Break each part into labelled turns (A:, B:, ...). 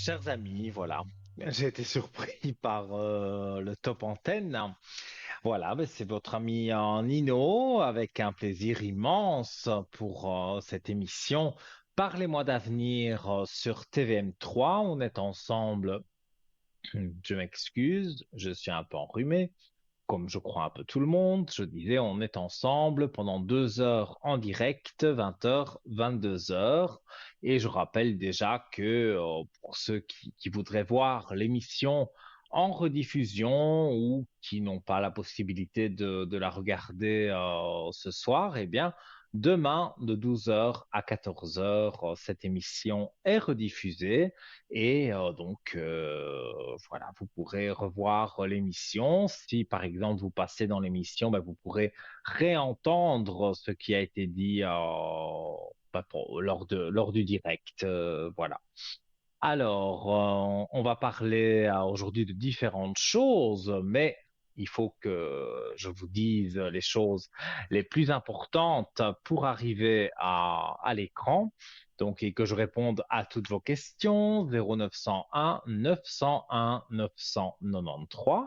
A: Chers amis, voilà, j'ai été surpris par le top antenne. Voilà, ben, c'est votre ami Nino avec un plaisir immense pour cette émission. Parlez-moi d'avenir sur TVM3. On est ensemble. Je m'excuse, je suis un peu enrhumé comme je crois un peu tout le monde, je disais, on est ensemble pendant 2 heures en direct, 20h, 22h. Et je rappelle déjà que pour ceux qui voudraient voir l'émission en rediffusion ou qui n'ont pas la possibilité de la regarder ce soir, eh bien, demain de 12h à 14h, cette émission est rediffusée. Et voilà, vous pourrez revoir l'émission. Si par exemple vous passez dans l'émission, ben, vous pourrez réentendre ce qui a été dit lors du direct. Voilà. Alors, on va parler aujourd'hui de différentes choses, mais il faut que je vous dise les choses les plus importantes pour arriver à l'écran. Donc, et que je réponde à toutes vos questions. 0901 901 993.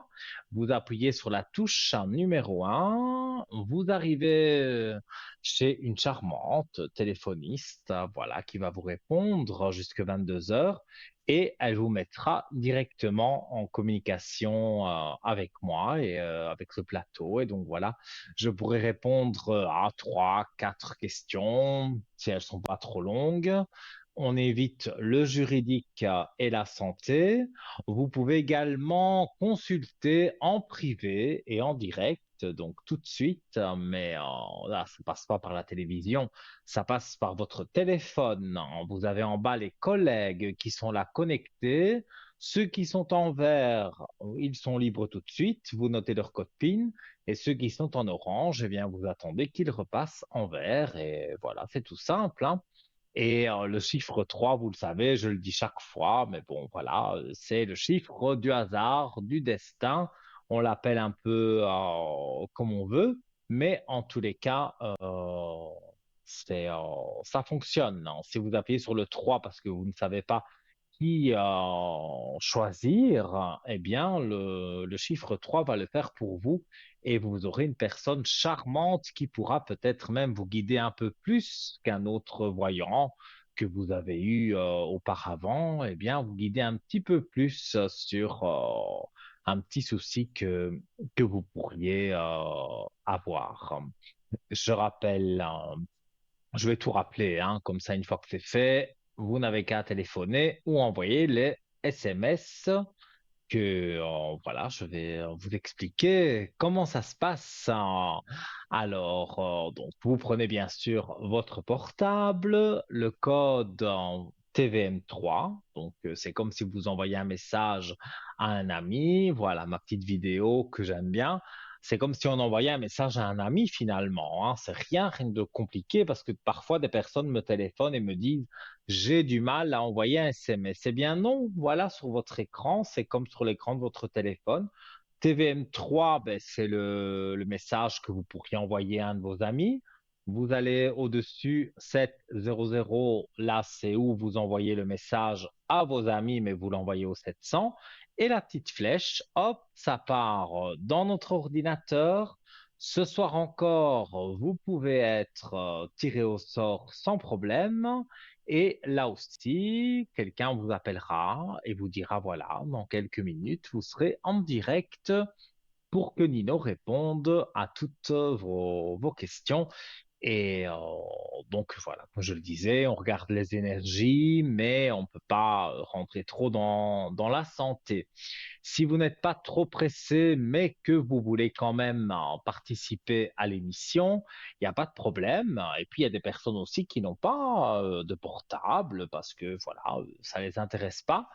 A: Vous appuyez sur la touche numéro 1. Vous arrivez chez une charmante téléphoniste, voilà, qui va vous répondre jusqu'à 22 heures et elle vous mettra directement en communication avec moi et avec ce plateau. Et donc voilà, je pourrai répondre à trois, quatre questions si elles sont pas trop longues. On évite le juridique et la santé. Vous pouvez également consulter en privé et en direct, donc tout de suite, mais là, ça passe pas par la télévision, ça passe par votre téléphone. Vous avez en bas les collègues qui sont là connectés. Ceux qui sont en vert, ils sont libres tout de suite. Vous notez leur code PIN. Et ceux qui sont en orange, eh bien, vous attendez qu'ils repassent en vert. Et voilà, c'est tout simple, hein. Et le chiffre 3, vous le savez, je le dis chaque fois, mais bon, voilà, c'est le chiffre du hasard, du destin. On l'appelle un peu comme on veut, mais en tous les cas, ça fonctionne, hein. Si vous appuyez sur le 3 parce que vous ne savez pas qui choisir, eh bien, le chiffre 3 va le faire pour vous et vous aurez une personne charmante qui pourra peut-être même vous guider un peu plus qu'un autre voyant que vous avez eu auparavant, eh bien, vous guider un petit peu plus sur un petit souci que vous pourriez avoir. Je rappelle, je vais tout rappeler, hein, comme ça, une fois que c'est fait, vous n'avez qu'à téléphoner ou envoyer les SMS que, voilà, je vais vous expliquer comment ça se passe, hein. Alors, donc, vous prenez bien sûr votre portable, le code en TVM3. Donc, c'est comme si vous envoyez un message à un ami. Voilà ma petite vidéo que j'aime bien. C'est comme si on envoyait un message à un ami finalement, hein. C'est rien de compliqué parce que parfois des personnes me téléphonent et me disent j'ai du mal à envoyer un SMS. Eh bien non, voilà sur votre écran, c'est comme sur l'écran de votre téléphone. TVM3, ben, c'est le message que vous pourriez envoyer à un de vos amis. Vous allez au-dessus 700, là c'est où vous envoyez le message à vos amis, mais vous l'envoyez au 700. Et la petite flèche, hop, ça part dans notre ordinateur. Ce soir encore, vous pouvez être tiré au sort sans problème. Et là aussi, quelqu'un vous appellera et vous dira, voilà, dans quelques minutes, vous serez en direct pour que Nino réponde à toutes vos questions. Et donc voilà, comme je le disais, on regarde les énergies, mais on ne peut pas rentrer trop dans la santé. Si vous n'êtes pas trop pressé, mais que vous voulez quand même participer à l'émission, il n'y a pas de problème. Et puis, il y a des personnes aussi qui n'ont pas de portable parce que voilà, ça les intéresse pas.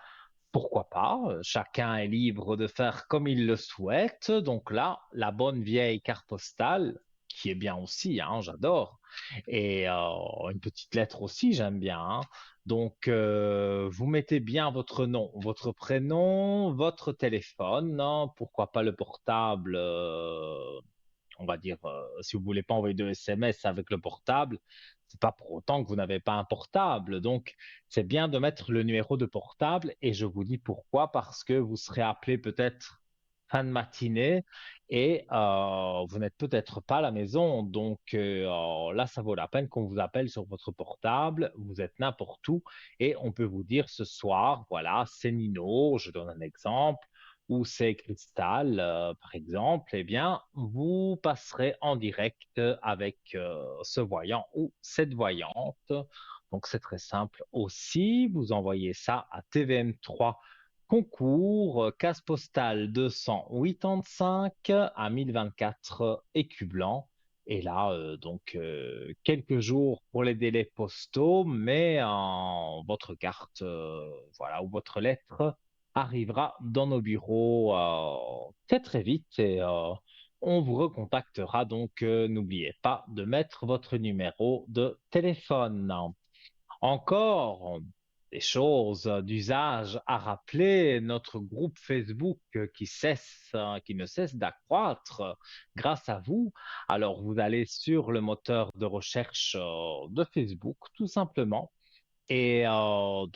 A: Pourquoi pas? Chacun est libre de faire comme il le souhaite. Donc là, la bonne vieille carte postale, qui est bien aussi, hein, j'adore. Et une petite lettre aussi, j'aime bien, hein. Donc, vous mettez bien votre nom, votre prénom, votre téléphone, hein, pourquoi pas le portable on va dire, si vous voulez pas envoyer de SMS avec le portable, c'est pas pour autant que vous n'avez pas un portable. Donc, c'est bien de mettre le numéro de portable et je vous dis pourquoi, parce que vous serez appelé peut-être fin de matinée et vous n'êtes peut-être pas à la maison. Donc, là, ça vaut la peine qu'on vous appelle sur votre portable. Vous êtes n'importe où et on peut vous dire ce soir, voilà, c'est Nino, je donne un exemple ou c'est Cristal, par exemple, eh bien, vous passerez en direct avec ce voyant ou cette voyante. Donc, c'est très simple aussi. Vous envoyez ça à TVM3 Concours, case postale 285 à 1024 écus blancs. Et là, quelques jours pour les délais postaux, mais votre carte, voilà, ou votre lettre arrivera dans nos bureaux très très vite et on vous recontactera. Donc, n'oubliez pas de mettre votre numéro de téléphone. Encore des choses d'usage à rappeler, notre groupe Facebook qui ne cesse d'accroître grâce à vous. Alors, vous allez sur le moteur de recherche de Facebook, tout simplement. Et voilà,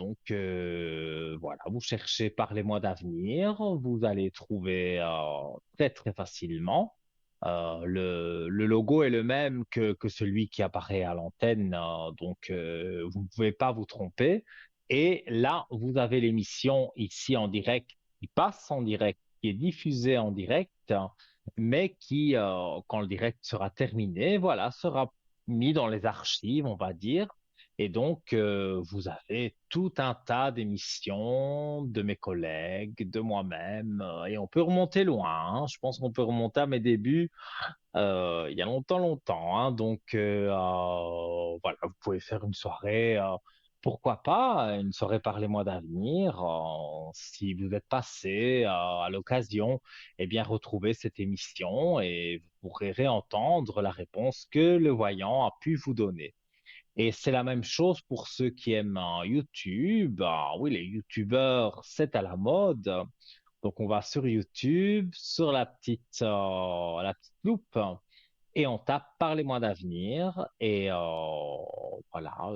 A: vous cherchez Parlez-moi d'avenir, vous allez trouver très très facilement. Le logo est le même que celui qui apparaît à l'antenne, vous ne pouvez pas vous tromper. Et là, vous avez l'émission ici en direct, qui passe en direct, qui est diffusée en direct, mais qui, quand le direct sera terminé, voilà, sera mis dans les archives, on va dire. Et donc, vous avez tout un tas d'émissions de mes collègues, de moi-même, et on peut remonter loin, hein. Je pense qu'on peut remonter à mes débuts il y a longtemps, longtemps, hein. Voilà, vous pouvez faire une soirée, pourquoi pas, une soirée Parlez-moi d'avenir. Si vous êtes passé à l'occasion, eh bien, retrouvez cette émission et vous pourrez réentendre la réponse que le voyant a pu vous donner. Et c'est la même chose pour ceux qui aiment YouTube. Ah oui, les YouTubeurs, c'est à la mode. Donc, on va sur YouTube, sur la petite loupe, et on tape Parlez-moi d'avenir. Et voilà,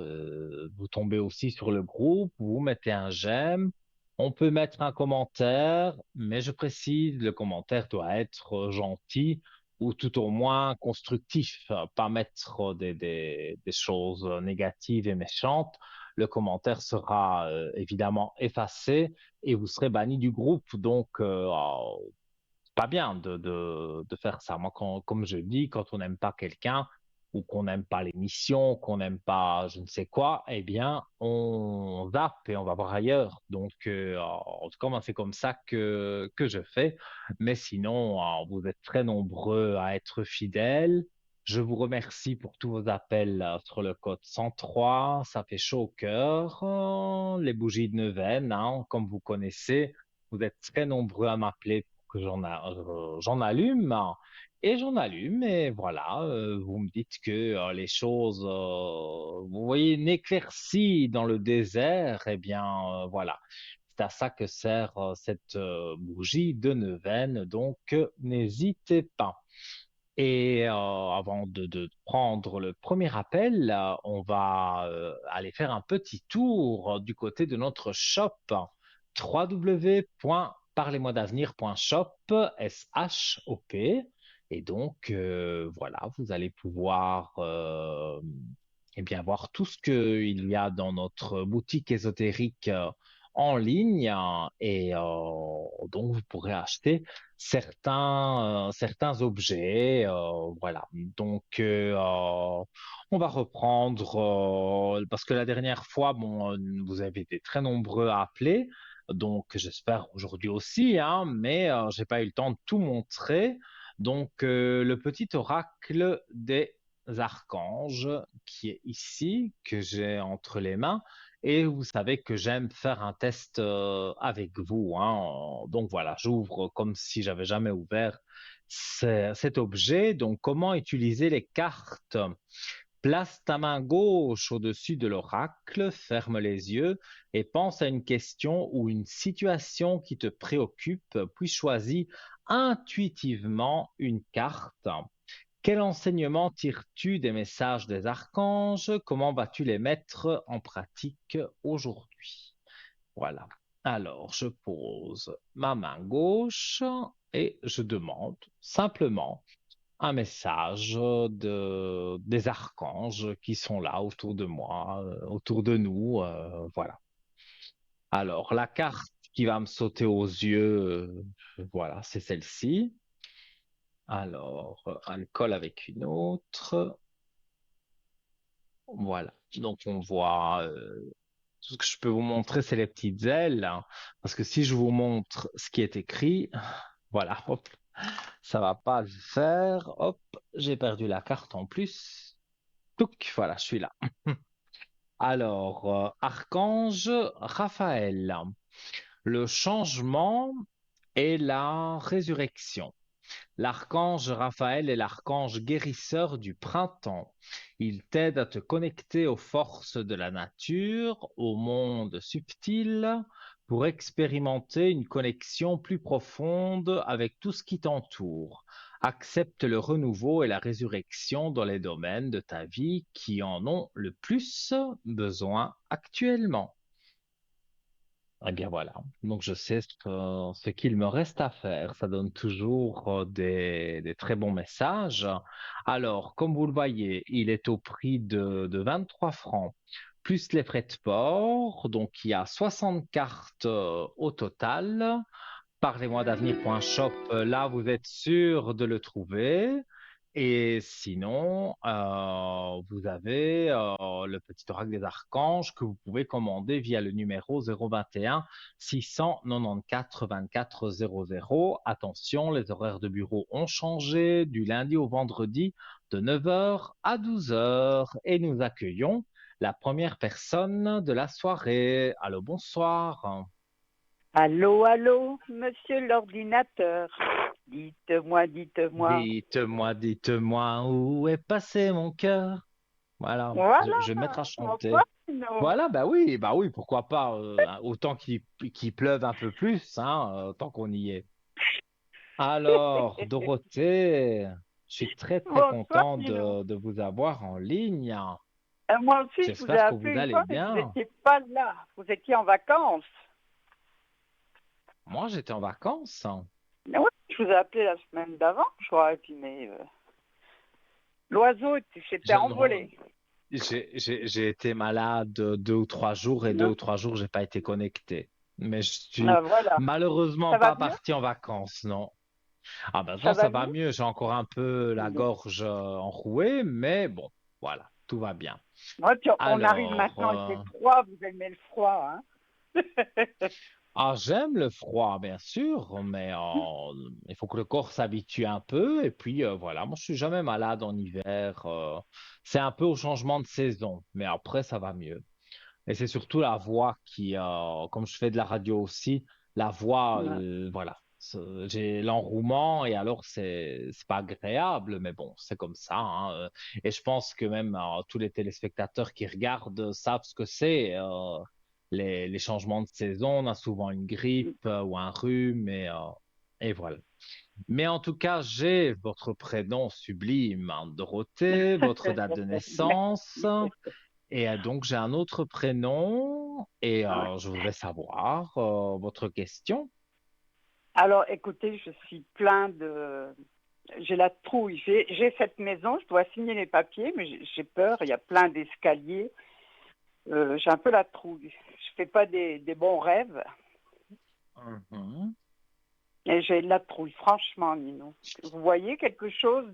A: vous tombez aussi sur le groupe, vous mettez un j'aime. On peut mettre un commentaire, mais je précise, le commentaire doit être gentil ou tout au moins constructif, pas mettre des choses négatives et méchantes. Le commentaire sera évidemment effacé et vous serez banni du groupe. Donc, pas bien de faire ça. Moi, comme je dis, quand on n'aime pas quelqu'un ou qu'on n'aime pas l'émission, qu'on n'aime pas je ne sais quoi, eh bien, on zappe et on va voir ailleurs. Donc, en tout cas, moi, c'est comme ça que je fais. Mais sinon, vous êtes très nombreux à être fidèles. Je vous remercie pour tous vos appels sur le code 103. Ça fait chaud au cœur. Les bougies de Neuvaine, hein, comme vous connaissez, vous êtes très nombreux à m'appeler que j'en allume et j'en allume et voilà, vous me dites que les choses, vous voyez une éclaircie dans le désert, eh bien voilà, c'est à ça que sert cette bougie de neuvaine, donc n'hésitez pas. Et avant de prendre le premier appel, on va aller faire un petit tour du côté de notre shop www.parlez-moi-d'avenir.shop, S-H-O-P. Et donc, voilà, vous allez pouvoir eh bien, voir tout ce qu'il y a dans notre boutique ésotérique en ligne et donc vous pourrez acheter certains objets. Voilà. Donc, on va reprendre parce que la dernière fois, bon, vous avez été très nombreux à appeler. Donc, j'espère aujourd'hui aussi, hein, mais j'ai pas eu le temps de tout montrer. Donc, le petit oracle des archanges qui est ici, que j'ai entre les mains. Et vous savez que j'aime faire un test avec vous, hein. Donc voilà, j'ouvre comme si j'avais jamais ouvert cet objet. Donc comment utiliser les cartes? Place ta main gauche au-dessus de l'oracle, ferme les yeux et pense à une question ou une situation qui te préoccupe, puis choisis intuitivement une carte Quel enseignement tires-tu des messages des archanges? Comment vas-tu les mettre en pratique aujourd'hui? Voilà. Alors, je pose ma main gauche et je demande simplement un message des archanges qui sont là autour de moi, autour de nous. Voilà. Alors, la carte qui va me sauter aux yeux, voilà, c'est celle-ci. Alors, elle colle avec une autre. Voilà. Donc, on voit, tout ce que je peux vous montrer, c'est les petites ailes, hein. Parce que si je vous montre ce qui est écrit, voilà, hop, ça va pas le faire. Hop, j'ai perdu la carte en plus. Touc, voilà, je suis là. Alors, Archange Raphaël, le changement et la résurrection. L'archange Raphaël est l'archange guérisseur du printemps. Il t'aide à te connecter aux forces de la nature, au monde subtil, pour expérimenter une connexion plus profonde avec tout ce qui t'entoure. Accepte le renouveau et la résurrection dans les domaines de ta vie qui en ont le plus besoin actuellement. Eh bien voilà, donc je sais ce qu'il me reste à faire. Ça donne toujours des très bons messages. Alors, comme vous le voyez, il est au prix de 23 francs, plus les frais de port. Donc, il y a 60 cartes au total. Parlez-moi d'avenir.shop, là, vous êtes sûr de le trouver. Et sinon, vous avez le petit oracle des archanges que vous pouvez commander via le numéro 021 694 24 00. Attention, les horaires de bureau ont changé du lundi au vendredi de 9 heures à 12 heures. Et nous accueillons la première personne de la soirée. Allô, bonsoir.
B: Allô, allô, monsieur l'ordinateur. Dites-moi, dites-moi.
A: Dites-moi où est passé mon cœur. Voilà,
B: Voilà,
A: je vais me mettre à
B: enfin,
A: chanter.
B: non.
A: Voilà, bah oui, pourquoi pas, autant qu'il pleuve un peu plus, hein, tant qu'on y est. Alors, Dorothée, je suis très très
B: Bonsoir,
A: content
B: Nino.
A: de vous avoir en ligne.
B: Moi aussi, je vous ai
A: J'espère que
B: appelé
A: vous
B: une
A: allez
B: fois, mais vous
A: bien.
B: n'étiez pas là. Vous étiez en vacances.
A: Moi, j'étais en vacances.
B: Mais oui, je vous ai appelé la semaine d'avant, je crois, et puis mais l'oiseau s'était
A: Non,
B: envolé.
A: j'ai été malade 2 ou 3 jours et deux
B: Non.
A: ou trois jours, j'ai pas été connecté. Mais je suis
B: Voilà.
A: malheureusement
B: Ça va
A: pas
B: mieux?
A: parti en vacances, non. Ah ben
B: Ça
A: non, ça
B: va
A: va
B: mieux?
A: mieux. J'ai encore un peu la
B: Non.
A: gorge enrouée, mais bon, voilà, tout va bien.
B: Ouais, puis on arrive
A: Alors,
B: maintenant, il fait froid, vous aimez le froid, hein?
A: j'aime le froid, bien sûr, mais il faut que le corps s'habitue un peu. Et puis voilà, moi je suis jamais malade en hiver. C'est un peu au changement de saison, mais après ça va mieux. Et c'est surtout la voix qui, comme je fais de la radio aussi, la voix,
B: Ouais.
A: voilà. J'ai l'enrouement et alors c'est pas agréable, mais bon, c'est comme ça, hein. Et je pense que même tous les téléspectateurs qui regardent savent ce que c'est. Les changements de saison, on a souvent une grippe ou un rhume et voilà. Mais en tout cas, j'ai votre prénom sublime, hein, Dorothée, votre date de naissance.
B: Merci.
A: Et donc, j'ai un autre prénom et
B: Ouais.
A: je voudrais savoir votre question.
B: Alors, écoutez, je suis plein de... J'ai la trouille. J'ai cette maison, je dois signer les papiers, mais j'ai peur. Il y a plein d'escaliers. J'ai un peu la trouille. Je fais pas des bons rêves.
A: Mhm.
B: Et j'ai de la trouille, franchement, Nino. Vous voyez quelque chose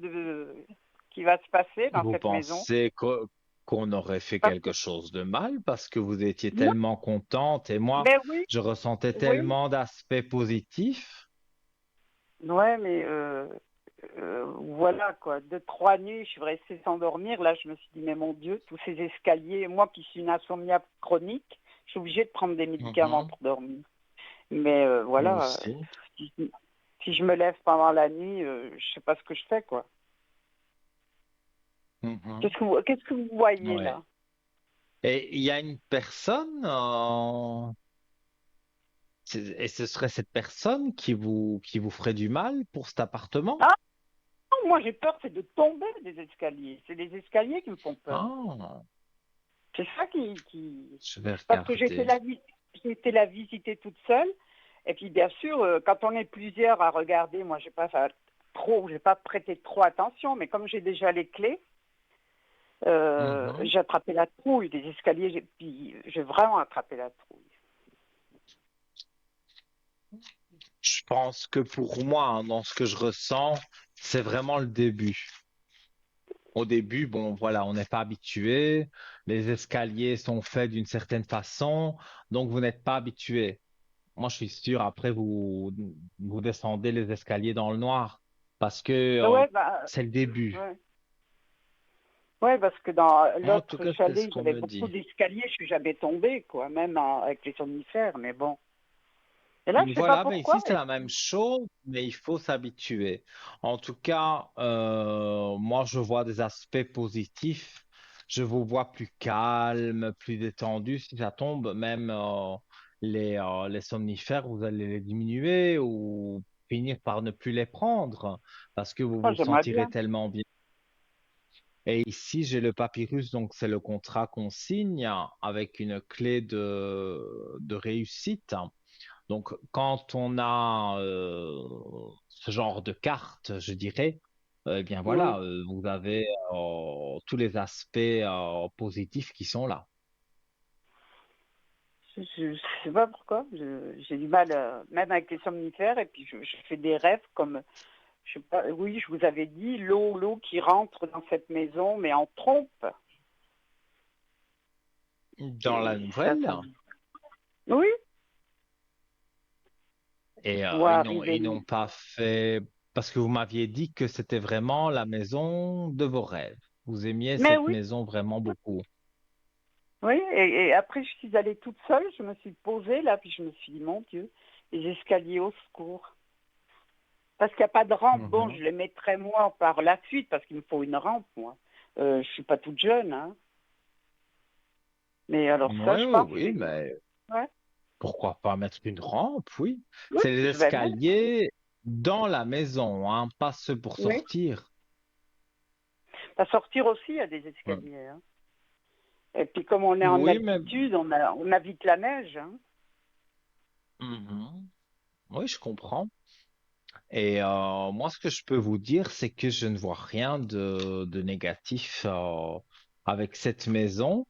B: qui va se passer dans
A: Vous
B: cette maison?
A: pensez qu'on aurait fait
B: Parce
A: quelque
B: que...
A: chose de mal parce que vous étiez
B: Non,
A: tellement contente et moi,
B: mais oui,
A: je ressentais
B: oui.
A: tellement d'aspects positifs.
B: Ouais, mais voilà quoi. 2, 3 nuits, je suis restée sans dormir. Là, je me suis dit, mais mon Dieu, tous ces escaliers. Moi qui suis une insomniaque chronique, je suis obligée de prendre des médicaments
A: Mhm.
B: pour dormir. Mais
A: Moi
B: voilà,
A: aussi.
B: si, si je me lève pendant la nuit, je sais pas ce que je fais quoi.
A: Mhm.
B: Qu'est-ce que vous voyez
A: Ouais.
B: là?
A: Et il y a une personne, et ce serait cette personne qui vous ferait du mal pour cet appartement?
B: Ah moi j'ai peur, c'est de tomber des escaliers. C'est les escaliers qui me font peur.
A: Ah,
B: C'est ça qui...
A: je vais
B: Parce que
A: regarder.
B: j'ai été la visiter toute seule. Et puis bien sûr, quand on est plusieurs à regarder, moi j'ai pas prêté trop attention, mais comme j'ai déjà les clés,
A: Mhm.
B: j'ai attrapé la trouille des escaliers, puis j'ai vraiment attrapé la trouille.
A: Je pense que pour moi, hein, dans ce que je ressens, c'est vraiment le début. Au début, bon, voilà, on n'est pas habitué. Les escaliers sont faits d'une certaine façon, donc vous n'êtes pas habitué. Moi, je suis sûr, après, vous descendez les escaliers dans le noir parce que
B: Ouais, bah,
A: c'est le début.
B: ouais. Ouais, parce que dans
A: En tout
B: l'autre
A: cas, c'est ce
B: chalet,
A: qu'on
B: j'avais
A: me
B: beaucoup
A: dit.
B: d'escaliers, je suis jamais tombée, quoi, même avec les somnifères, mais bon. Et là, je sais pas
A: Voilà, ben
B: pourquoi.
A: ici c'est la même chose, mais il faut s'habituer. En tout cas, moi je vois des aspects positifs. Je vous vois plus calme, plus détendu. Si ça tombe, même les somnifères, vous allez les diminuer ou finir par ne plus les prendre parce que vous
B: Moi,
A: vous
B: j'aimerais
A: sentirez
B: bien.
A: tellement bien. Et ici, j'ai le papyrus, donc c'est le contrat qu'on signe avec une clé de réussite. Donc, quand on a ce genre de carte, je dirais, eh bien
B: Oui.
A: voilà, vous avez tous les aspects positifs qui sont là.
B: Je sais pas pourquoi. J'ai du mal, même avec les somnifères, et puis je fais des rêves comme, je sais pas, oui, je vous avais dit, l'eau qui rentre dans cette maison, mais en trompe.
A: Dans la
B: Et ça,
A: nouvelle,
B: Oui,
A: et
B: ou
A: ils
B: arriver.
A: n'ont pas fait, parce que vous m'aviez dit que c'était vraiment la maison de vos rêves. Vous aimiez
B: Mais
A: cette
B: oui,
A: maison vraiment beaucoup.
B: oui, et après, je suis allée toute seule, je me suis posée là, puis je me suis dit, mon Dieu, les escaliers au secours. Parce qu'il n'y a pas de rampe. Bon,
A: Mhm.
B: je les mettrai moi par la suite, parce qu'il me faut une rampe, moi. Je suis pas toute jeune, hein. Mais alors ça,
A: Oui,
B: je
A: oui,
B: pense,
A: oui, mais
B: ouais,
A: pourquoi pas mettre une rampe, oui.
B: oui,
A: C'est les
B: je vais mettre.
A: escaliers dans la maison, hein, pas ceux pour
B: Oui.
A: sortir.
B: À sortir aussi, il y a des
A: Mm.
B: escaliers, hein. Et puis comme on est en
A: Oui, mais
B: altitude, on a vite la neige, hein.
A: mhm. Oui, je comprends. Et moi, ce que je peux vous dire, c'est que je ne vois rien de négatif avec cette maison.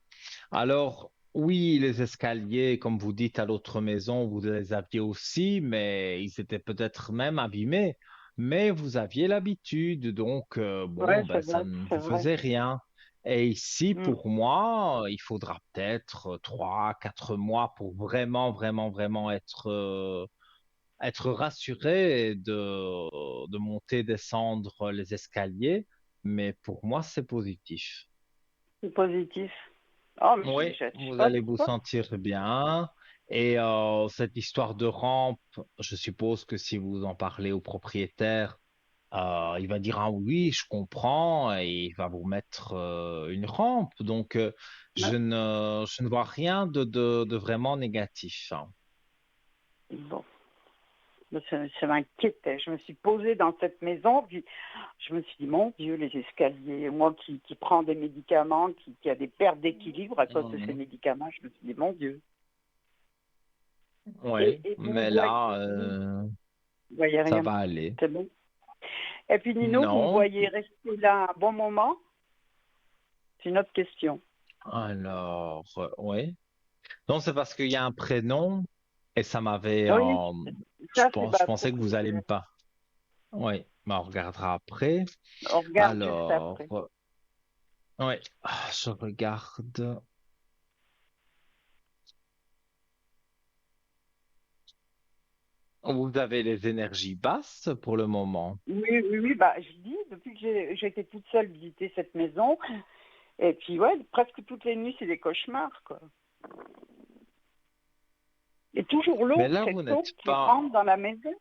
A: Alors, oui, les escaliers, comme vous dites, à l'autre maison, vous les aviez aussi, mais ils étaient peut-être même abîmés. Mais vous aviez l'habitude, donc bon,
B: Ouais,
A: ben, ça ne
B: c'est
A: vous
B: vrai.
A: faisait rien. Et ici,
B: Mm.
A: pour moi, il faudra peut-être 3, 4 mois pour vraiment, vraiment, vraiment être rassuré de monter, descendre les escaliers. Mais pour moi, c'est positif.
B: C'est positif. Oh, mais
A: Oui,
B: je sais
A: vous
B: pas
A: allez vous
B: pourquoi.
A: sentir bien. Et cette histoire de rampe, je suppose que si vous en parlez au propriétaire, il va dire, ah oui, je comprends, et il va vous mettre une rampe. Donc,
B: Ouais.
A: je ne vois rien de vraiment négatif, hein.
B: Bon, ça m'inquiétait. Je me suis posée dans cette maison, puis je me suis dit, mon Dieu, les escaliers. Moi qui prends des médicaments, qui a des pertes d'équilibre à cause de ces
A: Mhm.
B: médicaments, je me suis dit, mon Dieu.
A: Oui,
B: Et vous
A: mais
B: voyez,
A: là,
B: vous voyez
A: ça
B: rien.
A: va aller.
B: C'est bon. Et puis Nino, vous me
A: Non,
B: voyez rester là un bon moment? C'est une autre question.
A: alors, oui. Non, c'est parce qu'il y a un prénom et ça m'avait,
B: Oui, ça c'est
A: je
B: bah,
A: pensais
B: pour
A: que
B: que
A: vous allez me pas. Oui, mais on regardera après.
B: on regarde juste
A: Alors,
B: après.
A: oui, je regarde. Vous avez les énergies basses pour le moment.
B: Oui, oui, oui, bah je dis, depuis que j'ai été toute seule visiter cette maison, et puis ouais, presque toutes les nuits c'est des cauchemars, quoi. Et toujours
A: Mais
B: l'eau,
A: là, vous
B: cette eau
A: n'êtes
B: qui
A: pas,
B: rentre dans la maison.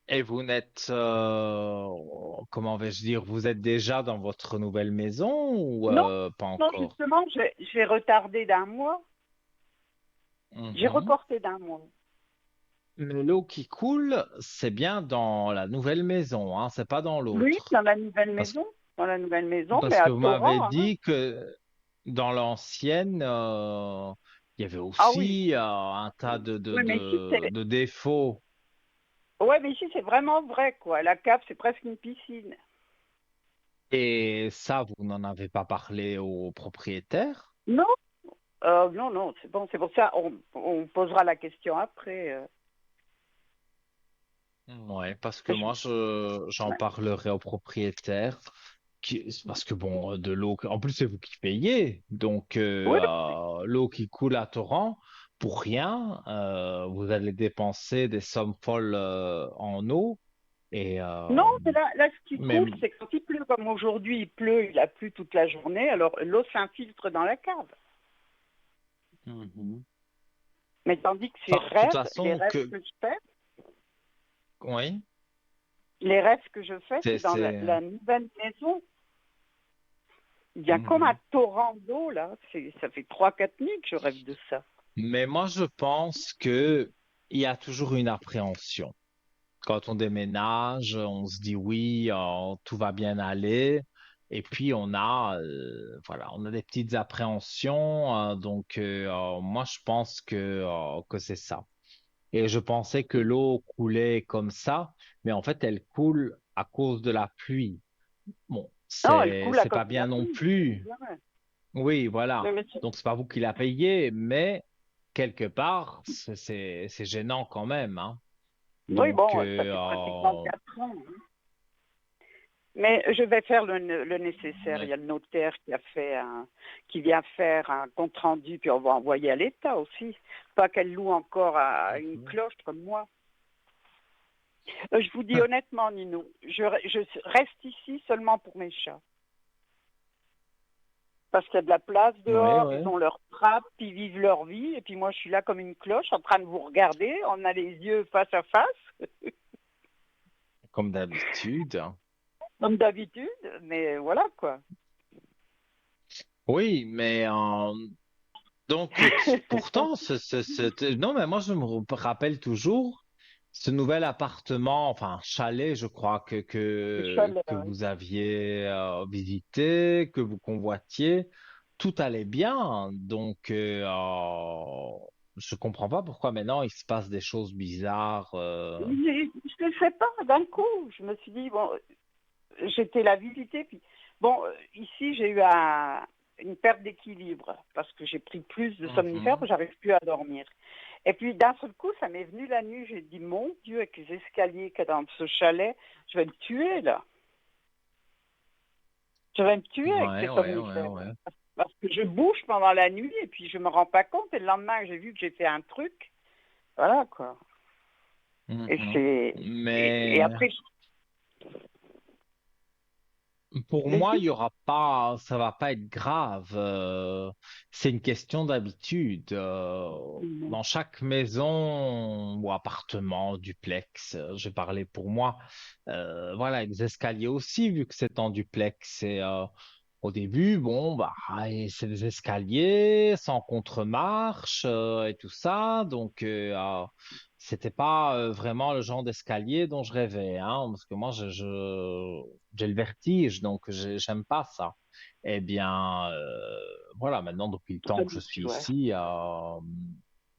A: et vous n'êtes, comment vais-je dire, vous êtes déjà dans votre nouvelle maison ou
B: Non,
A: pas
B: non,
A: encore?
B: justement, j'ai retardé d'un mois. J'ai
A: Mhm.
B: reporté d'un mois.
A: Mais l'eau qui coule, c'est bien dans la nouvelle maison, hein, c'est pas dans
B: Oui,
A: l'autre.
B: dans la nouvelle
A: Parce,
B: maison. Dans la nouvelle maison, mais
A: parce que
B: à
A: vous m'avez
B: torrent, hein.
A: dit que dans l'ancienne, il y avait
B: Ah oui.
A: aussi un tas
B: Oui, mais ici,
A: de défauts.
B: ouais, mais ici, c'est vraiment vrai, quoi. La cave, c'est presque une piscine.
A: Et ça, vous n'en avez pas parlé au propriétaire?
B: Non, non, non, c'est bon, c'est pour ça, on posera la question après.
A: Ouais, parce que
B: Je-
A: moi, j'en
B: ouais.
A: parlerai au propriétaire. Parce que bon, de l'eau, en plus c'est vous qui payez, donc
B: Oui,
A: l'eau qui coule à torrent pour rien, vous allez dépenser des sommes folles en eau et
B: non, mais là, ce qui coule,
A: même
B: c'est que quand il pleut, comme aujourd'hui, il a plu toute la journée, alors l'eau s'infiltre dans la cave.
A: Mhm.
B: Mais tandis que
A: Enfin, de toute façon que
B: que je fais,
A: oui,
B: les rêves que je fais, c'est dans
A: c'est
B: la nouvelle maison. Il y a comme un
A: mhm.
B: torrent d'eau, là. Ça fait 3 4 nuits que je rêve de ça.
A: Mais moi je pense que il y a toujours une appréhension. Quand on déménage, on se dit oui, tout va bien aller. Et puis voilà, on a des petites appréhensions. Donc moi, je pense que c'est ça. Et je pensais que l'eau coulait comme ça, mais en fait, elle coule à cause de la pluie. Bon,
B: Non, elle coule à
A: c'est
B: cause
A: pas
B: de la
A: bien non
B: pluie. C'est
A: plus.
B: bien.
A: Oui, voilà.
B: Mais
A: Donc c'est pas vous qui la payez, mais quelque part, c'est gênant quand même, hein.
B: oui,
A: Donc
B: bon, ça fait pratiquement 4 ans, hein. Mais je vais faire le nécessaire. Il y
A: ouais.
B: a le notaire qui vient faire un compte rendu, puis on va envoyer à l'État aussi. Pas qu'elle loue encore à une
A: Mhm.
B: cloche comme moi. Je vous dis honnêtement, Nino, je reste ici seulement pour mes chats. Parce qu'il y a de la place
A: Ouais,
B: dehors, ils
A: ouais,
B: ont leur trappe, ils vivent leur vie, et puis moi je suis là comme une cloche en train de vous regarder, on a les yeux face à face,
A: comme d'habitude.
B: comme d'habitude, mais voilà quoi.
A: Oui, mais donc pourtant, non, mais moi je me rappelle toujours ce nouvel appartement, enfin chalet, je crois
B: Le chalet,
A: que
B: oui.
A: vous aviez visité, que vous convoitiez, tout allait bien. Donc je comprends pas pourquoi maintenant il se passe des choses bizarres.
B: Je ne le sais pas d'un coup. Je me suis dit, bon, j'étais la visiter, puis bon, ici j'ai eu une perte d'équilibre parce que j'ai pris plus de somnifères,
A: Mhm.
B: j'arrive plus à dormir. Et puis d'un seul coup, ça m'est venu la nuit, j'ai dit, mon Dieu, avec les escaliers qu'il y a dans ce chalet, je vais me tuer là. Je vais me tuer avec
A: Ouais,
B: ces
A: ouais, ouais,
B: somnifères.
A: ouais.
B: Parce que je bouge pendant la nuit et puis je me rends pas compte. Et le lendemain, j'ai vu que j'ai fait un truc. Voilà quoi. Et
A: Mhm.
B: c'est et
A: Mais
B: après,
A: pour moi,
B: allez-y.
A: il y aura pas, ça va pas être grave. C'est une question d'habitude. Dans chaque maison ou appartement, duplex, je vais parler pour moi. Voilà, les escaliers aussi, vu que c'est en duplex. Et au début, bon, bah, et c'est des escaliers sans contre-marche et tout ça. Donc, c'était pas vraiment le genre d'escalier dont je rêvais, hein, parce que moi, j'ai le vertige, donc j'aime pas ça. Eh bien, voilà, maintenant, depuis le
B: Tout
A: temps que je suis
B: habitué, ouais.
A: ici,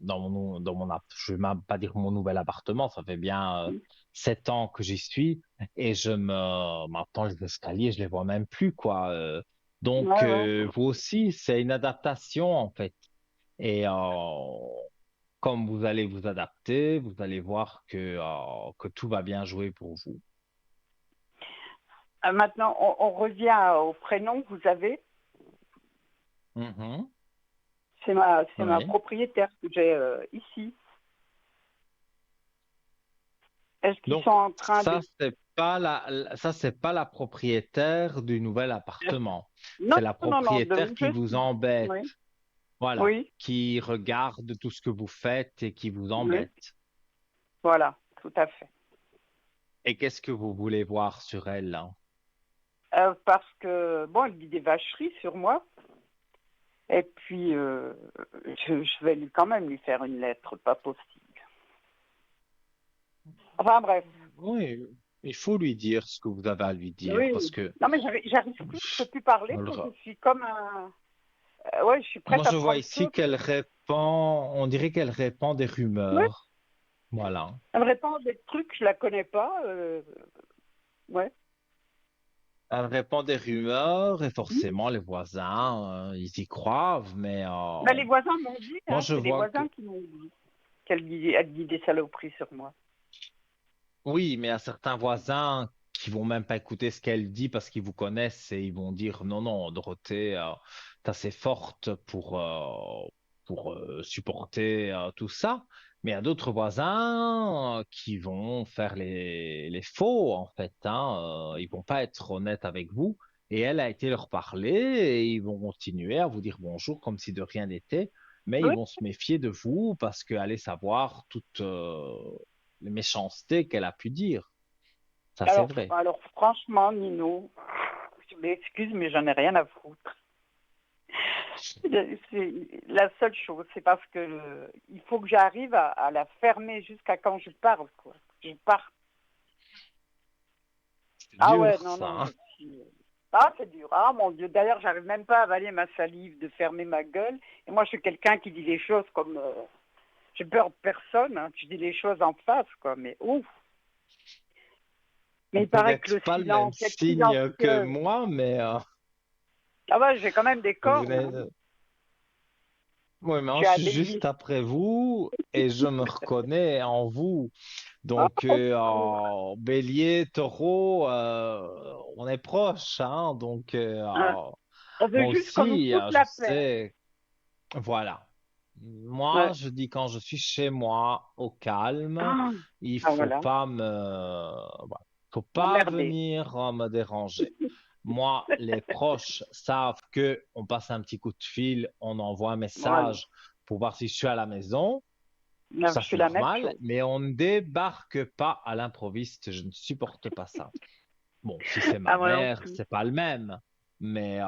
A: je vais même pas dire mon nouvel appartement, ça fait bien 7 ans que j'y suis, et maintenant, les escaliers, je les vois même plus, quoi. Donc,
B: Ouais, ouais.
A: vous aussi, c'est une adaptation, en fait. Et comme vous allez vous adapter, vous allez voir que tout va bien jouer pour vous.
B: Maintenant, on revient au prénom que vous avez.
A: Mhm.
B: C'est ma
A: Oui.
B: propriétaire que j'ai ici. Est-ce qu'ils sont
A: Donc,
B: en train de...
A: ça, c'est pas la propriétaire du nouvel appartement.
B: Non,
A: C'est la
B: non, non, de
A: propriétaire
B: où
A: qui
B: je
A: vous
B: suis.
A: embête.
B: Oui,
A: Voilà.
B: oui,
A: Qui regarde tout ce que vous faites et qui vous
B: oui.
A: embête.
B: Voilà, tout à fait.
A: Et qu'est-ce que vous voulez voir sur elle, là?
B: Parce que, bon, elle dit des vacheries sur moi. Et puis, je vais quand même lui faire une lettre, pas possible. Enfin bref,
A: Oui, il faut lui dire ce que vous avez à lui dire parce
B: oui.
A: que
B: Non mais j'arrive plus, je peux plus parler, quoi. Je
A: alors,
B: suis comme un... ouais, je suis
A: moi
B: prête à
A: je vois
B: prendre
A: ici
B: feu.
A: qu'elle répand, on dirait qu'elle répand des
B: Ouais,
A: rumeurs. Voilà.
B: elle me répond des trucs, je la connais pas. Ouais.
A: Elle répand des rumeurs et
B: Mhm.
A: forcément les voisins, ils y croient, mais
B: Bah, les voisins m'ont dit,
A: moi
B: hein,
A: je
B: c'est les
A: vois que
B: voisins qui m'ont dit elle dit des saloperies sur moi.
A: oui, mais il y a certains voisins qui vont même pas écouter ce qu'elle dit parce qu'ils vous connaissent et ils vont dire non, non, Dorothée, t'es assez forte pour supporter tout ça. Mais il y a d'autres voisins qui vont faire les faux, en fait, hein. Ils vont pas être honnêtes avec vous. Et elle a été leur parler et ils vont continuer à vous dire bonjour comme si de rien n'était. Mais ils
B: Oui.
A: vont se méfier de vous parce que allez savoir toute les méchancetés qu'elle a pu dire. Ça, c'est vrai.
B: Alors franchement, Nino, je m'excuse, mais j'en ai rien à foutre. C'est la seule chose, c'est parce que il faut que j'arrive à la fermer jusqu'à quand je parle, quoi. Je pars.
A: C'est
B: Ah ouais,
A: dur,
B: non,
A: ça,
B: non,
A: hein.
B: je suis... Ah, c'est dur. Ah, mon Dieu. D'ailleurs, j'arrive même pas à avaler ma salive, de fermer ma gueule. Et moi, je suis quelqu'un qui dit les choses comme... j'ai peur de personne, hein. Tu dis les choses en face, quoi. Mais ouf. Mais il
A: Vous
B: paraît que
A: n'êtes
B: le
A: pas le même
B: silence, être
A: signe que
B: silencieux.
A: moi, mais
B: Ah ouais, j'ai quand même des
A: vous
B: cornes, hein.
A: n'êtes- oui, mais
B: Je
A: moi,
B: suis
A: je
B: un
A: suis
B: bélier.
A: juste après vous et je me reconnais en vous.
B: Ah,
A: Donc, Bélier, Taureau, on est proches, hein. Donc,
B: hein. On veut
A: moi
B: juste qu'on nous
A: aussi,
B: foute
A: je
B: la paix.
A: sais. Voilà. Moi,
B: Ouais.
A: je dis quand je suis chez moi, au calme,
B: Ah,
A: il
B: ah,
A: faut
B: voilà.
A: pas voilà. Faut pas
B: M'emmerder.
A: venir me déranger. Moi, les proches savent que on passe un petit coup de fil, on envoie un
B: Voilà.
A: message pour voir si je suis à la maison.
B: Là,
A: Ça,
B: je suis
A: c'est
B: la même
A: normal,
B: chose.
A: mais on ne débarque pas à l'improviste. Je ne supporte pas ça. Bon, si c'est ma
B: Ah, moi non
A: mère,
B: plus.
A: c'est pas le même. Mais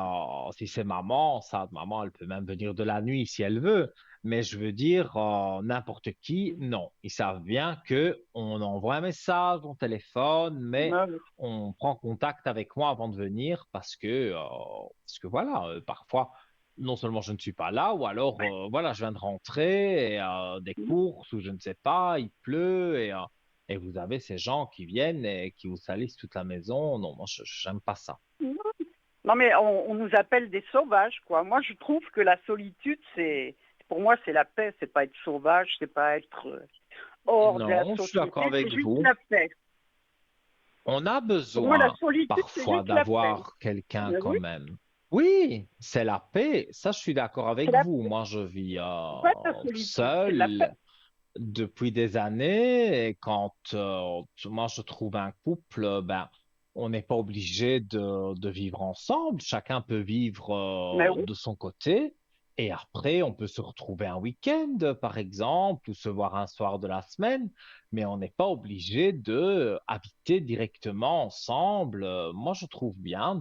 A: si c'est maman, ça, maman, elle peut même venir de la nuit si elle veut. Mais je veux dire, n'importe qui, non. Ils savent bien que on envoie un message, on téléphone, mais
B: Ouais,
A: on prend contact avec moi avant de venir parce que voilà, parfois, non seulement je ne suis pas là, ou alors, voilà, je viens de rentrer et, des courses ou je ne sais pas, il pleut et vous avez ces gens qui viennent et qui vous salissent toute la maison. Non, moi, j'aime pas ça.
B: non, mais on nous appelle des sauvages, quoi. Moi, je trouve que la solitude, c'est, pour moi, c'est la paix. C'est pas être sauvage, c'est pas être hors de la
A: Non, je suis d'accord
B: société, c'est
A: avec
B: juste
A: vous.
B: la paix.
A: On a
B: Pour moi, la
A: besoin
B: solitude, c'est
A: parfois
B: juste la paix.
A: d'avoir quelqu'un
B: Mais
A: quand
B: oui,
A: même. Oui, c'est la paix. Ça, je suis d'accord
B: c'est
A: avec
B: la
A: vous.
B: paix.
A: Moi, je vis
B: C'est pas de la solitude, c'est de la paix.
A: seul depuis des années. Et quand moi, je trouve un couple, ben, on n'est pas obligé de vivre ensemble. Chacun peut vivre
B: Mais oui,
A: de son côté. Et après, on peut se retrouver un week-end, par exemple, ou se voir un soir de la semaine. Mais on n'est pas obligé de habiter directement ensemble. Moi, je trouve bien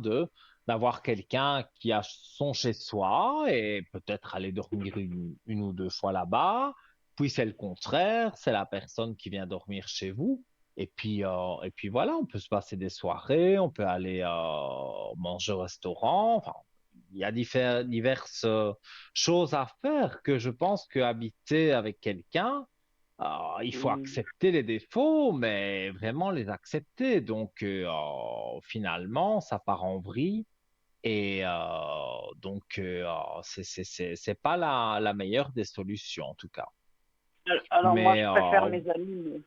A: d'avoir quelqu'un qui a son chez-soi et peut-être aller dormir une ou deux fois là-bas, puis c'est le contraire, c'est la personne qui vient dormir chez vous. Et puis voilà, on peut se passer des soirées, on peut aller manger au restaurant. Enfin, il y a diverses choses à faire que je pense que habiter avec quelqu'un, il faut
B: mm,
A: accepter les défauts, mais vraiment les accepter. Donc, finalement, ça part en vrille. Et donc, c'est pas la meilleure des solutions, en tout cas.
B: alors moi,
A: Mais
B: je préfère mes amis.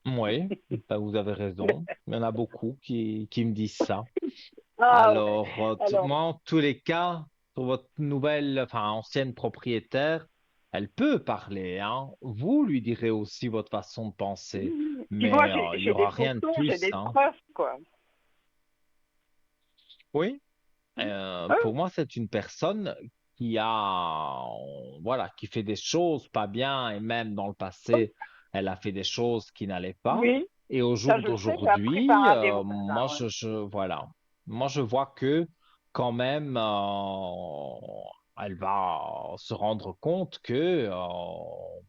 A: oui, ben, vous avez raison. Il y en a beaucoup qui me disent ça.
B: Ah ouais.
A: Alors,
B: Alors,
A: moi, en tous les cas, pour votre nouvelle, enfin, ancienne propriétaire, elle peut parler, hein. Vous lui direz aussi votre façon de penser,
B: puis moi,
A: mais il y
B: j'ai des
A: aura rien de
B: photos, j'ai
A: plus,
B: des
A: hein.
B: preuves, quoi.
A: Oui,
B: Hein.
A: pour moi, c'est une personne qui a, voilà, qui fait des choses pas bien et même dans le passé, elle a fait des choses qui n'allaient pas.
B: Oui,
A: Et au
B: ça
A: jour
B: je sais, j'ai appris par
A: d'aujourd'hui,
B: un des
A: moi,
B: voisins. Ouais.
A: voilà, moi, je vois que quand même, elle va se rendre compte que,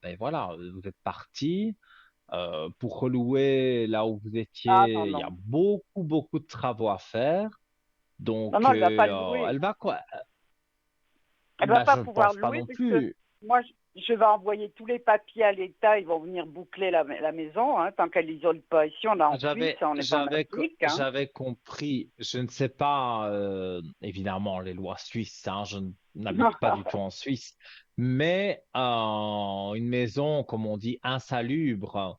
A: ben voilà, vous êtes parti. pour relouer là où vous
B: Ah non,
A: étiez, il y a
B: non.
A: beaucoup, beaucoup de travaux à faire.
B: Non,
A: Donc,
B: non, elle va pas le louer.
A: elle va quoi?
B: Elle va
A: Ben,
B: pas
A: je ne
B: pouvoir
A: pense
B: le
A: pas
B: louer
A: non
B: parce que
A: plus.
B: moi, je vais envoyer tous les papiers à l'État. Ils vont venir boucler la maison, hein, tant qu'elle n'isole pas. Ici, on est en Suisse, on n'est pas en Belgique, hein.
A: J'avais compris. Je ne sais pas, évidemment, les lois suisses, hein, je n'habite pas du tout en Suisse, mais une maison, comme on dit, insalubre.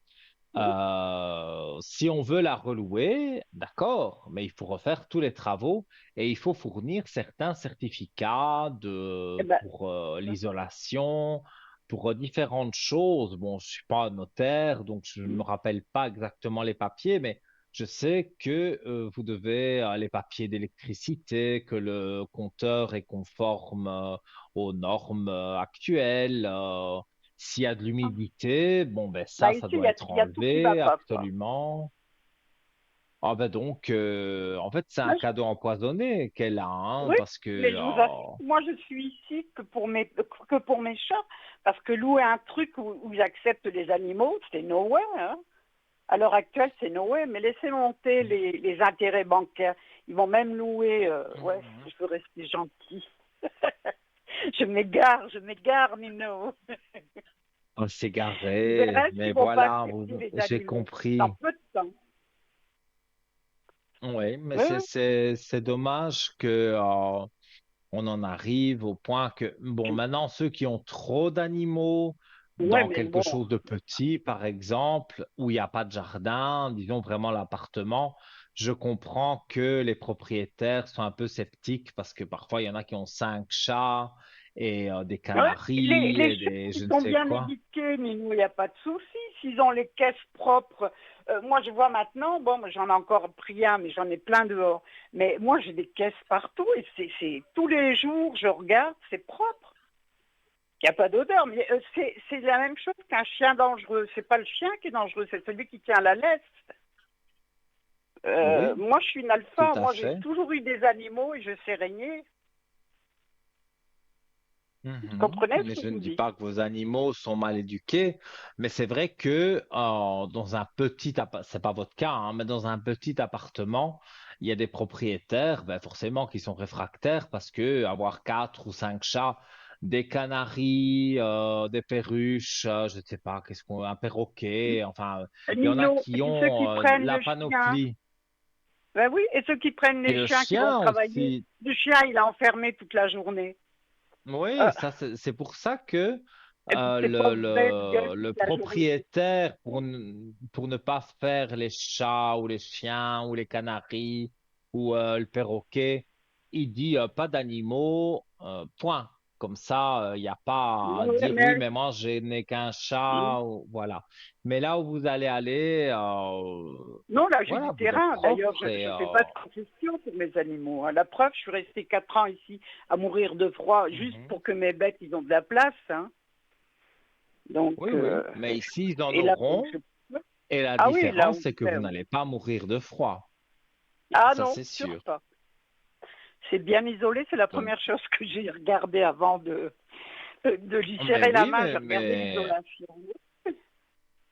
A: Si on veut la relouer, d'accord, mais il faut refaire tous les travaux et il faut fournir certains certificats
B: Eh ben,
A: pour l'isolation, pour différentes choses. Bon, je suis pas notaire, donc je ne me rappelle pas exactement les papiers, mais je sais que vous devez les papiers d'électricité, que le compteur est conforme aux normes actuelles. S'il y a de l'humidité, bon, ben
B: bah
A: ça
B: ici,
A: doit être
B: il y a tout qui va
A: enlevé
B: pas, quoi.
A: absolument. Ah ben donc, en fait, c'est un
B: Moi,
A: cadeau empoisonné qu'elle a, hein,
B: oui,
A: parce que,
B: mais je vous assure, moi, je suis ici que pour mes chats, parce que louer un truc où ils acceptent les animaux, c'est no way, hein. À l'heure actuelle, c'est no way, mais laissez monter les intérêts bancaires. Ils vont même louer, ouais,
A: Mhm.
B: je veux rester gentil. Je m'égare, Nino.
A: On s'est
B: Il
A: garé,
B: reste qu'ils
A: mais
B: vont pas
A: voilà,
B: accepter les
A: j'ai
B: animaux dans
A: compris.
B: peu de temps.
A: Oui, mais
B: Oui, oui.
A: c'est dommage que, on en arrive au point que, bon, maintenant, ceux qui ont trop d'animaux
B: Ouais,
A: dans
B: mais
A: quelque
B: bon.
A: chose de petit, par exemple, où il n'y a pas de jardin, disons vraiment l'appartement, je comprends que les propriétaires sont un peu sceptiques parce que parfois, il y en a qui ont 5 chats et des
B: Ouais.
A: canaris
B: Les
A: et
B: chats
A: des je
B: qui
A: ne
B: sont
A: sais
B: bien
A: quoi.
B: éduqués, Ninou, il n'y a pas de souci. S'ils ont les caisses propres. Moi, je vois maintenant, bon, moi, j'en ai encore pris un, mais j'en ai plein dehors. Mais moi, j'ai des caisses partout et tous les jours, je regarde, c'est propre. Il n'y a pas d'odeur. Mais c'est la même chose qu'un chien dangereux. C'est pas le chien qui est dangereux, c'est celui qui tient la laisse.
A: Oui,
B: Moi, je suis une
A: tout
B: alpha.
A: à
B: Moi, j'ai
A: fait.
B: toujours eu des animaux et je sais régner. Vous
A: Mhm.
B: comprenez
A: Mais
B: ce que
A: je
B: je
A: ne
B: vous
A: dis
B: dis?
A: pas que vos animaux sont mal éduqués, mais c'est vrai que dans un c'est pas votre cas, hein, mais dans un petit appartement, il y a des propriétaires, ben forcément, qui sont réfractaires parce que avoir 4 ou 5 chats, des canaris, des perruches, je ne sais pas, un perroquet, enfin, il y en a
B: Nino,
A: qui
B: et ceux
A: ont
B: qui prennent
A: la
B: le chien.
A: panoplie.
B: Ben oui, et ceux qui prennent
A: Et
B: les
A: le
B: chiens qui vont
A: chien
B: travailler.
A: aussi.
B: Le chien, il est enfermé toute la journée.
A: Oui,
B: Euh,
A: ça c'est pour ça que
B: et puis ses pauvres bêtes gueulent toute
A: le
B: la journée.
A: propriétaire pour ne pas faire les chats ou les chiens ou les canaris ou le perroquet, il dit pas d'animaux, point. Comme ça, il n'y a pas à
B: Ouais,
A: dire oui,
B: mais
A: mais moi je n'ai qu'un chat, voilà. Mais là où vous allez aller,
B: non, là, j'ai
A: voilà,
B: du
A: vous êtes
B: terrain. D'ailleurs,
A: propre
B: je
A: et
B: ne fais pas de concession pour mes animaux, hein. La preuve, je suis restée 4 ans ici à mourir de froid juste
A: Mhm.
B: pour que mes bêtes, ils ont de la place, hein. Donc,
A: Oui, oui, mais ici ils en
B: et là,
A: auront. Et la
B: ah oui, là,
A: différence,
B: on
A: c'est
B: le
A: que
B: fait,
A: vous
B: oui.
A: n'allez pas mourir de froid.
B: Ah
A: Ça,
B: non,
A: c'est
B: sûr
A: sûr.
B: pas. C'est bien isolé, c'est la
A: Donc,
B: première chose que j'ai regardée avant de lui
A: mais
B: serrer la
A: oui,
B: main, j'ai regardé l'isolation.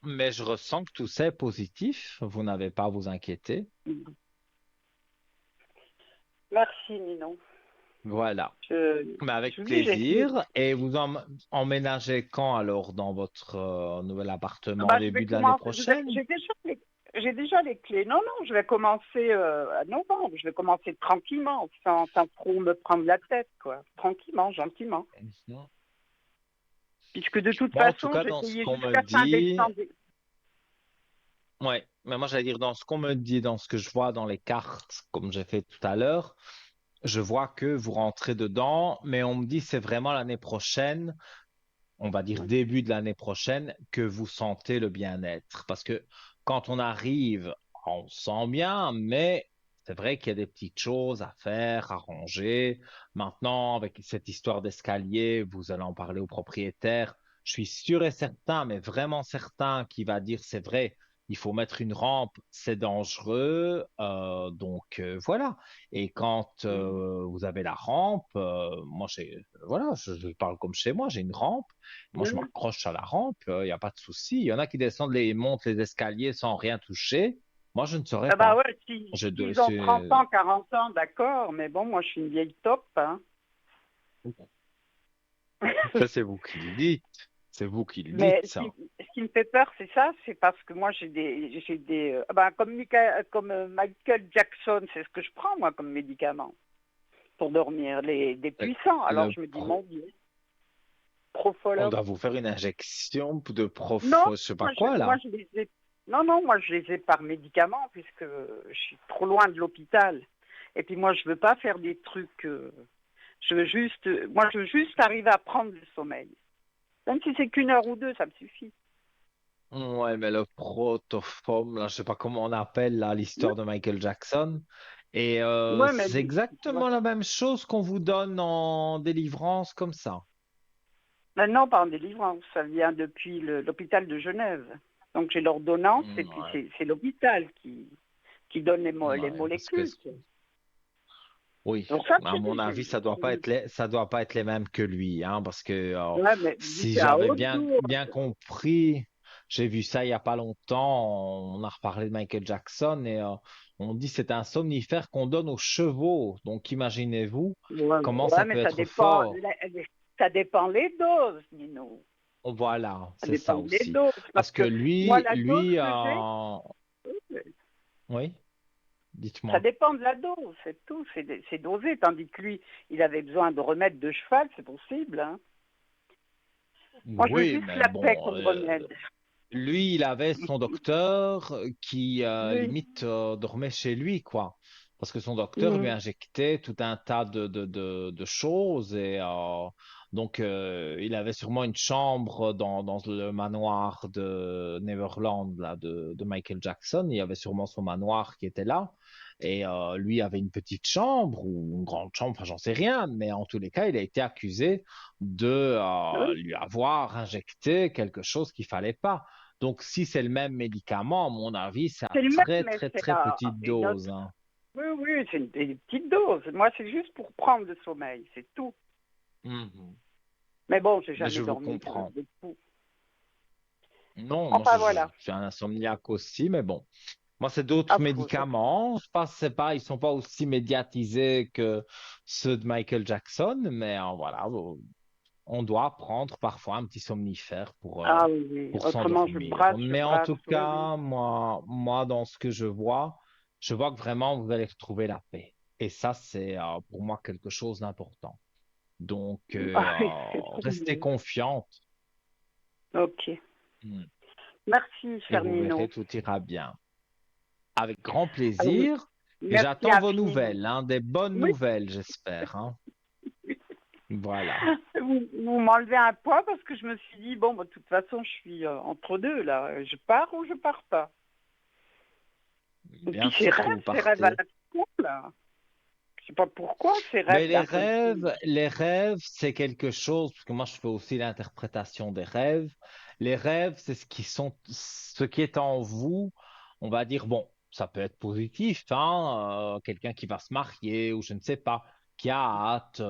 A: mais je ressens que tout ça est positif. Vous n'avez pas à vous inquiéter.
B: Merci, Ninon.
A: Voilà. Mais
B: Je
A: avec
B: vous dis,
A: plaisir. Et vous emménagez quand alors dans votre nouvel appartement,
B: je vais
A: début de l'année
B: commencer.
A: prochaine?
B: J'ai déjà les clés. Non, non, je vais commencer à novembre. Je vais commencer tranquillement, sans trop me prendre la tête, quoi. Tranquillement, gentiment.
A: Mhm.
B: Puisque de toute
A: Moi, en tout
B: façon,
A: cas,
B: j'ai
A: dans ce
B: payé
A: qu'on me
B: jusqu'à fin
A: dit,
B: décembre.
A: ouais, mais moi, j'allais dire dans ce qu'on me dit, dans ce que je vois dans les cartes, comme j'ai fait tout à l'heure, je vois que vous rentrez dedans, mais on me dit c'est vraiment l'année prochaine, on va dire début de l'année prochaine, que vous sentez le bien-être. Parce que quand on arrive, on se sent bien, mais c'est vrai qu'il y a des petites choses à faire, à ranger. Maintenant, avec cette histoire d'escalier, vous allez en parler au propriétaire. Je suis sûr et certain, mais vraiment certain, qu'il va dire c'est vrai. il faut mettre une rampe, c'est dangereux. Voilà. Et quand
B: Mhm.
A: vous avez la rampe, moi, voilà, je parle comme chez moi, j'ai une rampe. Moi, je
B: Mhm.
A: m'accroche à la rampe, il n'y a pas de souci. Il y en a qui descendent montent les escaliers sans rien toucher. Moi, je ne saurais
B: Ah bah
A: pas.
B: ouais, si,
A: Je, de-
B: s'ils ont 30
A: c'est-
B: ans, 40 ans, d'accord, mais bon, moi je suis une vieille taupe, hein.
A: Ça, c'est vous qui le dites. C'est vous qui le dites,
B: Mais
A: ça.
B: ce qui me fait peur, c'est ça, c'est parce que moi ah bah, comme Michael Jackson, c'est ce que je prends moi comme médicament pour dormir, des
A: Le,
B: puissants. Alors
A: le
B: je me dis,
A: pro-
B: mon Dieu,
A: on
B: Profolop.
A: doit vous faire une injection de prof,
B: Non,
A: je sais pas quoi,
B: moi
A: là.
B: je les ai, non, non, moi je les ai par médicament puisque je suis trop loin de l'hôpital. Et puis moi je veux pas faire des trucs, je veux juste arriver à prendre le sommeil. Même si c'est qu'une heure ou deux, ça me suffit.
A: Ouais, mais le protoforme, là, je sais pas comment on appelle là l'histoire de Michael Jackson. Et
B: Ouais, mais
A: c'est
B: tu vois.
A: exactement la même chose qu'on vous donne en délivrance comme ça.
B: Maintenant, par délivrance, ça vient depuis l'hôpital de Genève. Donc j'ai l'ordonnance et puis
A: Ouais,
B: c'est l'hôpital qui donne les
A: ouais, parce que
B: molécules.
A: oui,
B: Donc ça,
A: à mon avis, ça doit pas être les mêmes que lui, hein, parce que
B: ouais, mais vu que
A: si
B: c'est à
A: j'avais
B: haute dose.
A: bien compris, j'ai vu ça il y a pas longtemps. On a reparlé de Michael Jackson et on dit que c'est un somnifère qu'on donne aux chevaux. Donc imaginez-vous
B: Ouais,
A: comment ça
B: ouais,
A: peut
B: mais ça
A: être
B: dépend,
A: fort.
B: ça dépend les doses, Nino.
A: Voilà,
B: Ça
A: c'est ça
B: dépend des
A: aussi.
B: doses. Parce
A: Parce que
B: que moi, la dose
A: lui,
B: que j'ai,
A: oui,
B: ça
A: dites-moi.
B: dépend de la dose, c'est tout. C'est dosé. Tandis que lui, il avait besoin de remède de cheval, c'est possible, hein. Moi, je veux
A: Oui,
B: juste
A: mais
B: la paix
A: bon,
B: comme remède.
A: lui, il avait son docteur qui
B: Oui.
A: limite dormait chez lui, quoi. Parce que son docteur lui
B: Mhm.
A: injectait tout un tas de choses et donc il avait sûrement une chambre dans le manoir de Neverland là, de Michael Jackson. Il y avait sûrement son manoir qui était là. Et lui avait une petite chambre ou une grande chambre, enfin j'en sais rien, mais en tous les cas, il a été accusé de
B: Oui.
A: lui avoir injecté quelque chose qu'il fallait pas. Donc, si c'est le même médicament, à mon avis, c'est à
B: C'est le même,
A: très,
B: mais
A: très,
B: c'est
A: très petite
B: une autre.
A: dose, hein.
B: Oui, oui, c'est une petite dose. Moi, c'est juste pour prendre le sommeil, c'est tout.
A: Mhm.
B: Mais bon, j'ai
A: Mais
B: jamais
A: je vous
B: dormi
A: comprends.
B: de tout.
A: Non, moi,
B: Enfin,
A: je
B: voilà.
A: suis un insomniaque aussi, mais bon. Moi, c'est
B: À
A: d'autres
B: faux.
A: médicaments. Je pense, c'est pas, ils sont pas aussi médiatisés que ceux de Michael Jackson, mais voilà, on doit prendre parfois un petit somnifère
B: Ah oui, oui.
A: pour
B: Autrement,
A: s'endormir.
B: je
A: Mais en
B: brasse,
A: tout
B: oui, oui.
A: cas, moi, dans ce que je vois que vraiment vous allez retrouver la paix. Et ça, c'est pour moi quelque chose d'important. Donc,
B: Ah, c'est trop
A: restez
B: bien.
A: confiante.
B: Ok.
A: Hmm.
B: Merci,
A: Et
B: cher
A: vous verrez,
B: Nino.
A: tout ira bien. Avec grand
B: Ah oui.
A: plaisir. Et
B: Merci
A: j'attends vos
B: infiniment.
A: nouvelles, hein, des bonnes
B: Oui.
A: nouvelles, j'espère, hein. Voilà.
B: Vous m'enlevez un poids parce que je me suis dit, bon, bah, de toute façon, je suis entre deux, là. Je pars ou je pars pas. Et
A: Bien
B: puis
A: sûr que vous
B: ces rêves à
A: partez.
B: la con, là. Je sais pas pourquoi, ces
A: Mais
B: rêves d'un peu de fou.
A: les rêves, c'est quelque chose, parce que moi je fais aussi l'interprétation des rêves. Les rêves, c'est ce qui est en vous. On va dire, bon, ça peut être positif, hein, quelqu'un qui va se marier ou je ne sais pas, qui a hâte.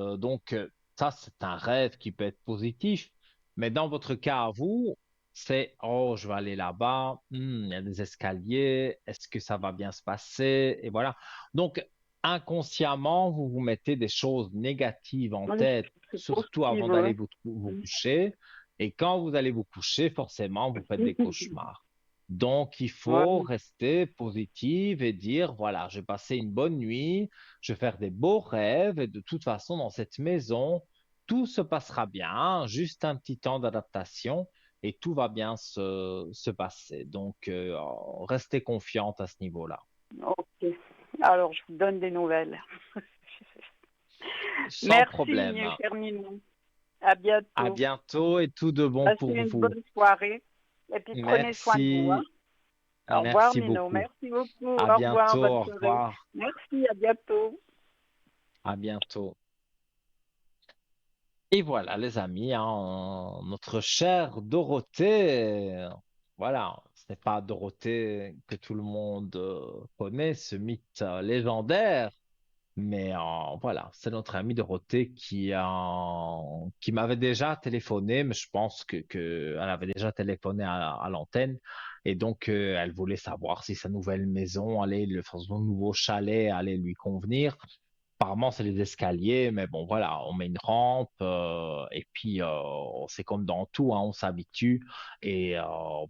A: Ça, c'est un rêve qui peut être positif. Mais dans votre cas à vous, c'est, oh, je vais aller là-bas, il y a des escaliers, est-ce que ça va bien se passer? Et voilà. Donc, inconsciemment, vous vous mettez des choses négatives en
B: Oui,
A: tête,
B: c'est
A: surtout avant
B: possible,
A: d'aller
B: ouais.
A: vous coucher. Et quand vous allez vous coucher, forcément, vous faites des cauchemars. Donc, il faut
B: Ouais.
A: rester positive et dire, voilà, j'ai passé une bonne nuit, je vais faire des beaux rêves et de toute façon, dans cette maison, tout se passera bien, juste un petit temps d'adaptation et tout va bien se passer. Donc, restez confiante à ce niveau-là.
B: Ok. Alors, je vous donne des nouvelles.
A: Sans
B: Merci,
A: problème.
B: cher Minou. À
A: À
B: bientôt.
A: bientôt et tout de bon
B: Passez
A: pour
B: une
A: vous.
B: bonne soirée. Et puis, prenez soin de vous, hein.
A: Merci,
B: Au revoir,
A: merci
B: Minou.
A: beaucoup.
B: Merci beaucoup.
A: À
B: Au revoir.
A: bientôt,
B: Bonne
A: au
B: soirée.
A: revoir.
B: Merci. À bientôt.
A: À bientôt. Et voilà, les amis, hein, notre chère Dorothée, voilà, c'est pas Dorothée que tout le monde connaît, ce mythe légendaire. Mais voilà, c'est notre amie Dorothée qui m'avait déjà téléphoné, mais je pense que elle avait déjà téléphoné à l'antenne. Et donc, elle voulait savoir si sa nouvelle maison allait, son nouveau chalet allait lui convenir. Apparemment, c'est les escaliers, mais bon, voilà, on met une rampe, et puis c'est comme dans tout, hein, on s'habitue. Et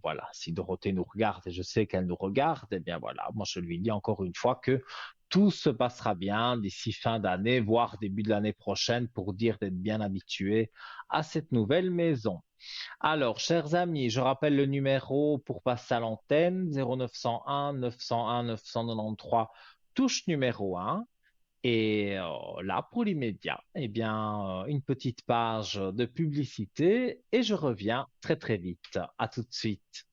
A: voilà, si Dorothée nous regarde, et je sais qu'elle nous regarde, eh bien voilà, moi je lui dis encore une fois que tout se passera bien d'ici fin d'année, voire début de l'année prochaine, pour dire d'être bien habitué à cette nouvelle maison. Alors, chers amis, je rappelle le numéro pour passer à l'antenne, 0901 901 993, touche numéro 1. Et là, pour l'immédiat, eh bien, une petite page de publicité et je reviens très très vite. À tout de suite.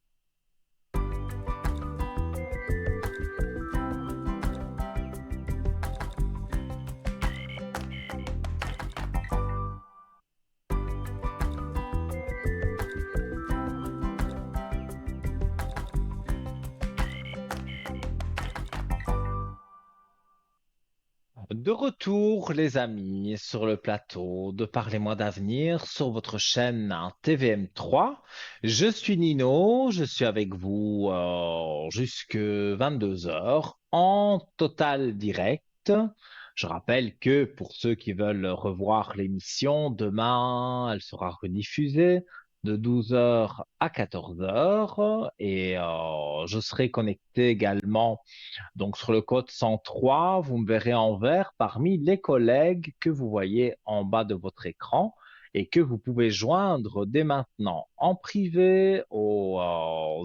A: De retour, les amis, sur le plateau de Parlez-moi d'avenir sur votre chaîne TVM3. Je suis Nino, je suis avec vous jusque 22 heures en total direct. Je rappelle que pour ceux qui veulent revoir l'émission, demain, elle sera rediffusée de 12 heures à 14 heures et je serai connecté également donc, sur le code 103, vous me verrez en vert parmi les collègues que vous voyez en bas de votre écran et que vous pouvez joindre dès maintenant en privé au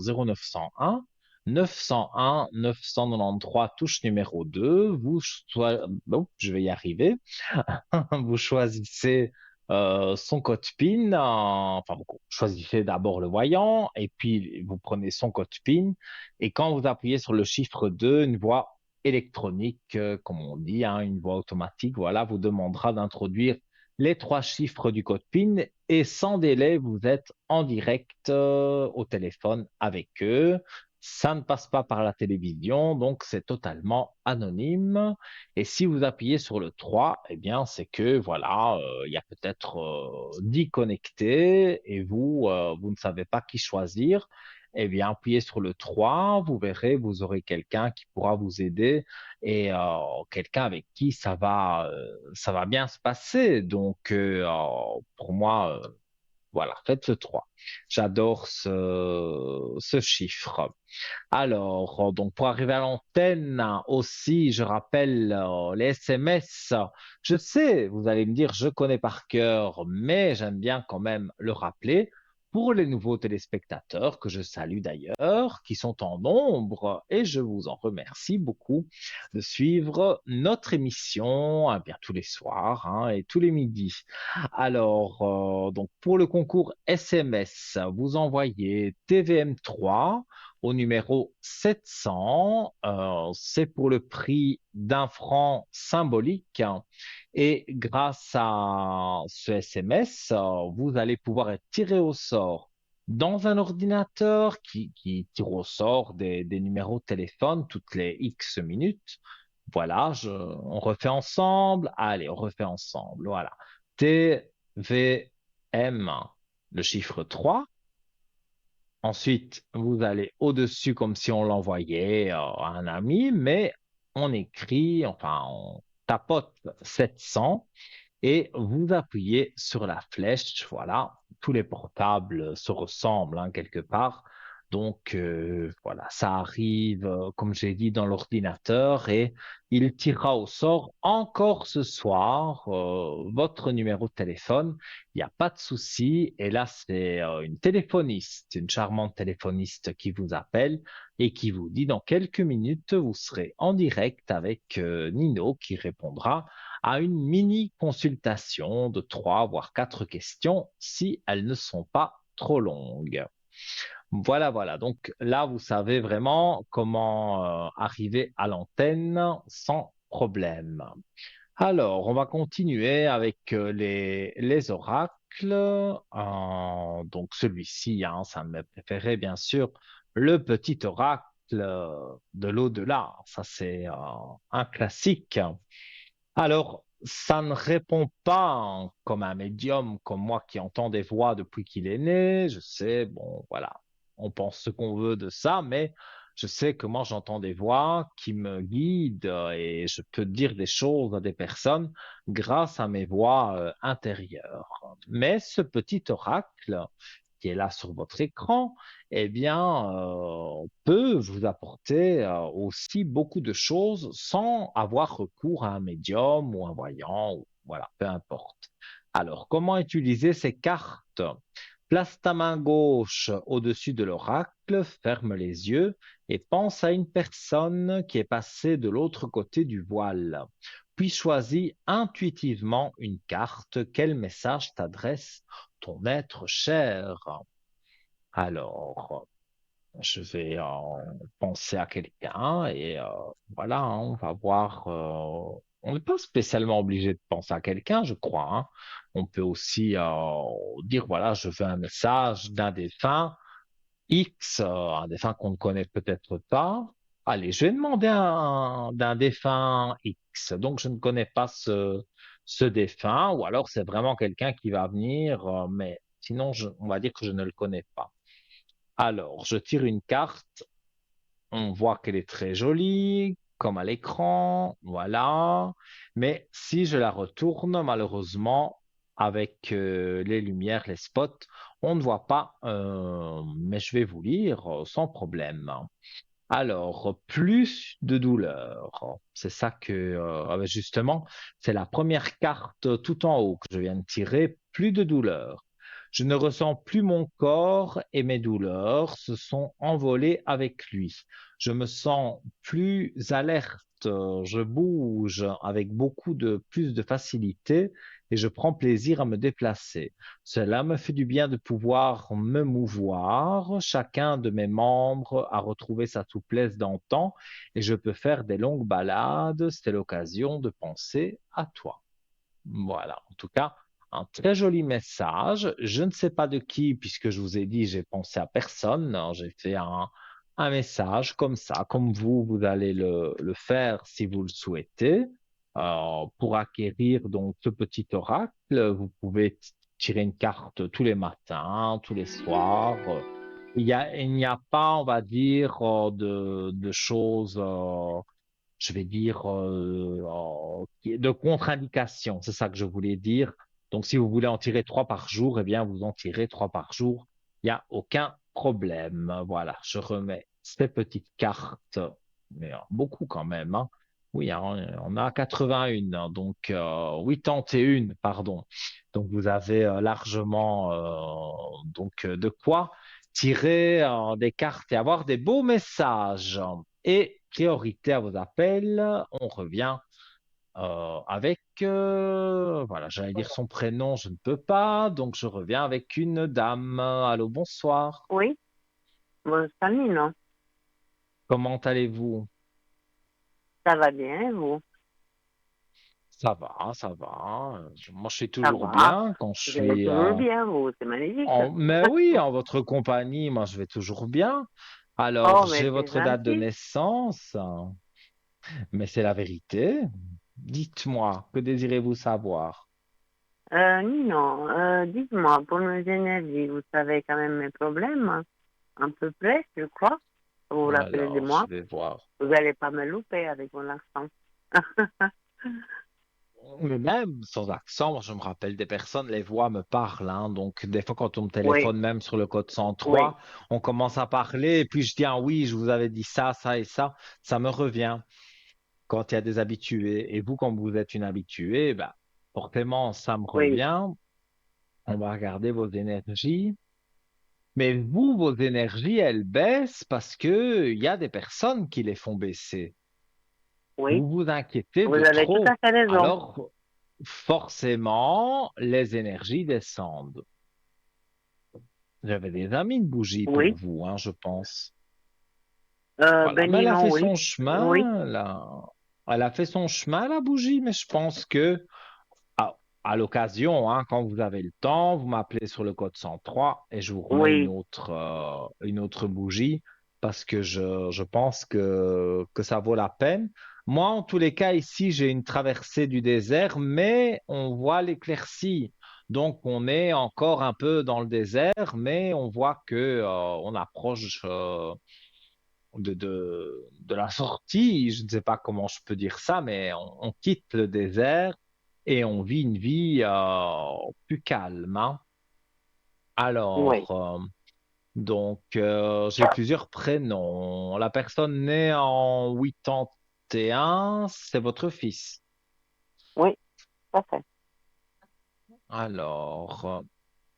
A: 0901 901 993 touche numéro 2. Bon, je vais y arriver. Vous choisissez son code PIN. Enfin, vous choisissez d'abord le voyant et puis vous prenez son code PIN. Et quand vous appuyez sur le chiffre 2, une voix électronique, comme on dit, hein, une voix automatique, voilà, vous demandera d'introduire les trois chiffres du code PIN et sans délai, vous êtes en direct au téléphone avec eux. Ça ne passe pas par la télévision, donc c'est totalement anonyme. Et si vous appuyez sur le 3, eh bien, c'est que voilà, il y a peut-être 10 connectés et vous ne savez pas qui choisir. Eh bien, appuyez sur le 3, vous verrez, vous aurez quelqu'un qui pourra vous aider et quelqu'un avec qui ça va bien se passer. Donc, pour moi, voilà, faites le 3. J'adore ce chiffre. Alors, donc pour arriver à l'antenne aussi, je rappelle les SMS. Je sais, vous allez me dire, je connais par cœur, mais j'aime bien quand même le rappeler pour les nouveaux téléspectateurs que je salue d'ailleurs, qui sont en nombre, et je vous en remercie beaucoup de suivre notre émission bien tous les soirs hein, et tous les midis. Alors, donc pour le concours SMS, vous envoyez TVM3 au numéro 700. C'est pour le prix d'1 franc symbolique. Et grâce à ce SMS, vous allez pouvoir être tiré au sort dans un ordinateur qui tire au sort des numéros de téléphone toutes les X minutes. Voilà, on refait ensemble. Allez, on refait ensemble. Voilà. TVM, le chiffre 3. Ensuite, vous allez au-dessus comme si on l'envoyait à un ami, mais on écrit, enfin, on tapote 700 et vous appuyez sur la flèche. Voilà, tous les portables se ressemblent hein, quelque part. Donc voilà, ça arrive, comme j'ai dit, dans l'ordinateur et il tirera au sort encore ce soir votre numéro de téléphone. Il n'y a pas de souci. Et là, c'est une téléphoniste, une charmante téléphoniste qui vous appelle et qui vous dit dans quelques minutes, vous serez en direct avec Nino qui répondra à une mini consultation de 3 voire 4 questions si elles ne sont pas trop longues. Voilà, voilà. Donc là, vous savez vraiment comment arriver à l'antenne sans problème. Alors, on va continuer avec les oracles. Donc celui-ci, hein, c'est un de mes préférés, bien sûr. le petit oracle de l'au-delà. Ça, c'est un classique. Alors, ça ne répond pas comme un médium, comme moi qui entend des voix depuis qu'il est né. Je sais, bon, voilà, on pense ce qu'on veut de ça, mais je sais que moi j'entends des voix qui me guident et je peux dire des choses à des personnes grâce à mes voix intérieures. Mais ce petit oracle qui est là sur votre écran, eh bien, peut vous apporter aussi beaucoup de choses sans avoir recours à un médium ou un voyant, ou, voilà, peu importe. Alors, comment utiliser ces cartes? Place ta main gauche au-dessus de l'oracle, ferme les yeux et pense à une personne qui est passée de l'autre côté du voile. Puis choisis intuitivement une carte. Quel message t'adresse ton être cher? Alors, je vais penser à quelqu'un et voilà, hein, on va voir. On n'est pas spécialement obligé de penser à quelqu'un, je crois, hein. On peut aussi dire, voilà, je veux un message d'un défunt X, un défunt qu'on ne connaît peut-être pas. Allez, je vais demander d'un défunt X. Donc, je ne connais pas ce défunt, ou alors c'est vraiment quelqu'un qui va venir, mais sinon, on va dire que je ne le connais pas. Alors, je tire une carte. On voit qu'elle est très jolie, comme à l'écran. Voilà. Mais si je la retourne, malheureusement, avec les lumières, les spots, on ne voit pas. Mais je vais vous lire sans problème. Alors, plus de douleur. C'est ça que, justement, c'est la première carte tout en haut que je viens de tirer. Plus de douleur. Je ne ressens plus mon corps et mes douleurs se sont envolées avec lui. Je me sens plus alerte. Je bouge avec beaucoup de plus de facilité et je prends plaisir à me déplacer. Cela me fait du bien de pouvoir me mouvoir. Chacun de mes membres a retrouvé sa souplesse d'antan et je peux faire des longues balades. C'était l'occasion de penser à toi. Voilà, en tout cas, un très joli message. Je ne sais pas de qui, puisque je vous ai dit, j'ai pensé à personne. J'ai fait un message comme ça, comme vous allez le faire si vous le souhaitez. Pour acquérir donc ce petit oracle, vous pouvez tirer une carte tous les matins, tous les soirs. Il n'y a pas, on va dire, de choses je vais dire, de contre-indication. C'est ça que je voulais dire. Donc, si vous voulez en tirer trois par jour, eh bien, vous en tirez trois par jour. Il n'y a aucun problème. Voilà, je remets ces petites cartes, mais beaucoup quand même, hein. Oui, hein, on a 81, hein, donc 81, pardon. Donc, vous avez largement de quoi tirer des cartes et avoir des beaux messages. Et priorité à vos appels, on revient avec, voilà, j'allais dire son prénom, je ne peux pas, donc je reviens avec une dame. Allô, bonsoir.
C: Oui, bon, salut, non?
A: Comment allez-vous?
C: Ça va bien, vous?
A: Ça va, ça va. Moi, je suis
C: Ça
A: toujours
C: va.
A: bien quand je
C: Vous allez
A: suis
C: toujours bien, vous. C'est magnifique.
A: mais oui, en votre compagnie, moi, je vais toujours bien. Alors,
C: Oh, mais
A: j'ai
C: c'est
A: votre date de
C: gentil.
A: naissance, mais c'est la vérité. Dites-moi, que désirez-vous savoir?
C: Non, dites-moi, pour nos énergies, vous savez quand même mes problèmes, hein, à peu près, je crois. Vous vous rappelez de
A: Alors,
C: moi?
A: je vais voir.
C: Vous n'allez pas me louper avec mon accent.
A: Mais même sans accent, moi, je me rappelle des personnes, les voix me parlent, hein. Donc, des fois, quand on me
C: Oui,
A: téléphone, même sur le code
C: oui,
A: 103, on commence à parler et puis je dis, ah oui, je vous avais dit ça, ça et ça me revient quand il y a des habitués. Et vous, quand vous êtes une habituée, bah, forcément, ça me
C: oui,
A: revient. On va regarder vos énergies. Mais vous, vos énergies, elles baissent parce que il y a des personnes qui les font baisser.
C: oui.
A: Vous vous inquiétez
C: Vous
A: de
C: avez tout à
A: trop.
C: fait raison.
A: Alors, forcément, les énergies descendent. J'avais déjà mis une bougie pour
C: Oui.
A: vous, hein, je pense. Voilà,
C: Ben
A: mais elle a
C: dis-donc,
A: fait
C: oui.
A: son
C: Oui,
A: chemin, elle a fait son chemin, la bougie, mais je pense que à l'occasion, hein, quand vous avez le temps, vous m'appelez sur le code 103 et je vous remets
C: oui.
A: une autre bougie. parce que je pense que ça vaut la peine. Moi, en tous les cas, ici, j'ai une traversée du désert, mais on voit l'éclaircie. Donc, on est encore un peu dans le désert, mais on voit que, on approche de la sortie. Je ne sais pas comment je peux dire ça, mais on quitte le désert et on vit une vie plus calme, hein.
C: Oui,
A: Alors, j'ai plusieurs prénoms. La personne née en 81, c'est votre fils.
C: oui, tout à fait.
A: Alors,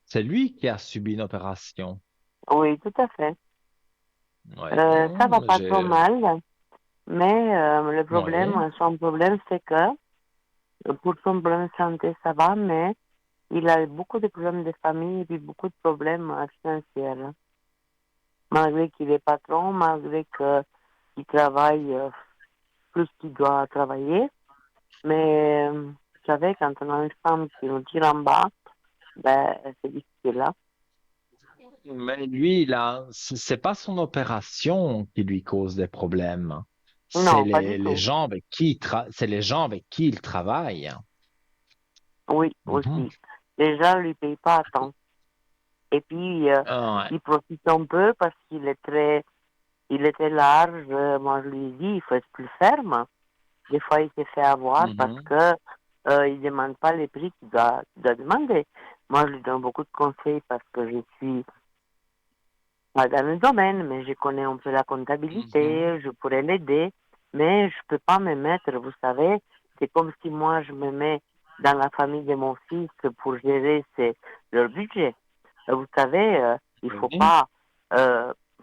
A: c'est lui qui a subi une opération.
C: Oui, tout à fait.
A: Ouais.
C: Ça va pas trop mal, mais
A: Ouais.
C: son problème, c'est que pour son problème de santé, ça va, mais il a beaucoup de problèmes de famille et puis beaucoup de problèmes financiers, hein. Malgré qu'il est patron, malgré qu'il travaille plus qu'il doit travailler. Mais vous savez, quand on a une femme qui nous tire en bas, ben, c'est difficile, là.
A: Mais lui, c'est pas son opération qui lui cause des problèmes. C'est
C: Non, pas du
A: les
C: tout.
A: gens avec c'est les gens avec qui il travaille.
C: Oui,
A: Mhm.
C: aussi. Les gens ne lui payent pas à temps. Et puis,
A: Ouais.
C: il profite un peu parce il est très large. Moi, je lui ai dit, il faut être plus ferme. Des fois, il s'est fait avoir parce
A: Mhm.
C: que il demande pas les prix qu'il doit demander. Moi, je lui donne beaucoup de conseils parce que je suis pas dans le domaine, mais je connais un peu la
A: Mhm.
C: comptabilité, je pourrais l'aider, mais je peux pas me mettre, vous savez, c'est comme si moi, je me mets dans la famille de mon fils pour gérer leur budget. Vous savez, il faut
A: Oui.
C: pas,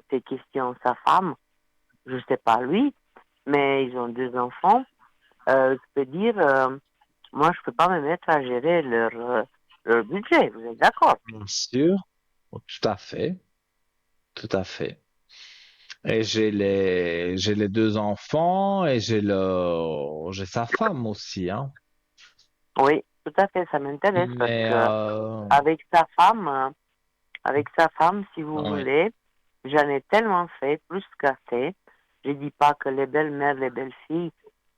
C: ces questions, sa femme, je sais pas lui, mais ils ont deux enfants. Je peux dire, moi, je peux pas me mettre à gérer leur budget. Vous êtes d'accord?
A: Bien sûr. Tout à fait. Tout à fait. Et j'ai les deux enfants et j'ai sa femme aussi, hein.
C: Oui, tout à fait. Ça m'intéresse parce
A: Mais,
C: que avec sa femme, si vous
A: ouais.
C: voulez, j'en ai tellement fait, plus qu'assez. Je dis pas que les belles-mères, les belles-filles,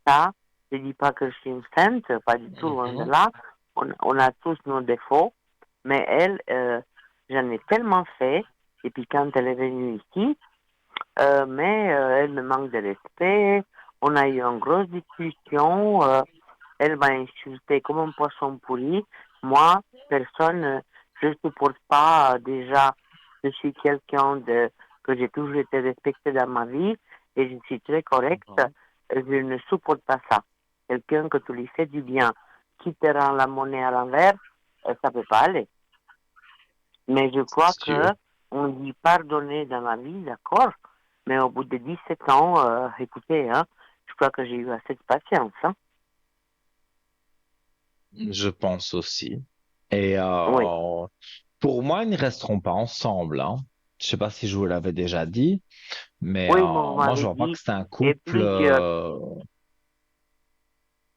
C: ça, je dis pas que je suis une sainte, pas du tout loin de
A: Mhm.
C: là. On a tous nos défauts, mais elle, j'en ai tellement fait. Et puis quand elle est venue ici, elle me manque de respect. On a eu une grosse discussion. Elle m'a insulté comme un poisson pourri. Moi, personne, je ne supporte pas. Déjà, je suis quelqu'un que j'ai toujours été respecté dans ma vie et je suis très correcte.
A: Mhm.
C: Je ne supporte pas ça. Quelqu'un que tu lui fais du bien, qui te rend la monnaie à l'envers, ça peut pas aller. Mais je crois
A: C'est
C: que
A: sûr.
C: on dit pardonner dans la vie, d'accord. Mais au bout de 17 ans, écoutez, hein, je crois que j'ai eu assez de patience, hein.
A: Je pense aussi. Et
C: Oui.
A: pour moi, ils ne resteront pas ensemble, hein. Je sais pas si je vous l'avais déjà dit, mais
C: Oui, vous
A: moi, je
C: m'avez
A: vois pas que
C: dit,
A: c'est un
C: et
A: couple.
C: plusieurs.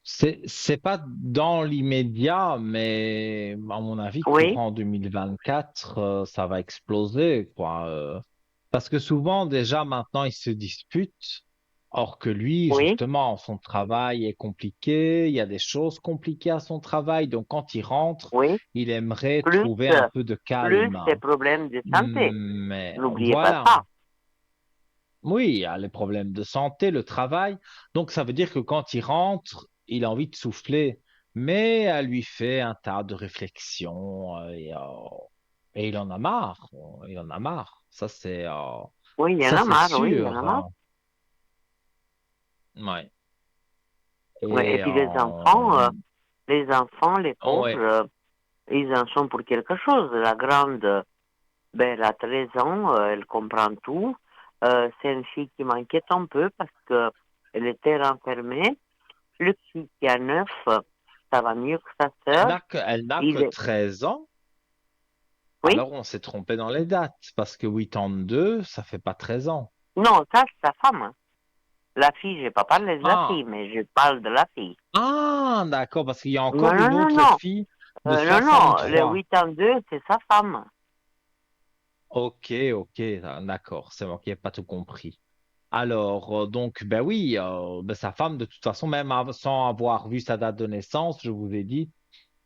A: C'est pas dans l'immédiat, mais à mon avis,
C: Oui,
A: courant 2024, ça va exploser, quoi. Parce que souvent, déjà, maintenant, ils se disputent. Or que lui,
C: oui,
A: justement, son travail est compliqué, il y a des choses compliquées à son travail. Donc, quand il rentre,
C: oui.
A: il aimerait
C: Plus,
A: trouver un peu de
C: plus
A: calme.
C: des problèmes de santé.
A: Mais
C: N'oubliez pas
A: voilà.
C: ça.
A: Oui, il y a les problèmes de santé, le travail. Donc, ça veut dire que quand il rentre, il a envie de souffler. Mais elle lui fait un tas de réflexions et il en a marre. Il en a marre.
C: Oui, il y en
A: Ça,
C: a
A: c'est
C: marre, oui, il y en a
A: sûr,
C: marre.
A: hein. Ouais.
C: Oui, et
A: Et
C: puis les enfants, les pauvres,
A: ouais.
C: ils en sont pour quelque chose. La grande, ben, elle a 13 ans, elle comprend tout. C'est une fille qui m'inquiète un peu parce que elle était renfermée. Le petit qui a 9, ça va mieux que sa sœur.
A: Elle n'a que
C: Il est,
A: 13 ans.
C: oui?
A: Alors, on s'est trompé dans les dates parce que 82, ça fait pas 13 ans.
C: Non, ça, c'est sa femme. La fille, je n'ai pas parlé de la
A: Ah,
C: fille, mais je parle de la fille.
A: ah, d'accord, parce qu'il y a
C: Non,
A: encore
C: non,
A: une
C: non,
A: autre
C: non.
A: fille de
C: Non, non, le
A: 63.
C: 8 ans 2, c'est sa femme.
A: Ok, ok, d'accord, c'est moi qui n'ai pas tout compris. Alors, donc, ben oui, ben sa femme, de toute façon, sans avoir vu sa date de naissance, je vous ai dit,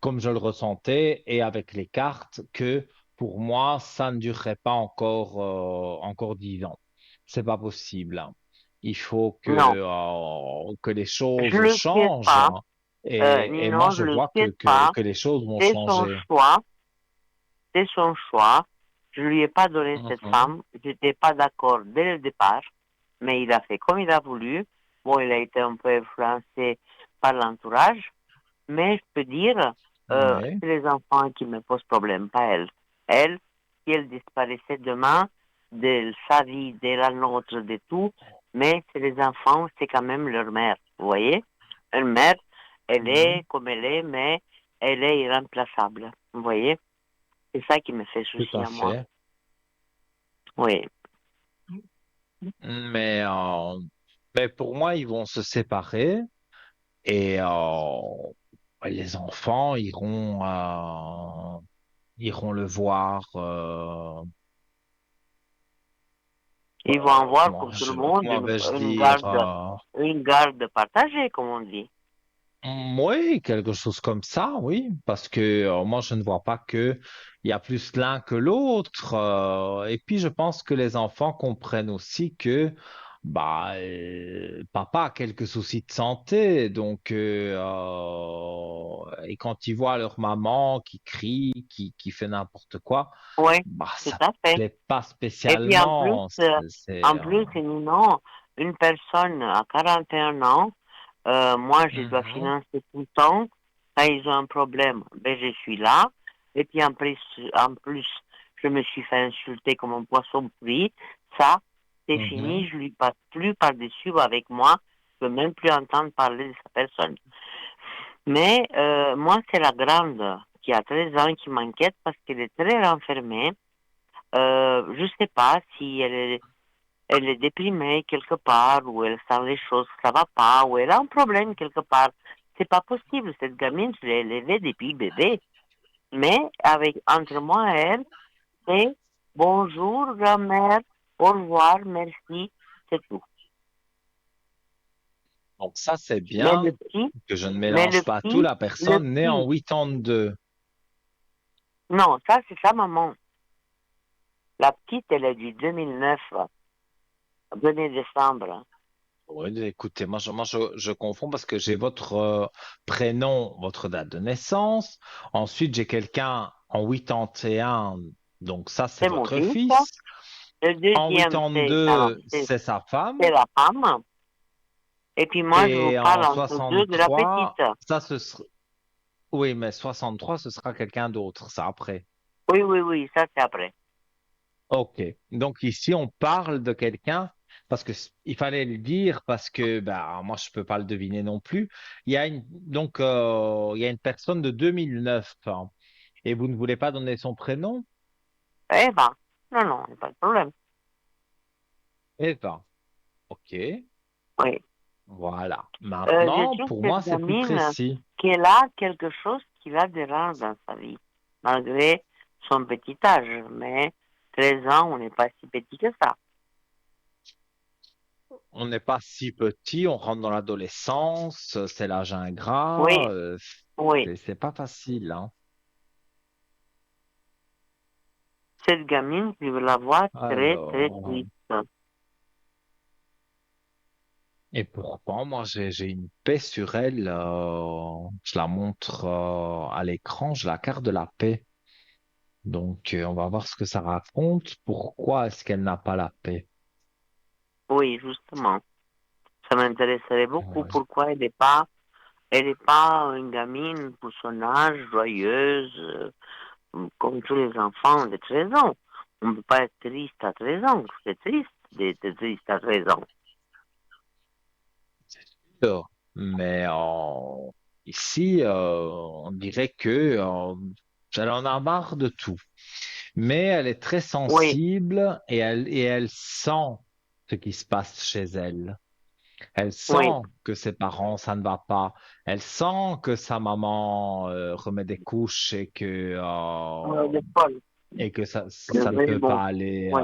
A: comme je le ressentais, et avec les cartes, que pour moi, ça ne durerait pas encore 10 ans. C'est pas possible, hein. Il faut
C: Non,
A: que les
C: je
A: choses
C: le souhaite
A: changent,
C: pas.
A: hein. Et moi,
C: Ninon, je
A: je
C: le
A: vois
C: souhaite pas.
A: que les choses vont
C: C'est son
A: changer.
C: choix. C'est son choix. Je lui ai pas donné cette
A: Mhm.
C: femme. J'étais pas d'accord dès le départ, mais il a fait comme il a voulu. Bon, il a été un peu influencé par l'entourage, mais je peux dire,
A: Oui,
C: c'est les enfants qui me posent problème, pas elle. Elle, si elle disparaissait demain de sa vie, de la nôtre, de tout, mais c'est les enfants, c'est quand même leur mère. Vous voyez? Une mère, elle
A: oui,
C: est comme elle est, mais elle est irremplaçable. Vous voyez? C'est ça qui me fait
A: tout
C: souci
A: à
C: à moi.
A: fait.
C: Oui.
A: Mais, euh, mais pour moi, ils vont se séparer et les enfants iront le voir.
C: Ils vont avoir,
A: Comment
C: comme tout le monde,
A: comment vais-je
C: une
A: dire?
C: garde partagée, comme on dit.
A: Oui, quelque chose comme ça, oui, parce que moi, je ne vois pas que il y a plus l'un que l'autre. Et puis, je pense que les enfants comprennent aussi que papa a quelques soucis de santé, donc et quand ils voient leur maman qui crie, qui fait n'importe quoi,
C: Oui, tout
A: ça
C: à fait.
A: plaît pas
C: Et puis
A: spécialement.
C: sinon, une personne à 41 ans, moi, je dois
A: Mhm,
C: financer tout le temps. Quand ils ont un problème, ben, je suis là. Et puis en plus, je me suis fait insulter comme un poisson pourri. Ça, c'est fini.
A: mhm.
C: Je lui passe plus par-dessus avec moi. Je peux même plus entendre parler de sa personne. Mais moi, c'est la grande qui a 13 ans qui m'inquiète parce qu'elle est très renfermée. Je sais pas si elle est déprimée quelque part, ou elle sent les choses que ça va pas, ou elle a un problème quelque part. C'est pas possible. Cette gamine, je l'ai élevée depuis bébé. Mais entre moi et elle, c'est bonjour, grand-mère, au revoir, merci, c'est tout.
A: Donc ça, c'est
C: Mais
A: bien
C: le petit,
A: que je ne
C: mais
A: mélange pas tout. La
C: le
A: personne née en
C: petit,
A: 82.
C: non, ça c'est sa maman. La petite, elle est du 2009, 1er décembre.
A: Oui, écoutez, je confonds parce que j'ai votre prénom, votre date de naissance. Ensuite, j'ai quelqu'un en 81. Donc ça, c'est
C: C'est mon
A: votre
C: fils.
A: fils.
C: Le
A: En
C: deuxième,
A: deux c'est sa
C: c'est
A: femme.
C: la femme. Et puis moi, je vous
A: Et
C: parle
A: en
C: entre deux de la petite.
A: 63, ça, ce sera... Oui, mais 63, ce sera quelqu'un d'autre, ça, après.
C: Oui, oui, oui, ça c'est après.
A: Ok. Donc ici, on parle de quelqu'un, parce que il fallait le dire, parce que bah, moi, je peux pas le deviner non plus. Il y a une personne de 2009, hein, et vous ne voulez pas donner son prénom?
C: Eva. Non, non, pas de problème.
A: Eva. Ok.
C: Oui.
A: Voilà.
C: Je
A: Maintenant,
C: trouve
A: pour moi,
C: cette
A: c'est plus
C: gamine
A: précis.
C: qu'elle a quelque chose qui la dérange dans sa vie, malgré son petit âge. Mais 13 ans, on n'est pas si petit que ça.
A: On n'est pas si petit, on rentre dans l'adolescence, c'est l'âge
C: Oui,
A: ingrat,
C: oui.
A: c'est pas facile, hein.
C: Cette gamine, je la vois très, très
A: Alors.
C: triste.
A: Et pourtant, moi, j'ai une paix sur elle. Je la montre à l'écran, je la carte de la paix. Donc, on va voir ce que ça raconte. Pourquoi est-ce qu'elle n'a pas la paix?
C: Oui, justement. Ça m'intéresserait beaucoup.
A: Ouais.
C: Pourquoi elle est pas une gamine pour son âge, joyeuse, comme tous les enfants de 13 ans. On ne peut pas être triste à 13 ans. C'est triste d'être triste à 13 ans.
A: sûr. Mais ici, on dirait que elle en a marre de tout. Mais elle est très
C: Oui,
A: sensible et elle sent ce qui se passe chez elle. Elle
C: oui,
A: sent que ses parents, ça ne va pas. Elle sent que sa maman remet des couches et que
C: elle est folle.
A: et que ça ne
C: Mais
A: peut
C: bon,
A: pas aller.
C: ouais,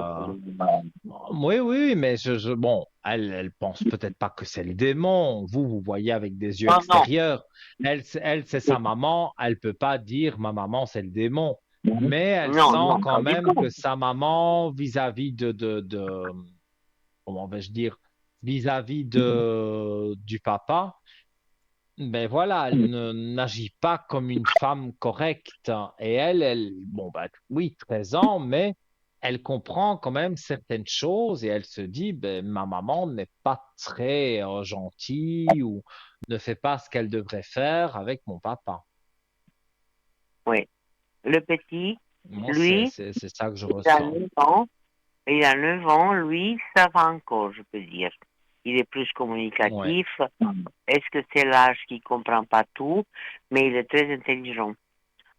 A: Oui, oui, oui, mais bon, elle pense peut-être pas que c'est le démon. Vous voyez avec des yeux
C: non, non,
A: extérieurs. Elle, c'est sa maman. Elle peut pas dire ma maman, c'est le démon. Mais elle
C: non,
A: sent
C: non,
A: quand
C: pas du
A: même que
C: tout.
A: sa maman, vis-à-vis comment vais-je dire, vis-à-vis du papa, ben voilà, elle n'agit pas comme une femme correcte. Et bon, bah, oui, 13 ans, mais elle comprend quand même certaines choses et elle se dit, ben, ma maman n'est pas très gentille ou ne fait pas ce qu'elle devrait faire avec mon papa.
C: Oui. Le petit,
A: Moi,
C: lui,
A: c'est ça que je
C: il a
A: ressens.
C: 9 ans. Il a 9 ans, lui, ça va encore, je peux dire. Il est plus
A: Ouais.
C: communicatif. Est-ce que c'est l'âge qui comprend pas tout, mais il est très intelligent.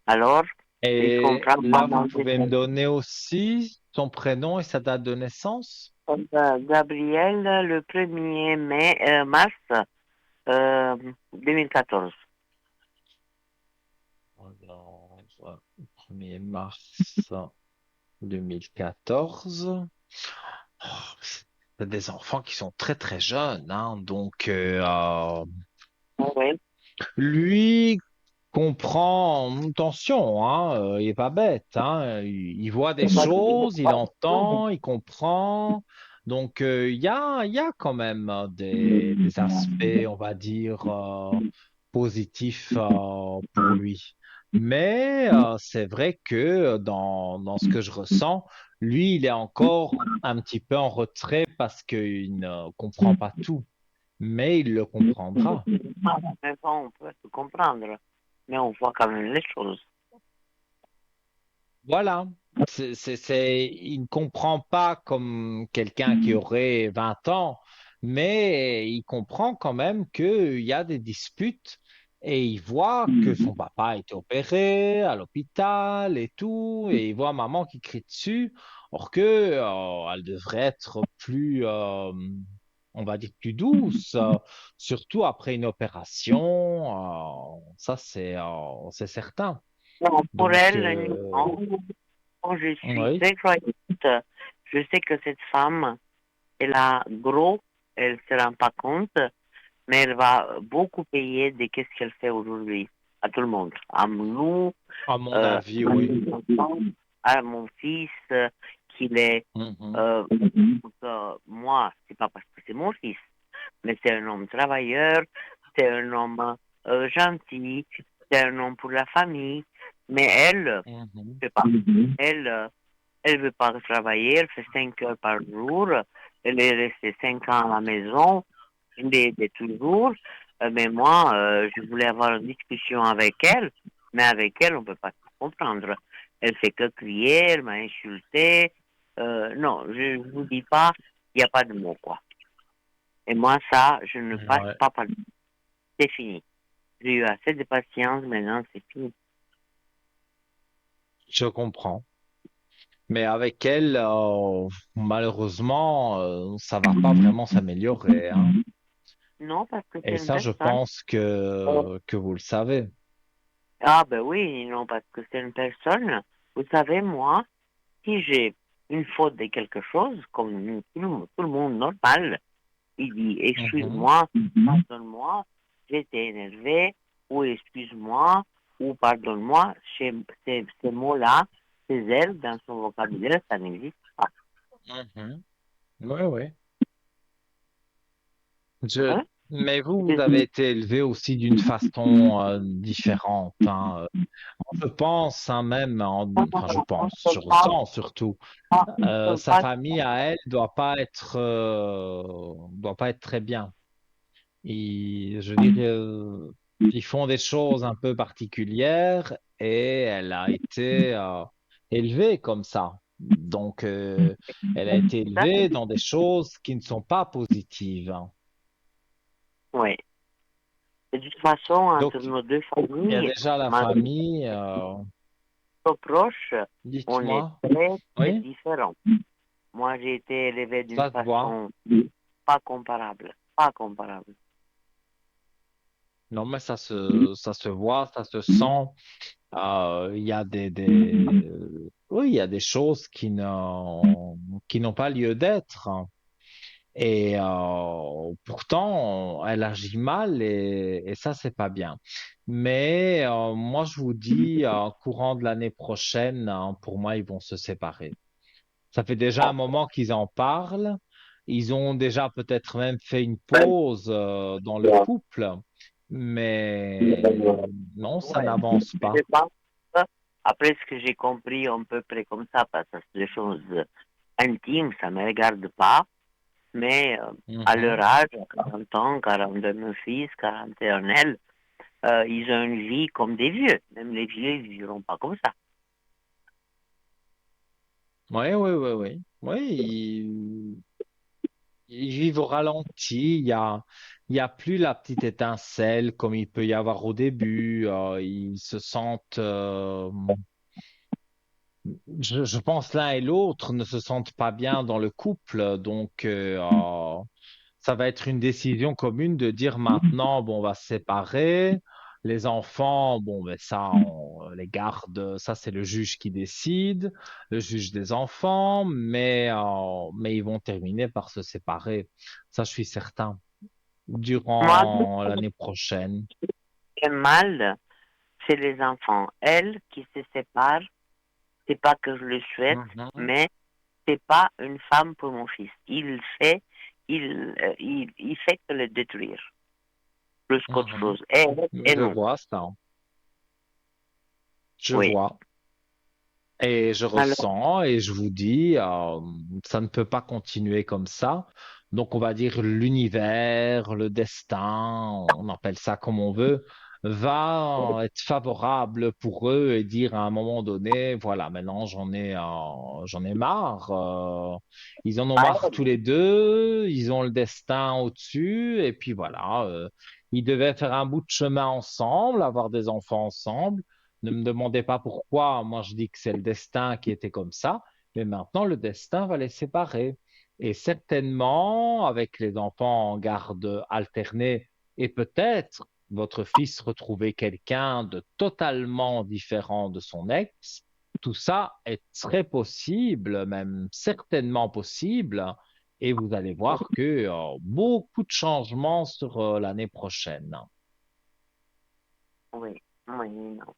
C: Alors, il
A: Et
C: comprend pas
A: là, vous
C: mal de
A: pouvez me
C: choses.
A: donner aussi son prénom et sa date de naissance?
C: Gabriel, le 1er mars 2014.
A: Alors, 1er mars 2014. Oh, c'est des enfants qui sont très très jeunes, hein. Donc,
C: Oui,
A: lui comprend, attention, hein, il est pas bête, hein. Il voit des choses, il entend, il comprend. Donc, il y a quand même des aspects, on va dire, positifs pour lui. Mais c'est vrai que dans ce que je ressens, lui, il est encore un petit peu en retrait parce qu'il ne comprend pas tout, mais il le comprendra.
C: mais bon, on peut se comprendre. Mais on voit quand même les choses.
A: Voilà. Il ne comprend pas comme quelqu'un qui aurait 20 ans, mais il comprend quand même qu'il y a des disputes et il voit que son papa a été opéré à l'hôpital et tout, et il voit maman qui crie dessus, or que, elle devrait être plus, on va dire, plus douce, surtout après une opération, ça c'est certain.
C: Non, pour
A: Donc,
C: elle, non. Quand je suis
A: oui.
C: très croyante, je sais que cette femme, elle a gros, elle ne se rend pas compte, mais elle va beaucoup payer de ce qu'elle fait aujourd'hui à tout le monde, à nous,
A: À mon
C: à
A: avis, oui.
C: mes enfants, à mon fils, qu'il est,
A: Mhm,
C: euh, moi, c'est pas parce que c'est mon fils, mais c'est un homme travailleur, c'est un homme gentil, c'est un homme pour la famille, mais elle,
A: mhm,
C: je sais pas, elle, elle veut pas travailler, elle fait 5 heures par jour, elle est restée 5 ans à la maison, de toujours. Mais moi, je voulais avoir une discussion avec elle, mais avec elle, on peut pas se comprendre. Elle fait que crier, elle m'a insulté. Non, je ne vous dis pas, il n'y a pas de mots, quoi. Et moi, ça, je ne passe
A: ouais,
C: pas par là. C'est fini. J'ai eu assez de patience, maintenant, c'est fini.
A: je comprends. Mais avec elle, malheureusement, ça va pas vraiment s'améliorer, hein.
C: Non, parce que c'est
A: Et
C: une
A: ça, je
C: personne.
A: pense que vous le savez.
C: Ah, ben oui, non, parce que c'est une personne. Vous savez, moi, si j'ai une faute de quelque chose, comme tout le monde normal, il dit
A: Mhm,
C: excuse-moi, pardonne-moi, j'étais énervé, ou excuse-moi, ou pardonne-moi. Ces mots-là, ces elle, dans son vocabulaire, ça n'existe pas.
A: mhm. Oui, oui. Je...
C: Hein?
A: Mais vous avez été élevé aussi d'une façon différente, hein. Je pense, hein, même, enfin, je pense, je ressens surtout. Sa famille à elle doit pas être très bien. Je dirais, ils font des choses un peu particulières et elle a été élevée comme ça. Donc, elle a été élevée dans des choses qui ne sont pas positives.
C: Oui. De toute façon,
A: Donc,
C: entre nos deux
A: il y a
C: familles,
A: déjà la
C: malgré
A: famille.
C: nos proches, on est
A: Dites-moi,
C: très, très
A: oui,
C: différents. Moi, j'ai été élevé d'une
A: ça se voit.
C: façon pas comparable. Pas comparable.
A: Non, mais ça se voit, ça se sent. Il y a oui, il y a des choses qui n'ont pas lieu d'être. Et pourtant, elle agit mal et ça, c'est pas bien. Mais moi, je vous dis, courant de l'année prochaine, hein, pour moi, ils vont se séparer. Ça fait déjà un moment qu'ils en parlent. Ils ont déjà peut-être même fait une pause dans le couple, mais non, ça
C: Ouais.
A: n'avance
C: Je
A: pas.
C: pense, après ce que j'ai compris, à peu près comme ça, parce que c'est des choses intimes, ça ne me regarde pas, mais à leur
A: Mhm.
C: âge, à 40 ans, 42 mon fils, 41 elle, ils ont une vie comme des vieux. Même les vieux, ils ne vivront pas comme ça.
A: Oui, oui, oui, oui. Oui, ils vivent au ralenti. Il y a plus la petite étincelle comme il peut y avoir au début. Ils se sentent, je pense l'un et l'autre ne se sentent pas bien dans le couple. Donc, ça va être une décision commune de dire maintenant, bon, on va se séparer. Les enfants, bon, ben ça, on les garde. Ça, c'est le juge qui décide, le juge des enfants, mais ils vont terminer par se séparer. Ça, je suis certain.
C: Moi,
A: Durant l'année prochaine.
C: ce qui est mal, c'est les enfants. Elle qui se sépare, c'est pas que je le souhaite,
A: Mhm.
C: mais c'est pas une femme pour mon fils. Il fait que le détruire, plus qu'autre
A: Mhm.
C: chose. Et
A: Je
C: non.
A: vois ça. Je
C: Oui.
A: vois. Et je
C: Alors,
A: ressens et je vous dis, ça ne peut pas continuer comme ça. Donc, on va dire l'univers, le destin, on appelle ça comme on veut, va être favorable pour eux et dire à un moment donné, voilà, maintenant j'en ai marre. Ils en ont marre tous les deux, ils ont le destin au-dessus et puis voilà, ils devaient faire un bout de chemin ensemble, avoir des enfants ensemble. Ne me demandez pas pourquoi. Moi, je dis que c'est le destin qui était comme ça. Mais maintenant, le destin va les séparer. Et certainement, avec les enfants en garde alternée, et peut-être votre fils retrouver quelqu'un de totalement différent de son ex, tout ça est très possible, même certainement possible. Et vous allez voir que beaucoup de changements sur l'année prochaine.
C: oui, oui, non.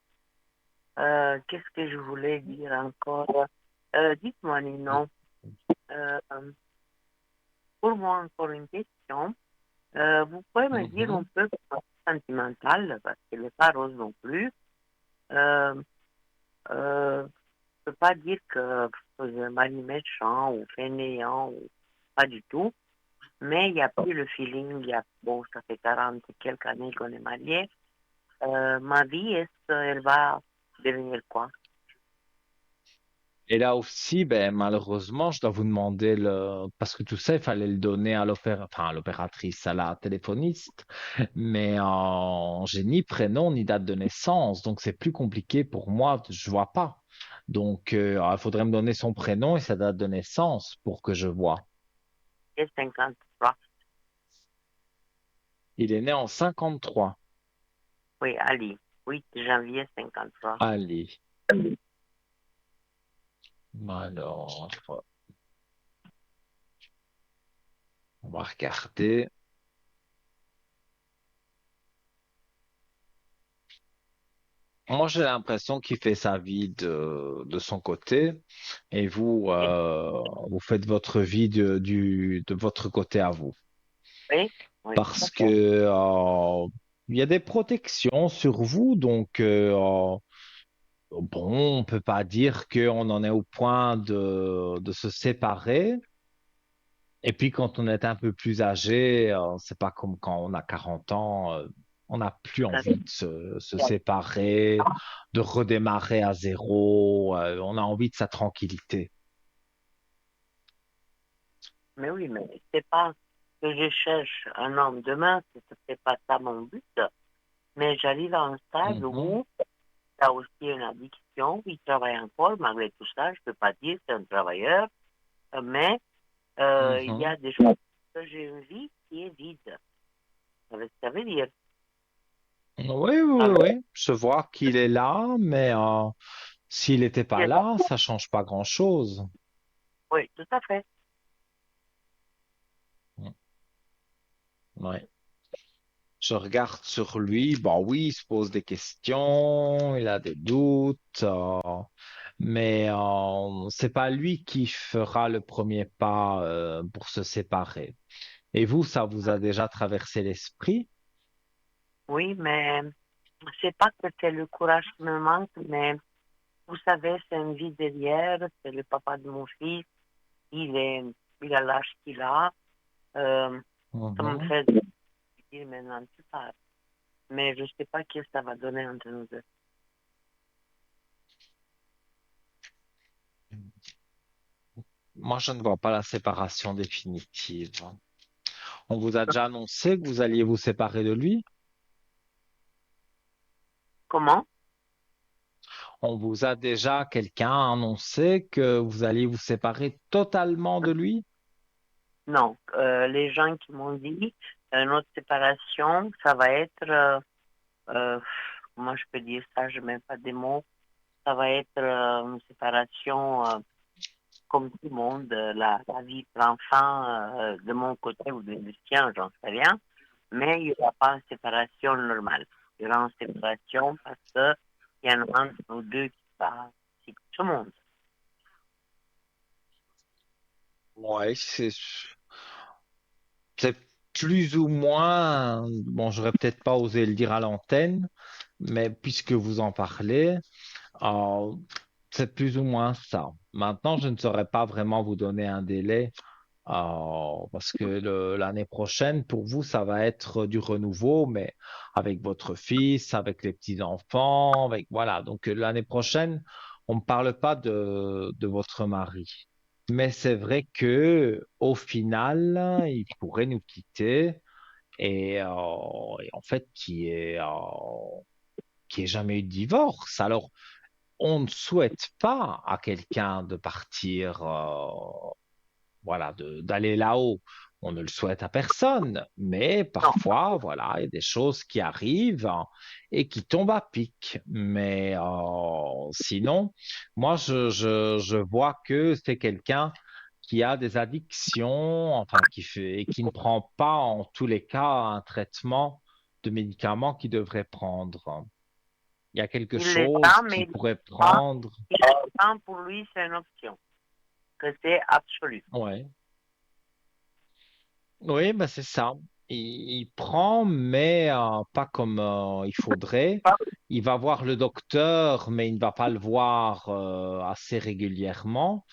C: Qu'est-ce que je voulais dire encore? Dites-moi, Nino, euh, pour moi, encore une question. Vous pouvez me dire un
A: Mhm.
C: peu sentimental, parce que n'est pas rose non plus. Euh, je ne peux pas dire que vous un mari méchant ou fainéant, ou pas du tout, mais il n'y a plus le feeling. Il y a, bon, ça fait 40 et quelques années qu'on est mariés. Ma vie, est-ce qu'elle va devenir quoi?
A: Et là aussi, ben, malheureusement, je dois vous demander parce que tout ça, il fallait le donner à enfin, à l'opératrice, à la téléphoniste, mais j'ai ni prénom ni date de naissance, donc c'est plus compliqué pour moi, je vois pas. Donc, il faudrait me donner son prénom et sa date de naissance pour que je vois.
C: Et 53.
A: Il est né en 53.
C: Oui, Ali. 8 janvier 53.
A: Allez, alors, on va regarder. Moi, j'ai l'impression qu'il fait sa vie de son côté et vous, vous faites votre vie de votre côté à vous.
C: Oui, oui, tout à
A: Parce que,
C: fait.
A: il y a des protections sur vous, donc, bon, on peut pas dire qu'on en est au point de se séparer. Et puis, quand on est un peu plus âgé, c'est pas comme quand on a 40 ans, on n'a plus
C: Tout à fait.
A: envie de se séparer, de redémarrer à zéro, on a envie de sa tranquillité.
C: Mais oui, mais c'est pas que je cherche un homme demain, c'est pas ça mon but. Mais j'arrive à un stade
A: Mhm,
C: où il y a aussi une addiction, il travaille encore, malgré tout ça, je peux pas dire que c'est un travailleur, mais il y
A: mhm.
C: a des choses que j'ai une vie qui est vide. Ça veut dire.
A: Oui, oui, oui,
C: Alors,
A: oui. Je vois qu'il est là, mais S'il n'était
C: Il
A: pas
C: est là.
A: là, ça change pas grand-chose.
C: Oui, tout à fait.
A: Mm. Ouais. Je regarde sur lui, bon oui, il se pose des questions, il a des doutes, mais c'est pas lui qui fera le premier pas pour se séparer. Et vous, ça vous a déjà traversé l'esprit?
C: Oui, mais c'est pas que c'est le courage qui me manque, mais vous savez, c'est une vie derrière, c'est le papa de mon fils, il est, il a l'âge qu'il a, euh, ça me
A: Mhm.
C: fait dire maintenant tu pars. Mais je sais pas ce que ça va donner entre nous deux.
A: Moi, je ne vois pas la séparation définitive. On vous a déjà annoncé que vous alliez vous séparer de lui?
C: Comment?
A: On vous a déjà quelqu'un annoncé que vous alliez vous séparer totalement de lui?
C: Non, les gens qui m'ont dit, notre séparation, ça va être, euh, comment je peux dire ça, je mets pas des mots, ça va être une séparation comme tout le monde, la vie prend fin de mon côté ou du sien, j'en sais rien, mais il n'y aura pas une séparation normale. Il y aura une séparation parce qu'il y en a un de nous deux qui va, c'est tout le monde.
A: Ouais, c'est plus ou moins, bon, j'aurais peut-être pas osé le dire à l'antenne, mais puisque vous en parlez, euh, c'est plus ou moins ça. Maintenant, je ne saurais pas vraiment vous donner un délai, parce que l'année prochaine, pour vous, ça va être du renouveau, mais avec votre fils, avec les petits-enfants, avec, voilà. Donc, l'année prochaine, on ne parle pas de votre mari. Mais c'est vrai que au final, il pourrait nous quitter et en fait, qui ait jamais eu de divorce. Alors, on ne souhaite pas à quelqu'un de partir, voilà, d'aller là-haut. On ne le souhaite à personne, mais
C: Non,
A: parfois, voilà, il y a des choses qui arrivent hein, et qui tombent à pic. Mais sinon, moi, je vois que c'est quelqu'un qui a des addictions, enfin, qui fait et qui ne prend pas en tous les cas un traitement de médicaments qu'il devrait prendre. Il y a quelque
C: il les
A: chose
C: a, mais
A: qu'il
C: il
A: pourrait
C: pas.
A: prendre.
C: Et pourtant, pour lui, c'est une option, que c'est absolu.
A: Ouais. Oui, bah c'est ça. Il prend, mais pas comme il faudrait.
C: Pas
A: Il va voir le docteur, mais il ne va pas le voir assez régulièrement.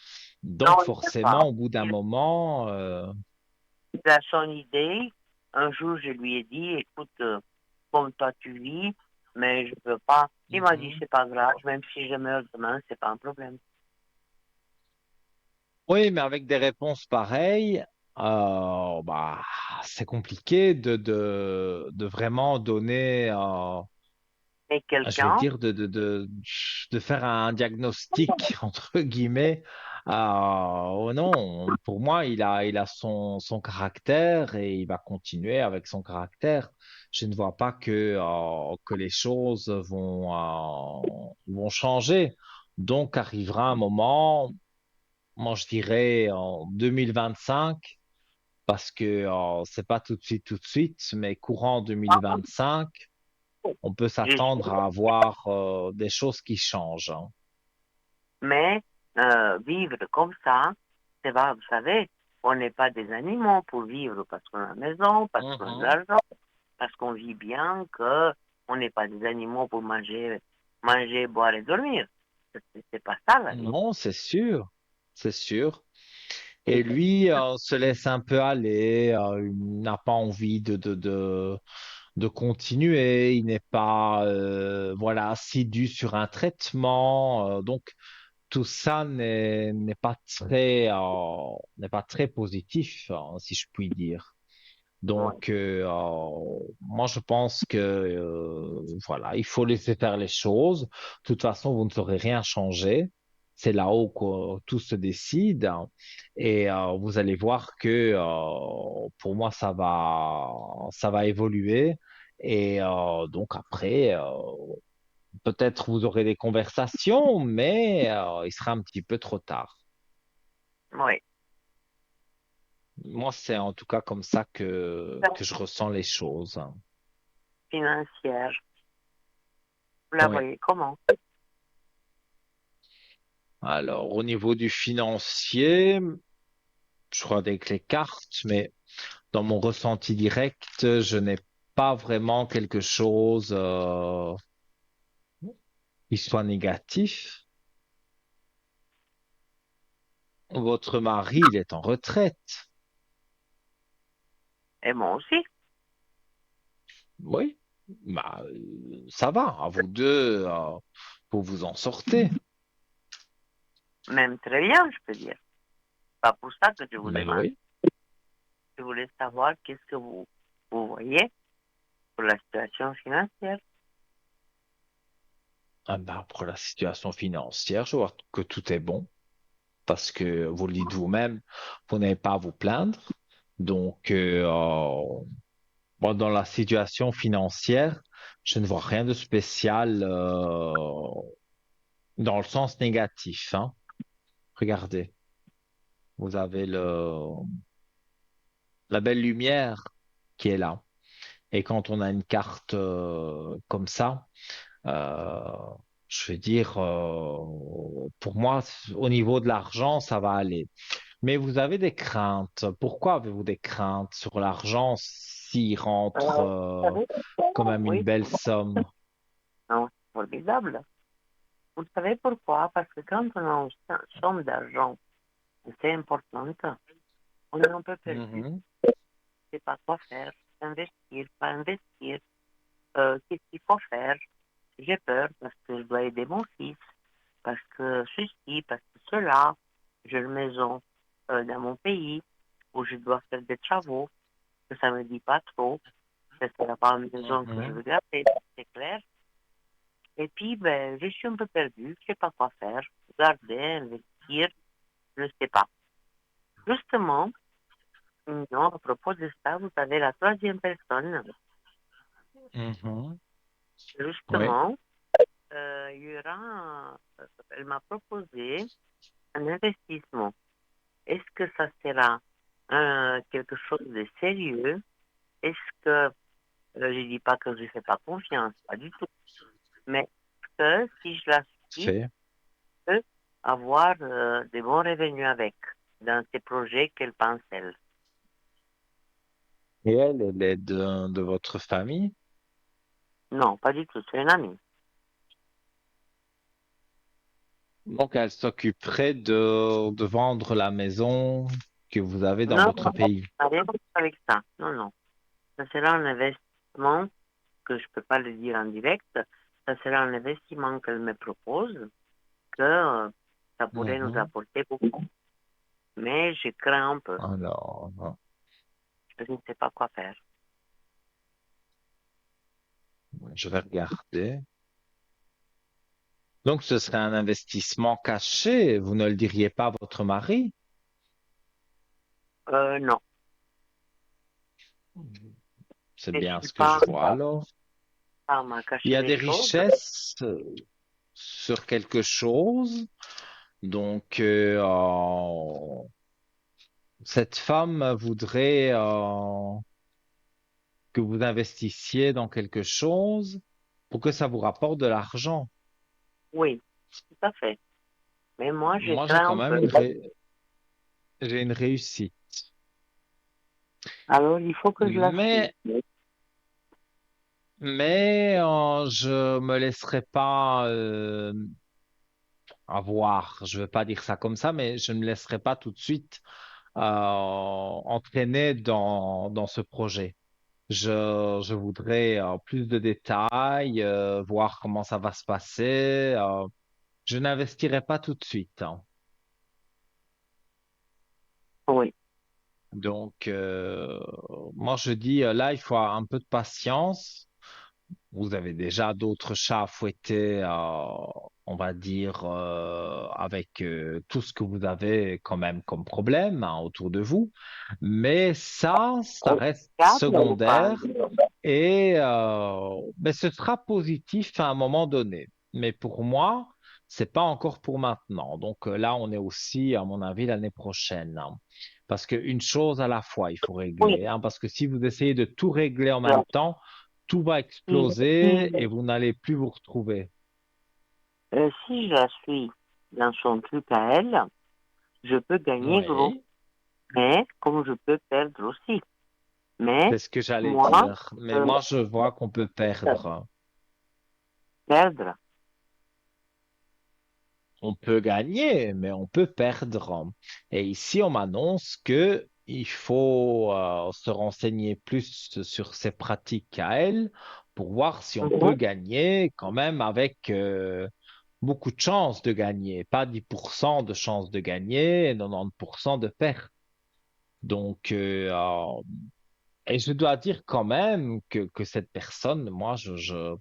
A: Donc
C: Non, il ne sait pas.
A: forcément, au bout d'un moment,
C: Il a son idée. Un jour, je lui ai dit, écoute, comme toi tu vis, mais je ne peux pas. Il m'a dit,
A: mhm.
C: c'est pas grave, même si je meurs demain, c'est pas un problème.
A: Oui, mais avec des réponses pareilles, bah, c'est compliqué de vraiment donner,
C: Et
A: je vais
C: quelqu'un,
A: dire, de faire un diagnostic, entre guillemets. Oh non, pour moi, il a son caractère et il va continuer avec son caractère. Je ne vois pas que les choses vont changer. Donc, arrivera un moment, moi, je dirais en 2025, parce que c'est pas tout de suite, mais courant 2025 on peut
C: je suis,
A: s'attendre à avoir des choses qui changent. Hein.
C: mais vivre comme ça, c'est pas, vous savez, on n'est pas des animaux pour vivre parce qu'on a une maison, parce qu'on a de
A: Mhm.
C: l'argent, parce qu'on vit bien, que on n'est pas des animaux pour manger, boire et dormir. C'est pas ça la vie.
A: Non, c'est sûr, c'est sûr. Et lui se laisse un peu aller, il n'a pas envie de continuer, il n'est pas voilà, assidu sur un traitement. Donc, tout ça n'est pas très positif, hein, si je puis dire.
C: Ouais.
A: Donc, moi, je pense que voilà, il faut laisser faire les choses. De toute façon, vous ne saurez rien changer. C'est là-haut que tout se décide. Et vous allez voir que pour moi, ça va évoluer. Et donc après, Peut-être vous aurez des conversations, mais il sera un petit peu trop tard.
C: Oui.
A: Moi, c'est en tout cas comme ça que je ressens les choses.
C: Financière, vous la
A: Oui.
C: voyez comment?
A: Alors, au niveau du financier, je crois avec les cartes, mais dans mon ressenti direct, je n'ai pas vraiment quelque chose qui soit négatif. Votre mari, il est en retraite.
C: Et moi aussi,
A: Oui, bah, ça va. À vous deux, vous vous en sortez.
C: même très bien, je peux dire. Pas pour ça que je vous
A: Mais
C: demande.
A: oui.
C: Je voulais savoir qu'est-ce que vous voyez pour la situation financière.
A: Ah bah, pour la situation financière, je vois que tout est bon parce que vous le dites vous-même, vous n'avez pas à vous plaindre. Donc, bon, dans la situation financière, je ne vois rien de spécial dans le sens négatif, hein. Regardez, vous avez la belle lumière qui est là. Et quand on a une carte comme ça, euh, je veux dire, pour moi, au niveau de l'argent, ça va aller. Mais vous avez des craintes. Pourquoi avez-vous des craintes sur l'argent s'il rentre
C: Vous savez,
A: quand même une
C: oui,
A: belle somme?
C: non, c'est formidable. Vous savez pourquoi? Parce que quand on a une somme d'argent assez importante, on est un peu perdu.
A: Mhm,
C: Je ne sais pas quoi faire, investir, pas investir, qu'est-ce qu'il faut faire. J'ai peur parce que je dois aider mon fils, parce que ceci, parce que cela. J'ai une maison dans mon pays où je dois faire des travaux, que ça ne me dit pas trop. Ce ne sera pas une maison que je
A: mhm.
C: veux garder, c'est clair. Et puis, ben, je suis un peu perdue, je ne sais pas quoi faire. Garder, investir, je ne sais pas. Justement, non, à propos de ça, vous avez la troisième personne.
A: Mhm. Oui,
C: Justement, il y aura, elle m'a proposé un investissement. Est-ce que ça sera quelque chose de sérieux? Est-ce que, je ne dis pas que je ne fais pas confiance, pas du tout, mais que si je la suis,
A: fait.
C: je peux avoir des bons revenus avec, dans ces projets qu'elle pense elle.
A: Et elle est de votre famille.
C: Non, pas du tout, c'est une amie.
A: Donc, elle s'occuperait de vendre la maison que vous avez dans
C: Non,
A: votre pays.
C: ça n'a rien à voir avec ça. Non, non. Ça sera un investissement que je ne peux pas le dire en direct. Ça sera un investissement qu'elle me propose, que ça pourrait nous
A: Mhm.
C: apporter beaucoup. Mais je crains un peu.
A: Alors,
C: Je ne sais pas quoi faire.
A: je vais regarder. Donc, ce serait un investissement caché. Vous ne le diriez pas à votre mari.
C: Non,
A: C'est
C: je ne
A: bien
C: suis
A: ce que je
C: pas
A: vois alors.
C: à m'a
A: Il y
C: caché
A: a
C: les
A: des
C: choses.
A: richesses sur quelque chose. Donc, cette femme voudrait que vous investissiez dans quelque chose pour que ça vous rapporte de l'argent.
C: Oui, tout à fait. Mais moi, je
A: Moi, j'ai
C: crains
A: quand
C: un
A: même
C: peu.
A: j'ai une réussite.
C: Alors, il faut que je la suive.
A: Mais, mais je me laisserai pas avoir. Je veux pas dire ça comme ça, mais je ne me laisserai pas tout de suite entraîner dans ce projet. Je voudrais plus de détails, voir comment ça va se passer. Je n'investirai pas tout de suite, hein.
C: Oui,
A: Donc, moi, je dis, là, il faut un peu de patience. Vous avez déjà d'autres chats à fouetter, on va dire, avec tout ce que vous avez quand même comme problème hein, autour de vous. Mais ça
C: au
A: reste
C: câble ou pas?
A: secondaire. et ben, ce sera positif à un moment donné. Mais pour moi, c'est pas encore pour maintenant. Donc là, on est aussi, à mon avis, l'année prochaine, hein. Parce qu'une chose à la fois, il faut
C: Oui,
A: régler, hein, parce que si vous essayez de tout régler en même
C: alors,
A: temps, tout va
C: si,
A: exploser
C: si,
A: et vous n'allez plus vous retrouver.
C: si je la suis dans son truc à elle, je peux gagner gros.
A: Oui,
C: Mais comme je peux perdre aussi. Mais
A: c'est ce que j'allais
C: moi,
A: dire. Mais
C: euh,
A: moi, je vois qu'on peut perdre.
C: perdre,
A: On peut gagner, mais on peut perdre. Et ici, on m'annonce que il faut se renseigner plus sur ses pratiques à elle pour voir si on peut
C: mhm,
A: gagner quand même avec beaucoup de chances de gagner. Pas 10% de chances de gagner et 90% de perte. Donc, et je dois dire quand même que cette personne, moi, je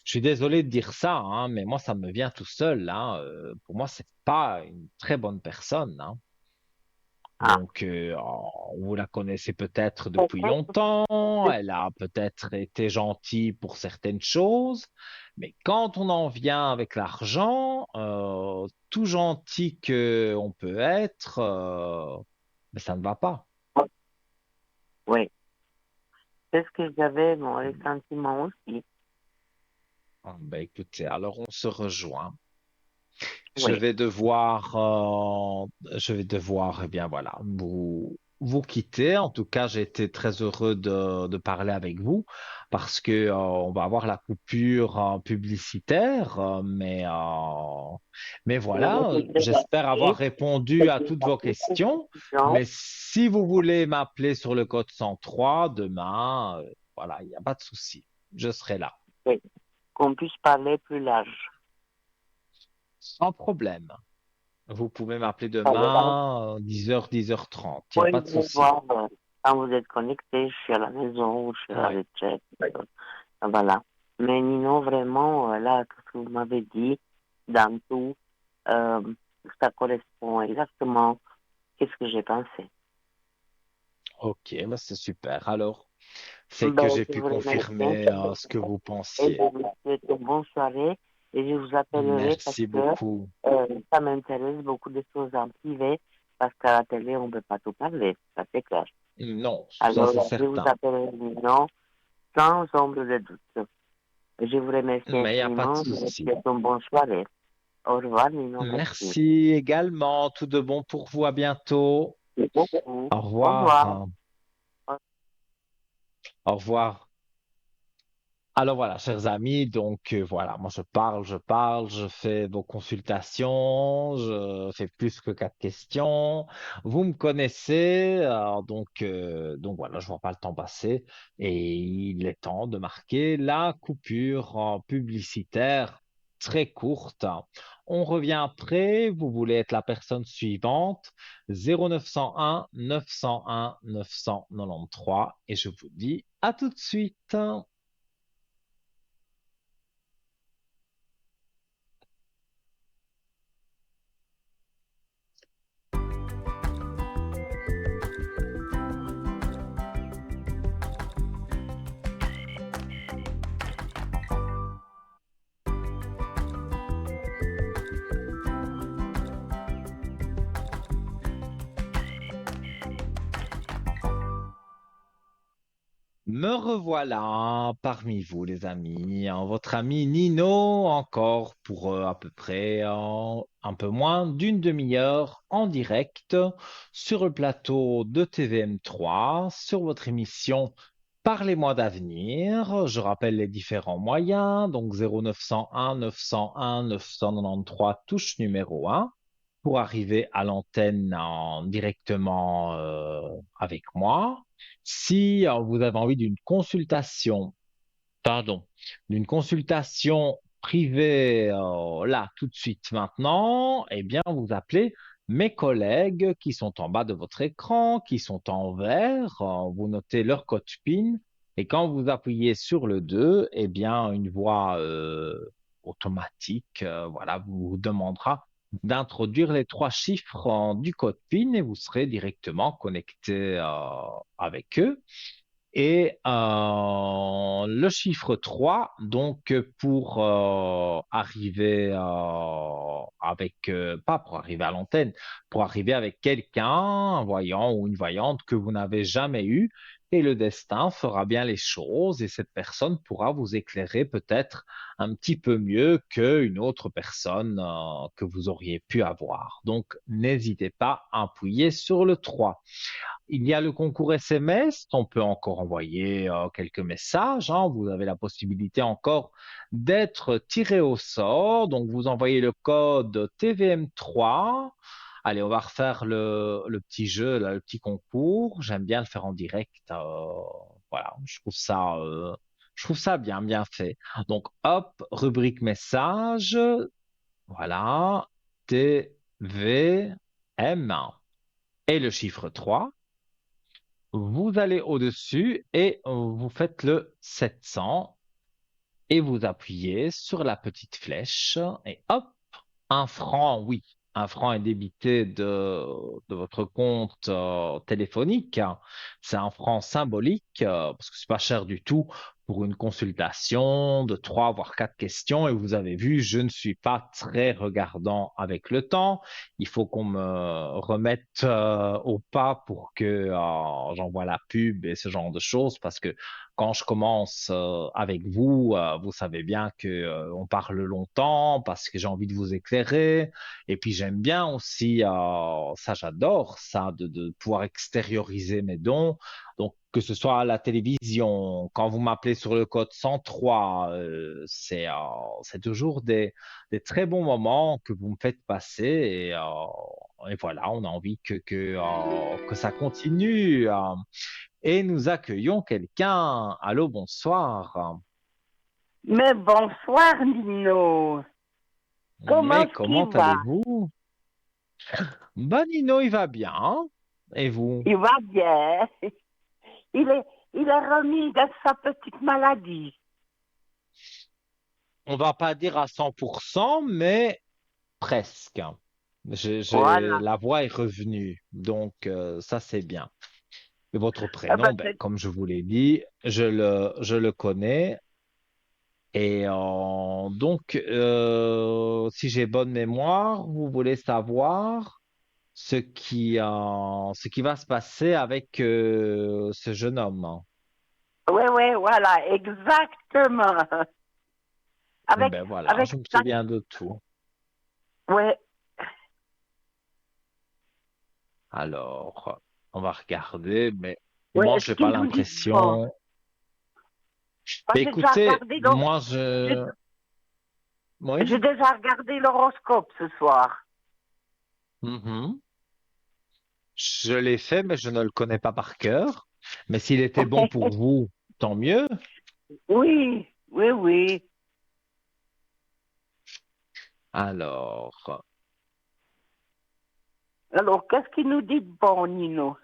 A: suis désolé de dire ça, hein, mais moi, ça me vient tout seul, hein. Pour moi, c'est pas une très bonne personne, hein.
C: ah,
A: Donc, vous la connaissez peut-être depuis
C: peut-être,
A: longtemps, elle a peut-être été gentille pour certaines choses, mais quand on en vient avec l'argent, tout gentil que on peut être, mais ça ne va pas.
C: oui. C'est ce que j'avais, mon ressentiment aussi.
A: Ah, ben, écoutez, alors on se rejoint.
C: Oui.
A: Je vais devoir, eh bien voilà, vous quitter. En tout cas, j'ai été très heureux de parler avec vous parce que on va avoir la coupure publicitaire, mais
C: Je me
A: voilà,
C: suis très
A: j'espère avoir
C: appelée.
A: répondu à
C: C'était
A: toutes
C: pas
A: vos
C: beaucoup
A: questions.
C: de gens
A: Mais si vous voulez m'appeler sur le code 103 demain, voilà, il n'y a pas de souci, je serai là,
C: oui, qu'on puisse parler plus large.
A: sans problème. Vous pouvez m'appeler
C: Alors,
A: demain, 10h, 10h30. Il n'y a
C: oui,
A: pas de
C: je vais
A: souci.
C: voir quand vous êtes connecté, je suis à la maison ou je suis à la
A: Oui.
C: retraite. Voilà. Mais Nino, vraiment, là, tout ce que vous m'avez dit, dans tout, euh, ça correspond exactement à ce que j'ai pensé.
A: Ok, bah c'est super. Alors, c'est que
C: Ben,
A: j'ai
C: je
A: pu
C: vous remercie
A: confirmer
C: infiniment
A: ce que vous
C: et je
A: pensiez.
C: vous souhaite une bonne soirée et je vous appellerai parce
A: Merci
C: que
A: beaucoup.
C: ça m'intéresse beaucoup de choses en privé parce qu'à la télé, on ne peut pas tout parler, ça c'est clair.
A: Non, ça
C: Alors,
A: c'est
C: je vous
A: certain.
C: appellerai Nino sans ombre de doute. Je vous remercie
A: Mais il n'y a pas de
C: infiniment et je vous
A: souci.
C: souhaite une bonne soirée. Au revoir, Nino, merci.
A: Merci également. Tout de bon pour vous. À bientôt.
C: Merci beaucoup.
A: Au
C: Au revoir.
A: revoir. Au revoir. Alors voilà, chers amis, donc voilà, moi je fais vos consultations, je fais plus que quatre questions. Vous me connaissez, donc voilà, je vois pas le temps passer et il est temps de marquer la coupure publicitaire très courte. On revient après, vous voulez être la personne suivante, 0901 901 993 et je vous dis à tout de suite. Me revoilà parmi vous, les amis. Votre ami Nino, encore pour à peu près un peu moins d'une demi-heure en direct sur le plateau de TVM3, sur votre émission Parlez-moi d'avenir. Je rappelle les différents moyens, donc 0901 901 993 touche numéro 1 pour arriver à l'antenne directement avec moi. Si vous avez envie d'une consultation, pardon, d'une consultation privée là tout de suite maintenant, eh bien vous appelez mes collègues qui sont en bas de votre écran, qui sont en vert, vous notez leur code PIN et quand vous appuyez sur le 2, eh bien une voix automatique voilà, vous demandera d'introduire les trois chiffres du code PIN et vous serez directement connecté avec eux. Et le chiffre 3, donc pour arriver pas pour arriver à l'antenne, pour arriver avec quelqu'un, un voyant ou une voyante que vous n'avez jamais eu, et le destin fera bien les choses et cette personne pourra vous éclairer peut-être un petit peu mieux qu'une autre personne que vous auriez pu avoir. Donc n'hésitez pas à appuyer sur le 3. Il y a le concours SMS, on peut encore envoyer quelques messages, hein. Vous avez la possibilité encore d'être tiré au sort. Donc vous envoyez le code TVM3. Allez, on va refaire le petit jeu, là, le petit concours. J'aime bien le faire en direct. Voilà, je trouve ça bien, bien fait. Donc hop, rubrique message. Voilà, TVM et le chiffre 3. Vous allez au-dessus et vous faites le 700 et vous appuyez sur la petite flèche et hop, un franc, oui, un franc est débité de votre compte téléphonique. C'est un franc symbolique parce que c'est pas cher du tout pour une consultation de 3 voire 4 questions. Et vous avez vu, je ne suis pas très regardant avec le temps. Il faut qu'on me remette au pas pour que j'envoie la pub et ce genre de choses parce que quand je commence avec vous, vous savez bien que on parle longtemps parce que j'ai envie de vous éclairer. Et puis j'aime bien aussi, ça j'adore, ça, de pouvoir extérioriser mes dons. Donc que ce soit à la télévision, quand vous m'appelez sur le code 103, c'est toujours des très bons moments que vous me faites passer. Et voilà, on a envie que ça continue. Et nous accueillons quelqu'un. Allô, bonsoir.
B: Mais bonsoir, Nino. Comment
A: Mais
B: est-ce
A: comment
B: qu'il va?
A: allez-vous? Bah, Nino, il va bien. Et vous?
B: Il va bien. Il est, il est remis de sa petite maladie.
A: On va pas dire à 100%, mais presque.
B: Voilà.
A: La voix est revenue. Donc, ça, c'est bien. Et votre
B: Eh
A: prénom,
B: ben,
A: ben, comme je vous l'ai dit, je le connais. Et donc, si j'ai bonne mémoire, vous voulez savoir ce qui va se passer avec ce jeune homme, hein.
B: ouais, ouais, voilà, exactement.
A: Eh
B: Avec,
A: ben voilà,
B: avec
A: je me
B: sa,
A: souviens de tout.
B: ouais,
A: Alors, on va regarder, mais
B: ouais,
A: moi,
B: est-ce
A: j'ai pas
B: qu'il nous dit bon?
A: l'impression.
B: Moi,
A: Mais écoutez, moi,
B: j'ai
A: oui,
B: j'ai déjà regardé l'horoscope ce soir.
A: mhm. Je l'ai fait, mais je ne le connais pas par cœur. Mais s'il était bon pour vous, tant mieux.
B: Oui, oui, oui.
A: Alors,
B: Alors, qu'est-ce qu'il nous dit de bon, Nino?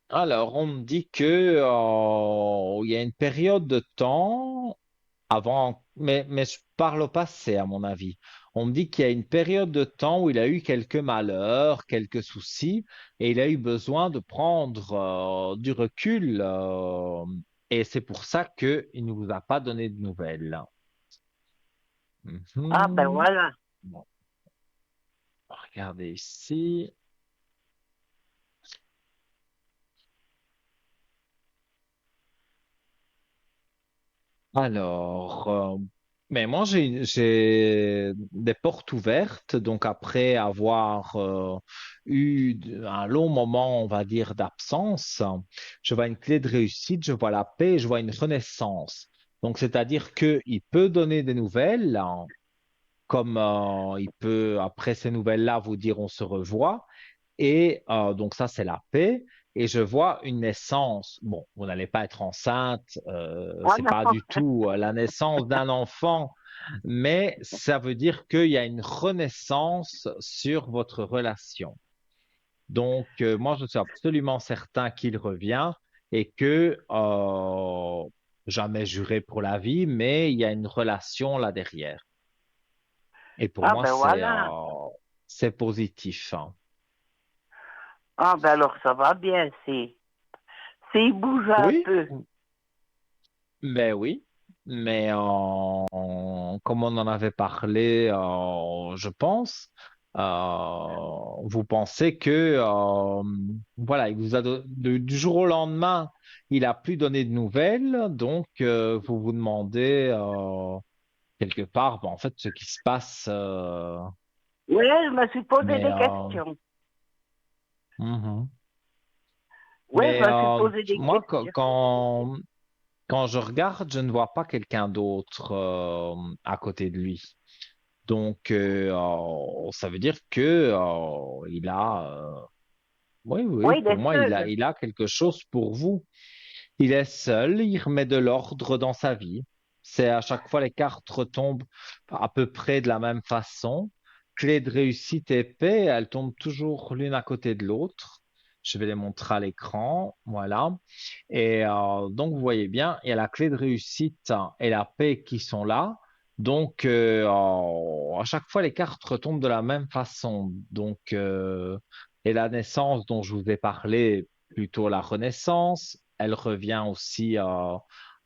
A: on me dit que il y a une période de temps avant, mais je parle au passé, à mon avis. On me dit qu'il y a une période de temps où il a eu quelques malheurs, quelques soucis, et il a eu besoin de prendre du recul, et c'est pour ça qu'il ne vous a pas donné de nouvelles.
B: Ah, ben
A: Mhm.
B: voilà.
A: Bon, regardez ici. Alors, mais moi, j'ai des portes ouvertes. Donc, après avoir un long moment, on va dire, d'absence, je vois une clé de réussite, je vois la paix, je vois une renaissance. Donc, c'est-à-dire qu'il peut donner des nouvelles, hein, comme il peut, après ces nouvelles-là, vous dire on se revoit. Et donc ça, c'est la paix. Et je vois une naissance. Bon, vous n'allez pas être enceinte,
B: Ah,
A: c'est pas
B: non.
A: du tout la naissance d'un enfant, mais ça veut dire qu'il y a une renaissance sur votre relation. Donc, moi, je suis absolument certain qu'il revient et que jamais juré pour la vie, mais il y a une relation là derrière. Et pour
B: Ah,
A: moi,
B: ben voilà.
A: c'est positif, hein.
B: Ah, ben alors, ça va bien,
C: s'il bouge un
A: Oui,
C: peu.
A: mais oui. Mais comme on en avait parlé, je pense, vous pensez que voilà, il vous a du jour au lendemain, il a plus donné de nouvelles, donc vous vous demandez quelque part, en fait, ce qui se passe.
C: Oui, je me suis posé
A: Mais
C: des questions.
A: mhm.
C: Oui, je
A: Mais
C: me suis posé des
A: moi,
C: questions.
A: quand je regarde, je ne vois pas quelqu'un d'autre à côté de lui. Donc, ça veut dire que il a, oui, oui,
C: Oui, il
A: pour
C: est
A: moi,
C: seul.
A: il a quelque chose pour vous. Il est seul, il remet de l'ordre dans sa vie. C'est à chaque fois les cartes retombent à peu près de la même façon. Clé de réussite et paix, elles tombent toujours l'une à côté de l'autre. Je vais les montrer à l'écran, voilà. Et donc vous voyez bien, il y a la clé de réussite et la paix qui sont là. Donc à chaque fois les cartes retombent de la même façon. Donc et la naissance dont je vous ai parlé, plutôt la renaissance. Elle revient aussi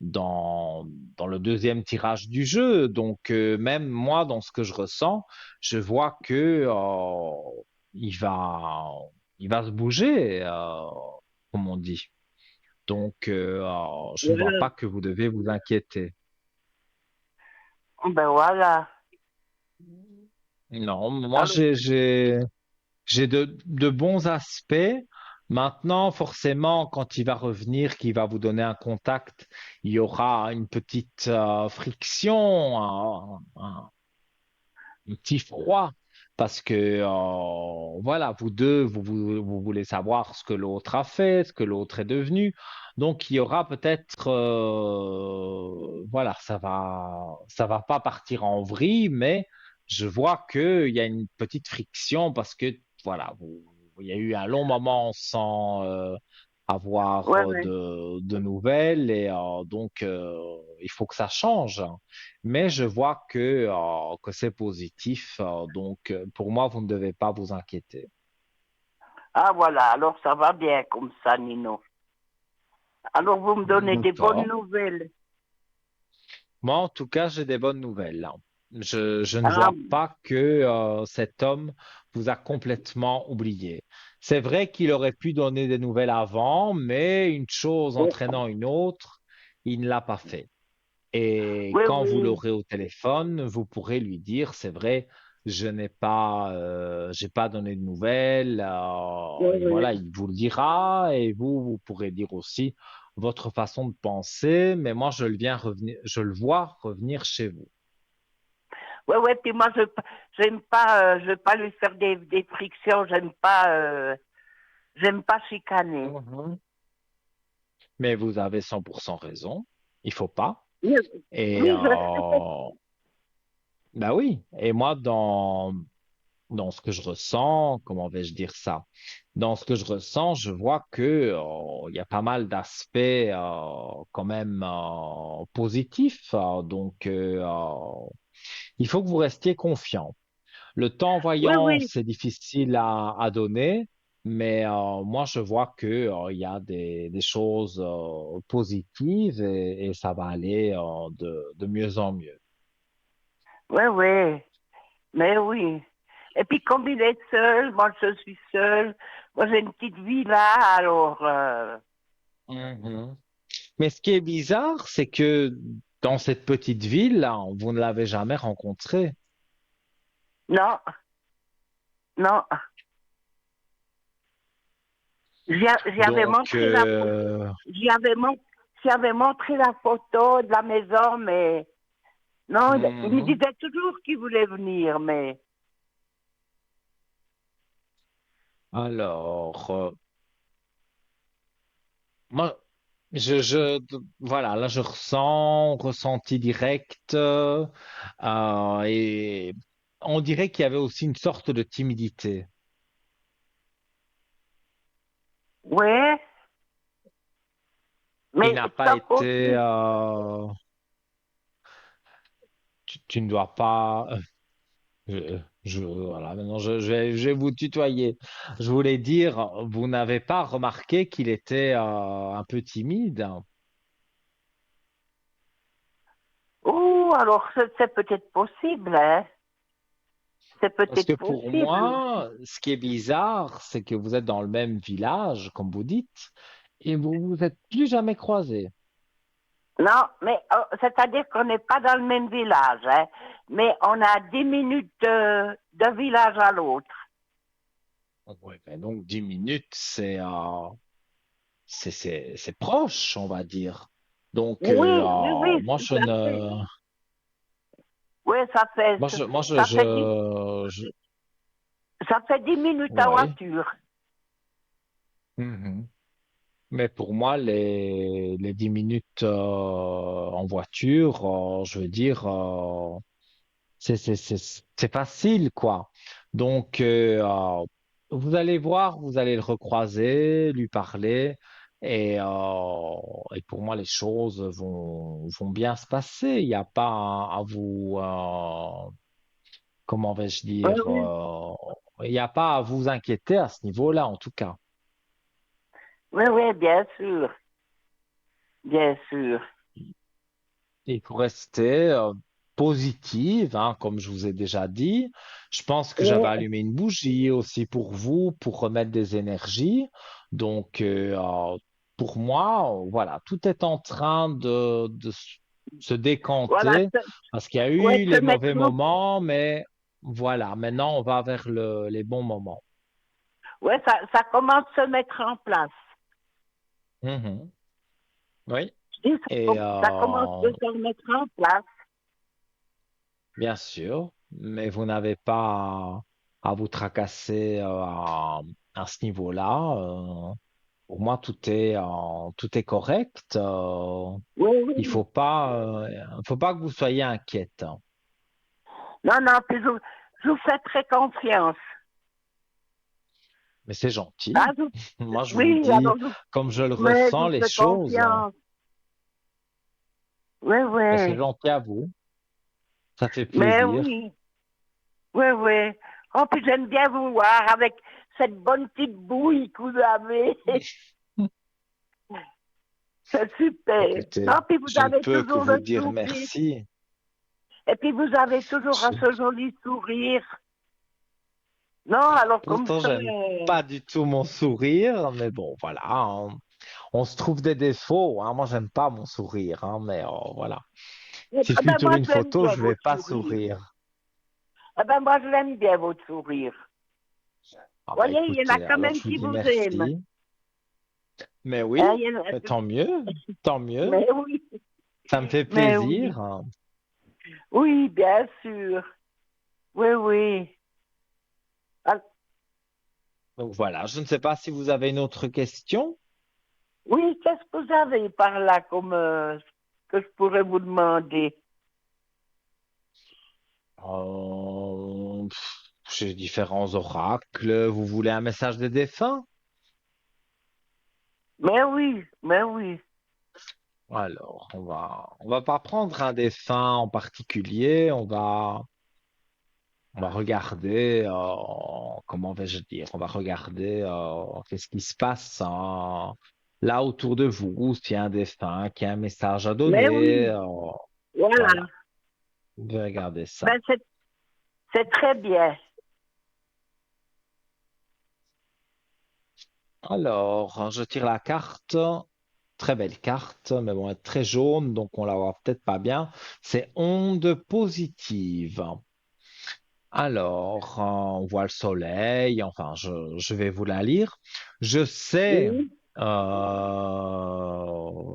A: dans, dans le deuxième tirage du jeu. Donc, même moi, dans ce que je ressens, je vois que il va, il va se bouger, comme on dit. Donc, je ne vois
C: Voilà.
A: pas que vous devez vous inquiéter.
C: Ben voilà.
A: Non, moi,
C: Alors,
A: j'ai de bons aspects. Maintenant, forcément, quand il va revenir, qu'il va vous donner un contact, il y aura une petite friction, un petit froid, parce que voilà, vous deux, vous voulez savoir ce que l'autre a fait, ce que l'autre est devenu. Donc, il y aura peut-être, voilà, ça va pas partir en vrille, mais je vois qu'il y a une petite friction parce que, voilà, il y a eu un long moment sans avoir
C: ouais, ouais.
A: de nouvelles et donc il faut que ça change. Mais je vois que c'est positif. Donc, pour moi, vous ne devez pas vous inquiéter.
C: Ah voilà, alors ça va bien comme ça, Nino. Alors vous me donnez des bonnes
A: D'accord.
C: nouvelles.
A: Moi, en tout cas, j'ai des bonnes nouvelles. Je ne
C: Ah,
A: vois pas que cet homme vous a complètement oublié. C'est vrai qu'il aurait pu donner des nouvelles avant, mais une chose
C: oui,
A: entraînant une autre, il ne l'a pas fait. Et
C: oui,
A: quand vous
C: oui,
A: l'aurez au téléphone, vous pourrez lui dire, c'est vrai, j'ai pas donné de nouvelles. Et
C: oui.
A: voilà, il vous le dira et vous pourrez dire aussi votre façon de penser. Mais moi, je le vois revenir chez vous.
C: Oui, oui, puis moi, j'aime pas, je vais pas lui faire des frictions, j'aime pas chicaner.
A: Mhm. Mais vous avez 100% raison. Il faut pas.
C: Oui,
A: Et
C: oui, je sais.
A: bah oui. Et moi, dans ce que je ressens, comment vais-je dire ça? Dans ce que je ressens, je vois que il y a pas mal d'aspects quand même positifs. Donc, il faut que vous restiez confiant. Le temps
C: Oui,
A: voyant,
C: oui.
A: c'est difficile à donner, mais moi, je vois que il y a des choses positives et ça va aller de mieux en mieux.
C: Oui, oui, mais oui. Et puis comme il est seul, moi je suis seule, moi j'ai une petite vie là, alors
A: Mhm. Mais ce qui est bizarre, c'est que dans cette petite ville, là, vous ne l'avez jamais rencontré.
C: non, non. J'y avais
A: Donc,
C: montré la photo, j'y avais, mon- j'y avais montré la photo de la maison, mais non, il me
A: mhm.
C: disait toujours qu'il voulait venir, mais
A: Alors, moi, voilà, là, je ressens, ressenti direct, et on dirait qu'il y avait aussi une sorte de timidité.
C: ouais,
A: Il
C: mais
A: n'a pas
C: sa faute,
A: été, tu ne dois pas. Voilà, maintenant je vais vous tutoyer. Je voulais dire, vous n'avez pas remarqué qu'il était un peu timide?
C: Oh, alors c'est peut-être possible, hein. C'est
A: Parce que
C: peut-être
A: pour
C: possible.
A: moi, ce qui est bizarre, c'est que vous êtes dans le même village, comme vous dites, et vous vous êtes plus jamais croisés.
C: Non, mais c'est-à-dire qu'on n'est pas dans le même village, hein, mais on a 10 minutes d'un village à l'autre.
A: Ouais, ben donc 10 minutes, c'est proche, on va dire. Donc,
C: Oui, oui, oui,
A: moi, je
C: tout à fait.
A: ne,
C: Oui, ça fait 10, ça fait 10 minutes en
A: ouais.
C: voiture.
A: Mhm. Mais pour moi, les 10 minutes en voiture, je veux dire, c'est facile, quoi. Donc, vous allez voir, vous allez le recroiser, lui parler, et pour moi, les choses vont bien se passer. Il n'y a pas à vous, comment vais-je
C: Oui,
A: dire,
C: oui,
A: il n'y a pas à vous inquiéter à ce niveau-là, en tout cas.
C: oui, oui, bien sûr, bien sûr.
A: Il faut rester positive, hein, comme je vous ai déjà dit. Je pense que j'avais
C: Oui,
A: allumé une bougie aussi pour vous, pour remettre des énergies. Donc, pour moi, voilà, tout est en train de se
C: voilà,
A: décanter parce qu'il y a
C: ouais,
A: eu
C: se
A: les
C: mettre
A: mauvais
C: en,
A: moments, mais voilà, maintenant on va vers les bons moments.
C: ouais, ça commence à se mettre en place.
A: Mhm. Oui,
C: Je dis,
A: et
C: ça commence à se mettre en place.
A: bien sûr, mais vous n'avez pas à vous tracasser à ce niveau-là. Pour moi, tout est correct.
C: Oui,
A: Il
C: oui.
A: faut pas que vous soyez inquiète.
C: Non, non, puis je vous fais très confiance.
A: Mais c'est
C: Ah,
A: gentil. Moi, je vous
C: oui,
A: dis
C: alors
A: comme je le
C: mais je
A: ressens
C: vous
A: les
C: fais
A: choses.
C: confiance. Oui,
A: Mais c'est
C: oui.
A: gentil à vous. Ça fait
C: Mais
A: plaisir.
C: oui, oui, oui. Oh, puis j'aime bien vous voir avec cette bonne petite bouille que vous avez. C'est super.
A: Écoutez,
C: Non, puis vous
A: je ne
C: avez
A: peux que
C: toujours
A: vous
C: le
A: dire
C: sourire.
A: merci.
C: Et puis vous avez toujours ce joli sourire. Non, alors comme
A: Pourtant,
C: ça.
A: j'aime pas du tout mon sourire, mais bon, voilà, on se trouve des défauts, hein. Moi, j'aime pas mon sourire, hein, mais voilà. Si je
C: Eh
A: suis
C: ben
A: sur
C: moi
A: une
C: je l'aime
A: photo,
C: bien
A: je vais
C: votre
A: pas
C: sourire.
A: sourire.
C: Eh ben moi je l'aime bien votre sourire.
A: Ah bah
C: Voyez, il y en a
A: écoutez,
C: quand
A: alors
C: même
A: je vous
C: qui
A: dis
C: vous aiment.
A: merci. Mais
C: Hein,
A: oui,
C: il y en a-
A: tant mieux, tant mieux.
C: Mais oui,
A: Ça me fait
C: mais oui.
A: plaisir, hein.
C: Oui, bien sûr. Oui, oui. Ah,
A: Donc voilà, je ne sais pas si vous avez une autre question.
C: oui, qu'est-ce que vous avez par là comme que je pourrais vous demander?
A: J'ai différents oracles. Vous voulez un message des défunts?
C: Mais oui, mais oui.
A: Alors, on va pas prendre un défunt en particulier. On va regarder, comment vais-je dire? On va regarder qu'est-ce qui se passe là autour de vous, s'il y a un défunt qui a un message à
C: Mais
A: donner.
C: oui, voilà.
A: Voilà, vous devez regarder ça.
C: Ben c'est très bien.
A: Alors, je tire la carte. Très belle carte, mais bon, elle est très jaune, donc on la voit peut-être pas bien. C'est onde positive. Alors, on voit le soleil, enfin, je vais vous la lire. Je sais,
C: Oui,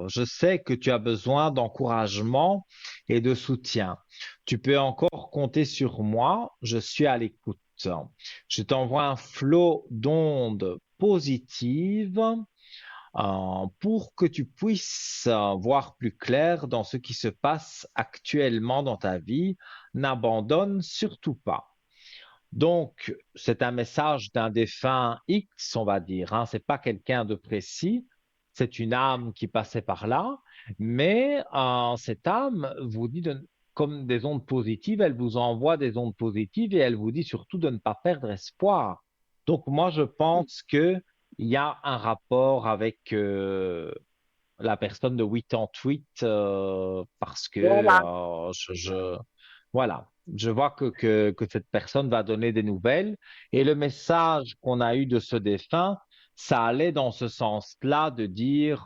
A: je sais que tu as besoin d'encouragement et de soutien. Tu peux encore compter sur moi, je suis à l'écoute. Je t'envoie un flot d'ondes positives pour que tu puisses voir plus clair dans ce qui se passe actuellement dans ta vie. N'abandonne surtout pas. Donc, c'est un message d'un défunt X, on va dire, hein. C'est pas quelqu'un de précis, c'est une âme qui passait par là, mais cette âme vous dit comme des ondes positives, elle vous envoie des ondes positives et elle vous dit surtout de ne pas perdre espoir. Donc moi, je pense que il y a un rapport avec la personne de 88 parce que
C: Voilà.
A: voilà, je vois que cette personne va donner des nouvelles et le message qu'on a eu de ce défunt, ça allait dans ce sens-là de dire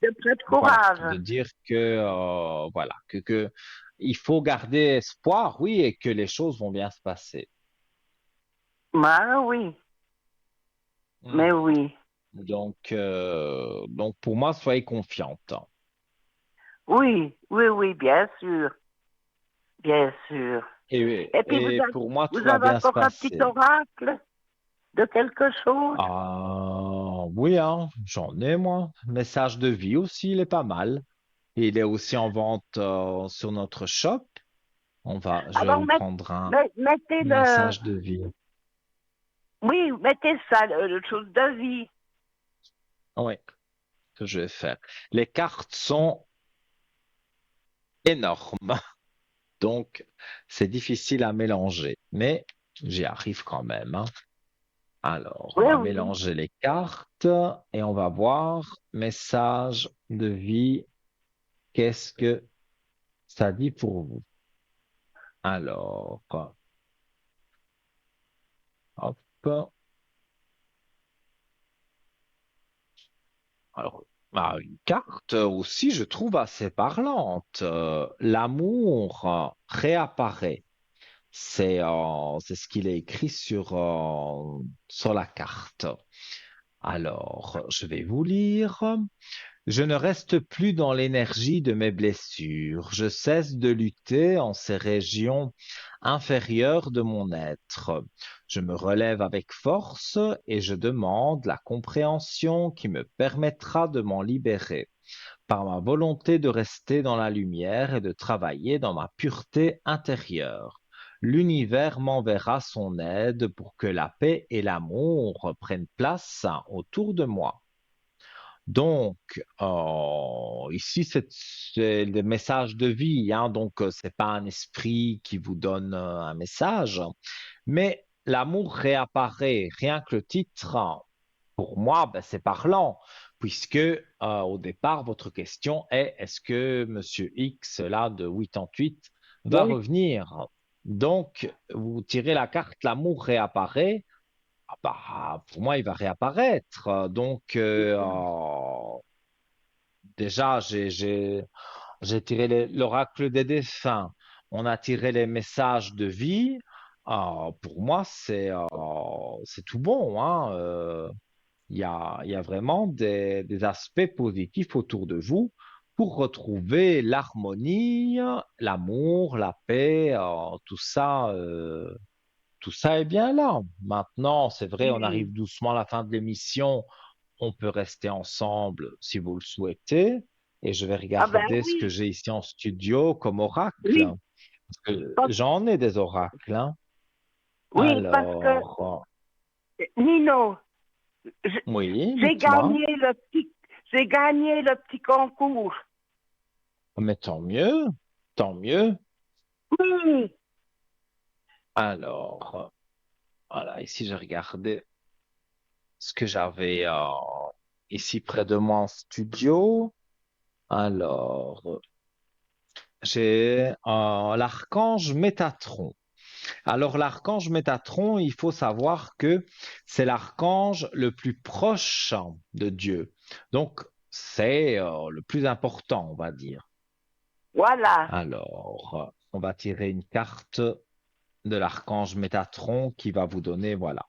C: De très
A: voilà,
C: courage.
A: de dire que voilà, que il faut garder espoir, oui, et que les choses vont bien se passer.
C: Ah oui, mais
A: Mhm.
C: oui.
A: Donc pour moi, soyez confiante.
C: Oui, oui, oui, bien sûr. Bien sûr. Et puis
A: Et pour moi,
C: vous
A: tout va
C: avez
A: bien se
C: encore un petit
A: passer.
C: oracle de quelque chose?
A: Ah, oui, hein, j'en ai, moi. Message de vie aussi, il est pas mal. Il est aussi en vente sur notre shop. Je vais
C: Alors
A: vous prendre un
C: mettez le,
A: message de vie.
C: oui, mettez ça, le chose de vie.
A: Oui, que je vais faire. Les cartes sont énormes, donc c'est difficile à mélanger, mais j'y arrive quand même, hein. Alors, on
C: Oui,
A: va
C: oui.
A: mélanger les cartes et on va voir message de vie. Qu'est-ce que ça dit pour vous? Alors, hop. Alors, une carte aussi, je trouve assez parlante. L'amour réapparaît. C'est ce qu'il est écrit sur la carte. Alors, je vais vous lire. Je ne reste plus dans l'énergie de mes blessures. Je cesse de lutter en ces régions inférieures de mon être. Je me relève avec force et je demande la compréhension qui me permettra de m'en libérer par ma volonté de rester dans la lumière et de travailler dans ma pureté intérieure. L'univers m'enverra son aide pour que la paix et l'amour prennent place autour de moi. Donc, ici, c'est le message de vie, hein, donc c'est pas un esprit qui vous donne un message, mais l'amour réapparaît. Rien que le titre, hein, pour moi, ben, c'est parlant, puisque au départ, votre question est, est-ce que Monsieur X, là, de 88, va
C: Oui.
A: revenir? Donc, vous tirez la carte, l'amour réapparaît. Ah bah, pour moi, il va réapparaître. Donc, déjà, j'ai tiré l'oracle des défunts. On a tiré les messages de vie. Pour moi, c'est tout bon, hein. Il y a vraiment des aspects positifs autour de vous pour retrouver l'harmonie, l'amour, la paix, tout ça est bien là. Maintenant, c'est vrai, on
C: Oui.
A: arrive doucement à la fin de l'émission. On peut rester ensemble si vous le souhaitez. Et je vais
C: Ah ben
A: regarder ce que
C: oui,
A: j'ai ici en studio comme oracle.
C: oui,
A: Parce que
C: parce,
A: j'en ai des oracles, hein.
C: oui, parce que
A: Alors,
C: Nino, je-
A: oui,
C: j'ai
A: dites-moi.
C: gagné j'ai gagné le petit concours.
A: Mais tant mieux, tant mieux.
C: Oui,
A: Alors, voilà, ici, j'ai regardé ce que j'avais ici près de moi en studio. Alors, j'ai l'archange Métatron. Alors, l'archange Métatron, il faut savoir que c'est l'archange le plus proche de Dieu. Donc, c'est le plus important, on va dire.
C: voilà.
A: Alors, on va tirer une carte de l'archange Métatron qui va vous donner, voilà.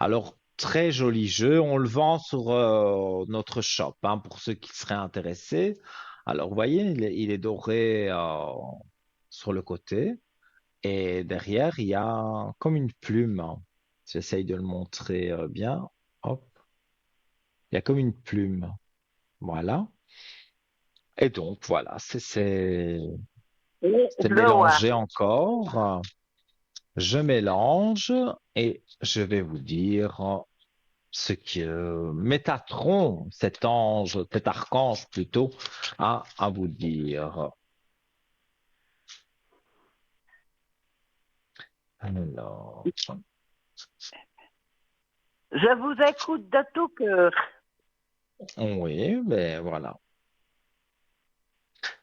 A: Alors, très joli jeu. On le vend sur notre shop, hein, pour ceux qui seraient intéressés. Alors, vous voyez, il est doré sur le côté. Et derrière, il y a comme une plume, hein. J'essaye de le montrer bien. Hop, il y a comme une plume. Voilà. Et donc, voilà,
C: Oui,
A: c'est
C: je le vois.
A: mélangé encore. Je mélange et je vais vous dire. ce que Métatron, cet ange, cet archange plutôt, a à vous dire. Alors,
C: Je vous écoute de tout cœur.
A: oui, ben voilà.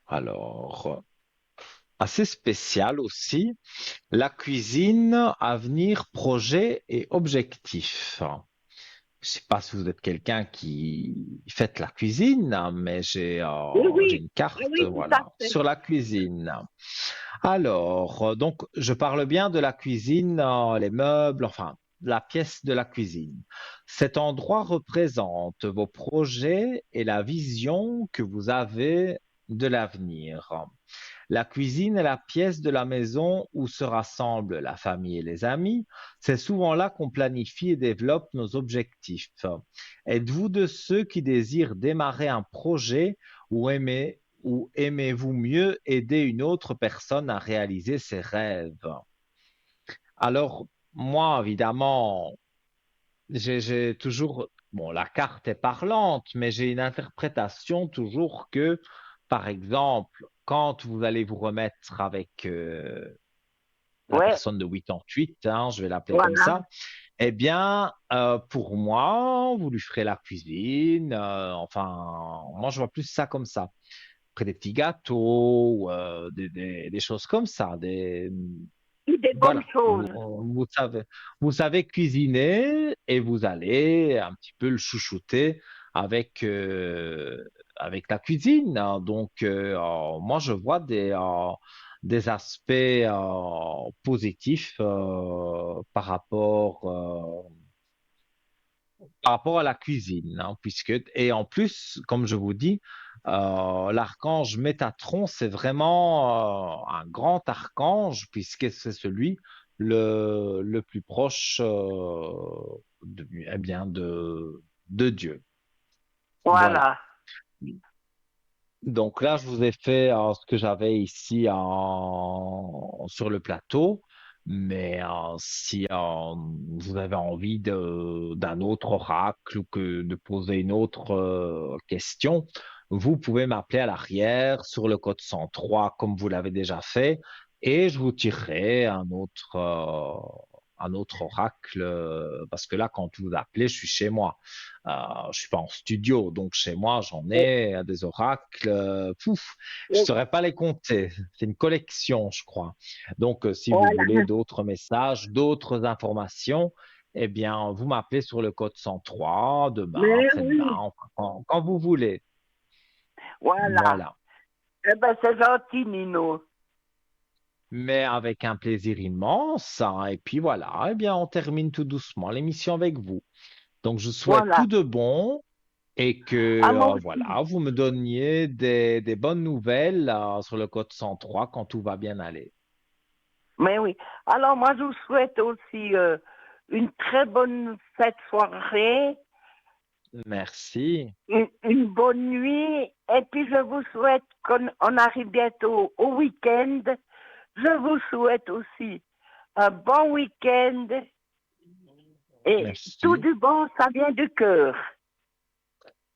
A: Alors, assez spécial aussi, la cuisine, avenir, projet et objectif. Je sais pas si vous êtes quelqu'un qui fait la cuisine, hein, mais
C: Oui,
A: j'ai
C: oui,
A: une
C: oui,
A: carte,
C: oui, tout à
A: voilà,
C: fait.
A: sur la cuisine. Alors, donc, je parle bien de la cuisine, les meubles, enfin, la pièce de la cuisine. Cet endroit représente vos projets et la vision que vous avez de l'avenir. La cuisine est la pièce de la maison où se rassemblent la famille et les amis. C'est souvent là qu'on planifie et développe nos objectifs. Êtes-vous de ceux qui désirent démarrer un projet ou aimez-vous mieux aider une autre personne à réaliser ses rêves? Alors, moi, évidemment, j'ai toujours, bon, la carte est parlante, mais j'ai une interprétation toujours que, par exemple, quand vous allez vous remettre avec la
C: Ouais,
A: personne de 88, hein, je vais l'appeler comme
C: voilà.
A: ça, eh bien, pour moi, vous lui ferez la cuisine, enfin, moi, je vois plus ça comme ça. Après des petits gâteaux, des choses comme ça,
C: Et des bonnes
A: voilà,
C: choses.
A: vous savez cuisiner et vous allez un petit peu le chouchouter avec, avec la cuisine, hein. Donc, moi, je vois des aspects positifs par rapport à la cuisine, hein, puisque, et en plus, comme je vous dis, l'archange Métatron, c'est vraiment un grand archange, puisque c'est celui le plus proche eh bien, de Dieu. Voilà.
C: Voilà.
A: Donc là, je vous ai fait ce que j'avais ici sur le plateau, mais si vous avez envie d'un autre oracle ou de poser une autre question, vous pouvez m'appeler à l'arrière sur le code 103 comme vous l'avez déjà fait et je vous tirerai un autre oracle parce que là, quand vous appelez, je suis chez moi. Je suis pas en studio, donc chez moi, j'en ai des oracles. Pouf, je saurais pas les compter. C'est une collection, je crois. Donc, si vous voulez
C: Voilà.
A: d'autres messages, d'autres informations, eh bien, vous m'appelez sur le code 103, demain,
C: Mais
A: après-demain,
C: oui,
A: enfin, quand vous voulez.
C: voilà.
A: Voilà.
C: Eh ben, c'est gentil, Nino.
A: Mais avec un plaisir immense, hein. Et puis voilà, eh bien, on termine tout doucement l'émission avec vous. Donc, je vous souhaite
C: Voilà.
A: tout de bon. Et que
C: À moi aussi.
A: voilà, vous me donniez des bonnes nouvelles sur le code 103 quand tout va bien aller.
C: Mais oui. Alors, moi, je vous souhaite aussi une très bonne fête soirée,
A: Merci.
C: une bonne nuit, et puis je vous souhaite qu'on arrive bientôt au week-end. Je vous souhaite aussi un bon week-end, et tout
A: Merci.
C: du bon, ça vient du cœur.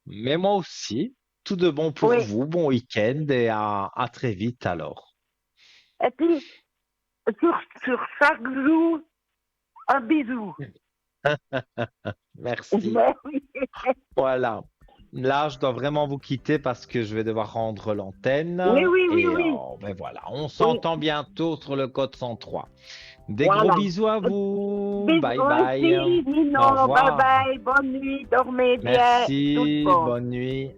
A: Mais moi aussi, tout de bon pour
C: Oui.
A: vous, bon week-end et à très vite alors.
C: Et puis, sur chaque jour, un bisou.
A: Merci.
C: Mais oui.
A: Voilà. Là, je dois vraiment vous quitter parce que je vais devoir rendre
C: Oui,
A: l'antenne.
C: oui, oui,
A: Et
C: oui.
A: ben voilà, on
C: Oui,
A: s'entend bientôt sur le code 103. Des gros
C: voilà.
A: bisous à vous.
C: Bisous
A: Bye bye.
C: aussi,
A: Au
C: Nino. Bye
A: revoir.
C: bye. Bonne nuit. Dormez bien. Tout
A: Merci,
C: bon.
A: bonne nuit.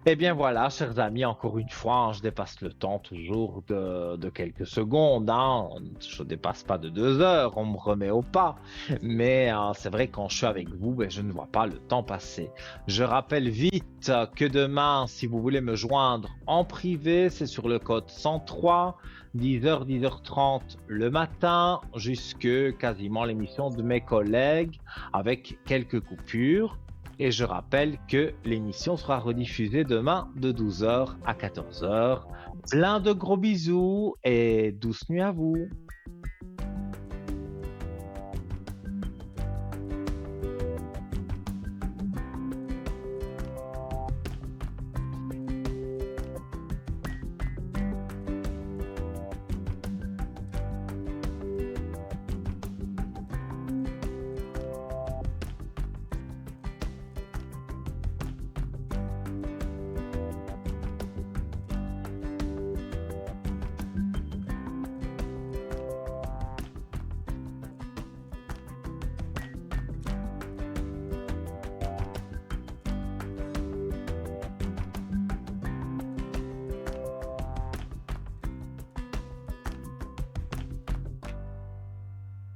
A: Eh bien voilà, chers amis, encore une fois, hein, je dépasse le temps toujours de quelques secondes, hein. Je ne dépasse pas de 2 heures, on me remet au pas. Mais c'est vrai, quand je suis avec vous, ben, je ne vois pas le temps passer. Je rappelle vite que demain, si vous voulez me joindre en privé, c'est sur le code 103, 10h, 10h30 le matin, jusque quasiment l'émission de mes collègues, avec quelques coupures. Et je rappelle que l'émission sera rediffusée demain de 12h à 14h. Plein de gros bisous et douce nuit à vous.